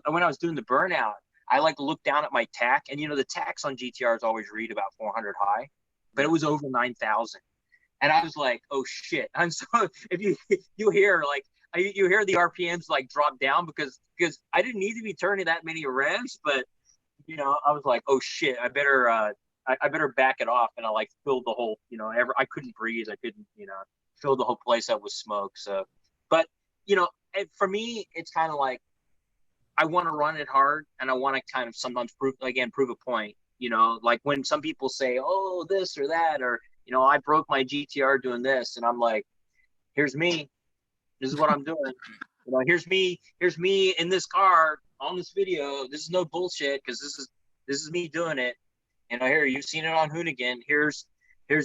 when I was doing the burnout, I like to look down at my tack, and the tacks on GTRs always read about 400 high, but it was over 9,000. And I was like, oh shit. And so if you hear the RPMs like drop down because I didn't need to be turning that many revs, but I was like, oh shit, I better back it off. And I like filled the whole, I couldn't breathe. I couldn't, fill the whole place up with smoke. So, but for me, it's kind of like, I want to run it hard, and I want to kind of sometimes prove a point, like when some people say, oh, this or that, or, I broke my GTR doing this. And I'm like, here's me. This is what I'm doing. Here's me in this car on this video. This is no bullshit, because this is me doing it. Here, you've seen it on Hoonigan. Here's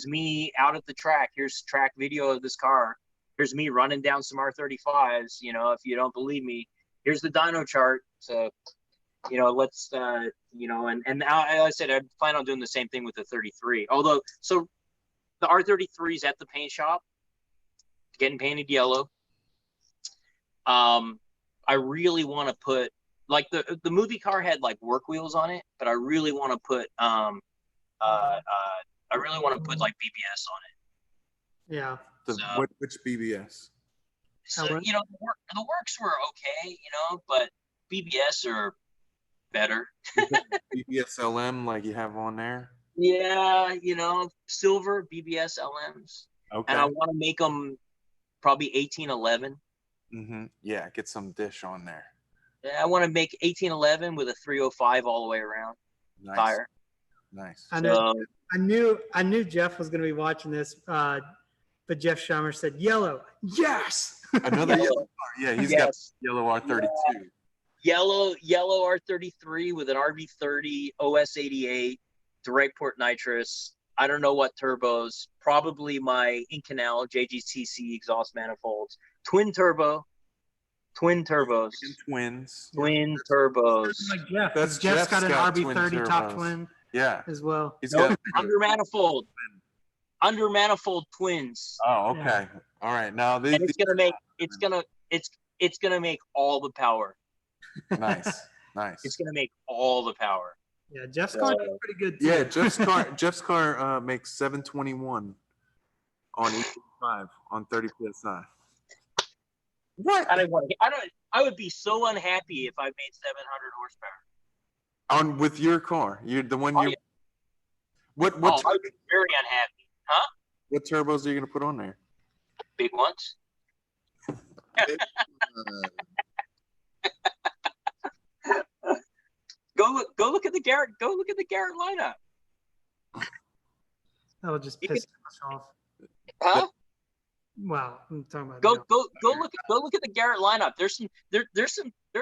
me out at the track. Here's track video of this car. Here's me running down some R35s. If you don't believe me, here's the dyno chart. So, let's, and I said, I plan on doing the same thing with the 33. Although, so the R33 is at the paint shop, getting painted yellow. I really want to put, like, the movie car had like work wheels on it, but I really want to put, like BBS on it. Yeah. Which BBS? So, the works were okay, but BBS are better. BBS LM like you have on there? Yeah, silver BBS LMs. Okay. And I want to make them probably 1811. Mm-hmm. Yeah, get some dish on there. Yeah, I want to make 1811 with a 305 all the way around. Nice. Tire. Nice. I knew Jeff was going to be watching this. But Jeff Schommer said yellow. Yes. Another yellow car. Yeah, he's got yellow R32. Yellow R33 with an RB30 OS88 direct port nitrous. I don't know what turbos. Probably my in-canal JGTC exhaust manifolds. Twin turbos. Twins. Twin turbos. Like Jeff. That's Jeff's got an twin RB30 top turbos. twin. Yeah, as well. he's got under manifold twins. Oh, okay. Yeah. All right. Now and it's gonna make all the power. Nice. It's gonna make all the power. Yeah, Jeff's car is pretty good too. Yeah, Jeff's car makes 721 on E5 on 30 psi. What? I would be so unhappy if I made 700 horsepower. With your car, you're the one you. Yeah. What? I would be very unhappy, huh? What turbos are you gonna put on there? Big ones. Go look at the Garrett. Go look at the Garrett lineup. That'll just piss us off. Huh? Wow, I'm talking about. Go look at the Garrett lineup. There's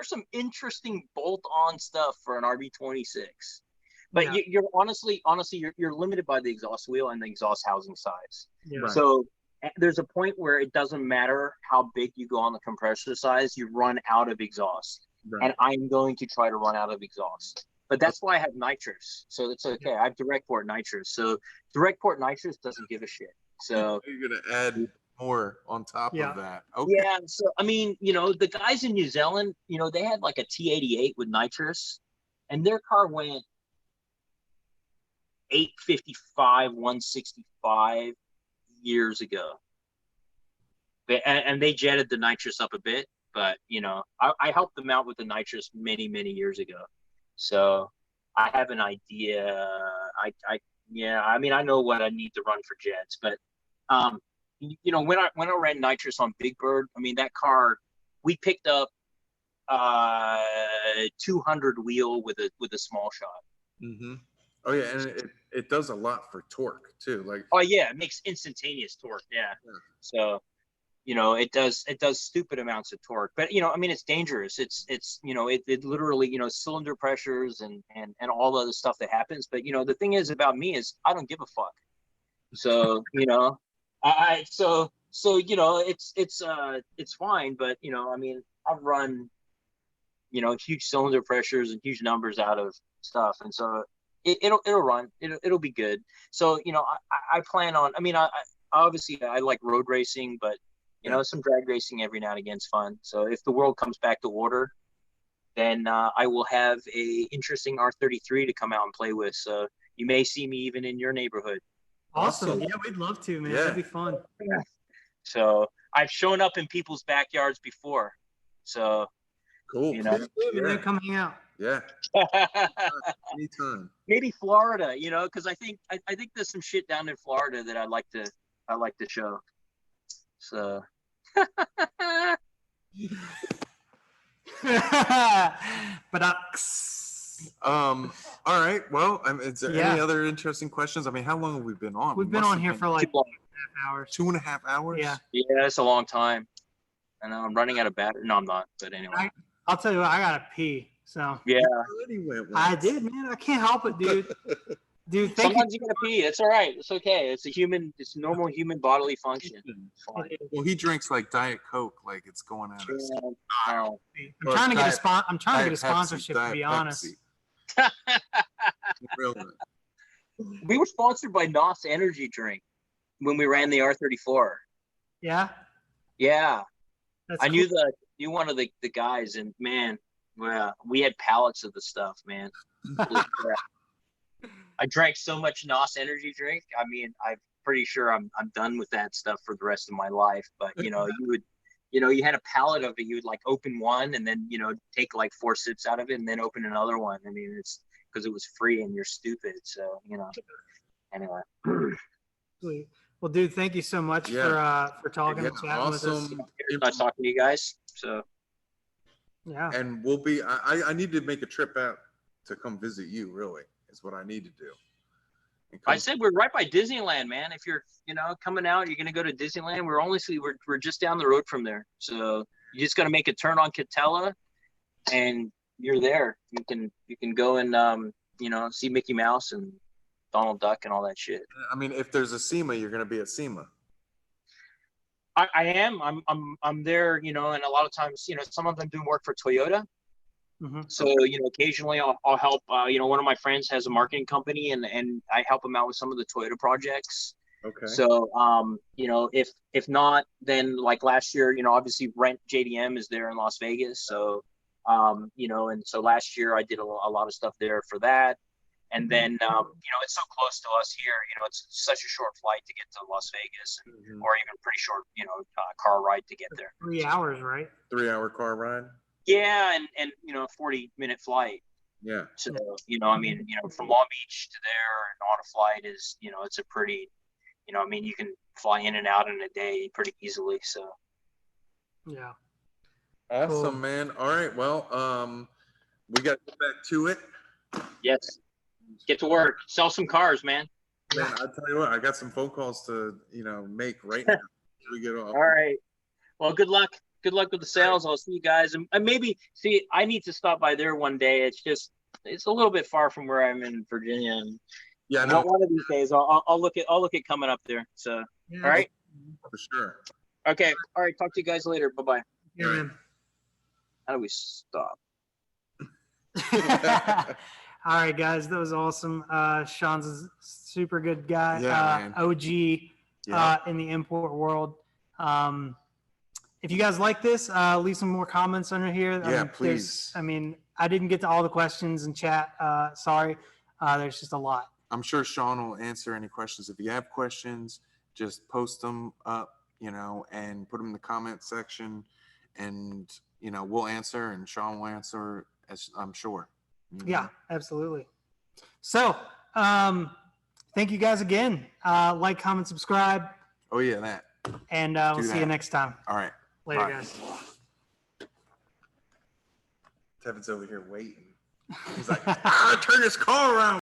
some interesting bolt-on stuff for an RB26. But yeah. you're honestly you're limited by the exhaust wheel and the exhaust housing size. Yeah. Right. So there's a point where it doesn't matter how big you go on the compressor size, you run out of exhaust. Right. And I'm going to try to run out of exhaust. But that's why I have nitrous. So it's okay. I have direct port nitrous. So direct port nitrous doesn't give a shit. So you're going to add more on top of that. Okay. Yeah. So, I mean, the guys in New Zealand, they had like a T88 with nitrous, and their car went 855, 165 years ago. And they jetted the nitrous up a bit, but I helped them out with the nitrous many, many years ago. So I have an idea. I know what I need to run for jets, but when I ran nitrous on Big Bird, I mean, that car, we picked up 200 wheel with a small shot. Mm-hmm. Oh yeah, and it does a lot for torque too. Like it makes instantaneous torque. Yeah. So it does stupid amounts of torque, but it's dangerous. It's it literally cylinder pressures and all the other stuff that happens. But the thing is about me is I don't give a fuck. So it's fine. But I've run huge cylinder pressures and huge numbers out of stuff, and so it'll run. It'll be good. So I plan on. I obviously I like road racing, but some drag racing every now and again is fun. So if the world comes back to order, then I will have a interesting R33 to come out and play with. So you may see me even in your neighborhood. Awesome. Yeah, we'd love to, man. That'd be fun. Yeah. So I've shown up in people's backyards before. So cool. Come hang out. Yeah. Anytime. Maybe Florida, because I think there's some shit down in Florida that I like to show. So but all right. Well, is there any other interesting questions? I mean, how long have we been on? We've been on here for like 2.5 hours. 2.5 hours? Yeah. Yeah, it's a long time. And I'm running out of battery. No, I'm not. But anyway. I'll tell you what, I gotta pee. So yeah. I did, man. I can't help it, dude. Dude, sometimes you gotta pee. It's all right. It's okay. It's normal human bodily function. It's fine. Well, he drinks like Diet Coke, like it's going out. I'm trying to get a sponsorship, to be honest. We were sponsored by NOS Energy Drink when we ran the R34. Yeah. Yeah. That's I cool. knew one of the guys, and man, well, we had pallets of the stuff, man. I drank so much NOS Energy Drink. I mean, I'm pretty sure I'm done with that stuff for the rest of my life. But you had a pallet of it. You would like open one and then take like 4 sips out of it and then open another one. I mean, it's because it was free and you're stupid. So anyway. Sweet. Well, dude, thank you so much for talking and chatting with us. Nice talking to you guys. So yeah. And we'll be. I need to make a trip out to come visit you. Really, is what I need to do. I said we're right by Disneyland, man. If you're, coming out, you're gonna go to Disneyland. We're just down the road from there. So you just gotta make a turn on Catella, and you're there. You can go and see Mickey Mouse and Donald Duck and all that shit. I mean, if there's a SEMA, you're gonna be at SEMA. I am. I'm there. And a lot of times, some of them do work for Toyota. Mm-hmm. So, occasionally I'll help, one of my friends has a marketing company and I help him out with some of the Toyota projects. Okay. So, if not, then like last year, obviously JDM is there in Las Vegas. So, and so last year I did a lot of stuff there for that. And then, it's so close to us here, it's such a short flight to get to Las Vegas or even pretty short, car ride to get there. 3 hours, right? 3-hour car ride. Yeah, and 40-minute flight. Yeah. So, from Long Beach to there and on a flight is, it's a pretty, you can fly in and out in a day pretty easily. So. Yeah. Awesome, Cool. man. All right. Well, we got to get back to it. Yes. Get to work. Sell some cars, man. Man, I tell you what, I got some phone calls to, make right now. We get off. All right. Well, good luck. Good luck with the sales. I'll see you guys. And maybe I need to stop by there one day. It's a little bit far from where I'm in Virginia. And yeah, no. One of these days I'll look at coming up there. So, Yeah. All right. For sure. Okay. All right. Talk to you guys later. Bye-bye. Yeah, man. How do we stop? All right, guys, that was awesome. Sean's a super good guy. Yeah, OG in the import world. If you guys like this, leave some more comments under here. Please. I didn't get to all the questions in chat. Sorry. There's just a lot. I'm sure Sean will answer any questions. If you have questions, just post them up, and put them in the comment section, and we'll answer, and Sean will answer, as I'm sure. Yeah, absolutely. So, thank you guys again. Like, comment, subscribe. Oh yeah, that. And we'll see you next time. All right. Later, Bye. guys. Tevin's over here waiting. He's like, turn this car around.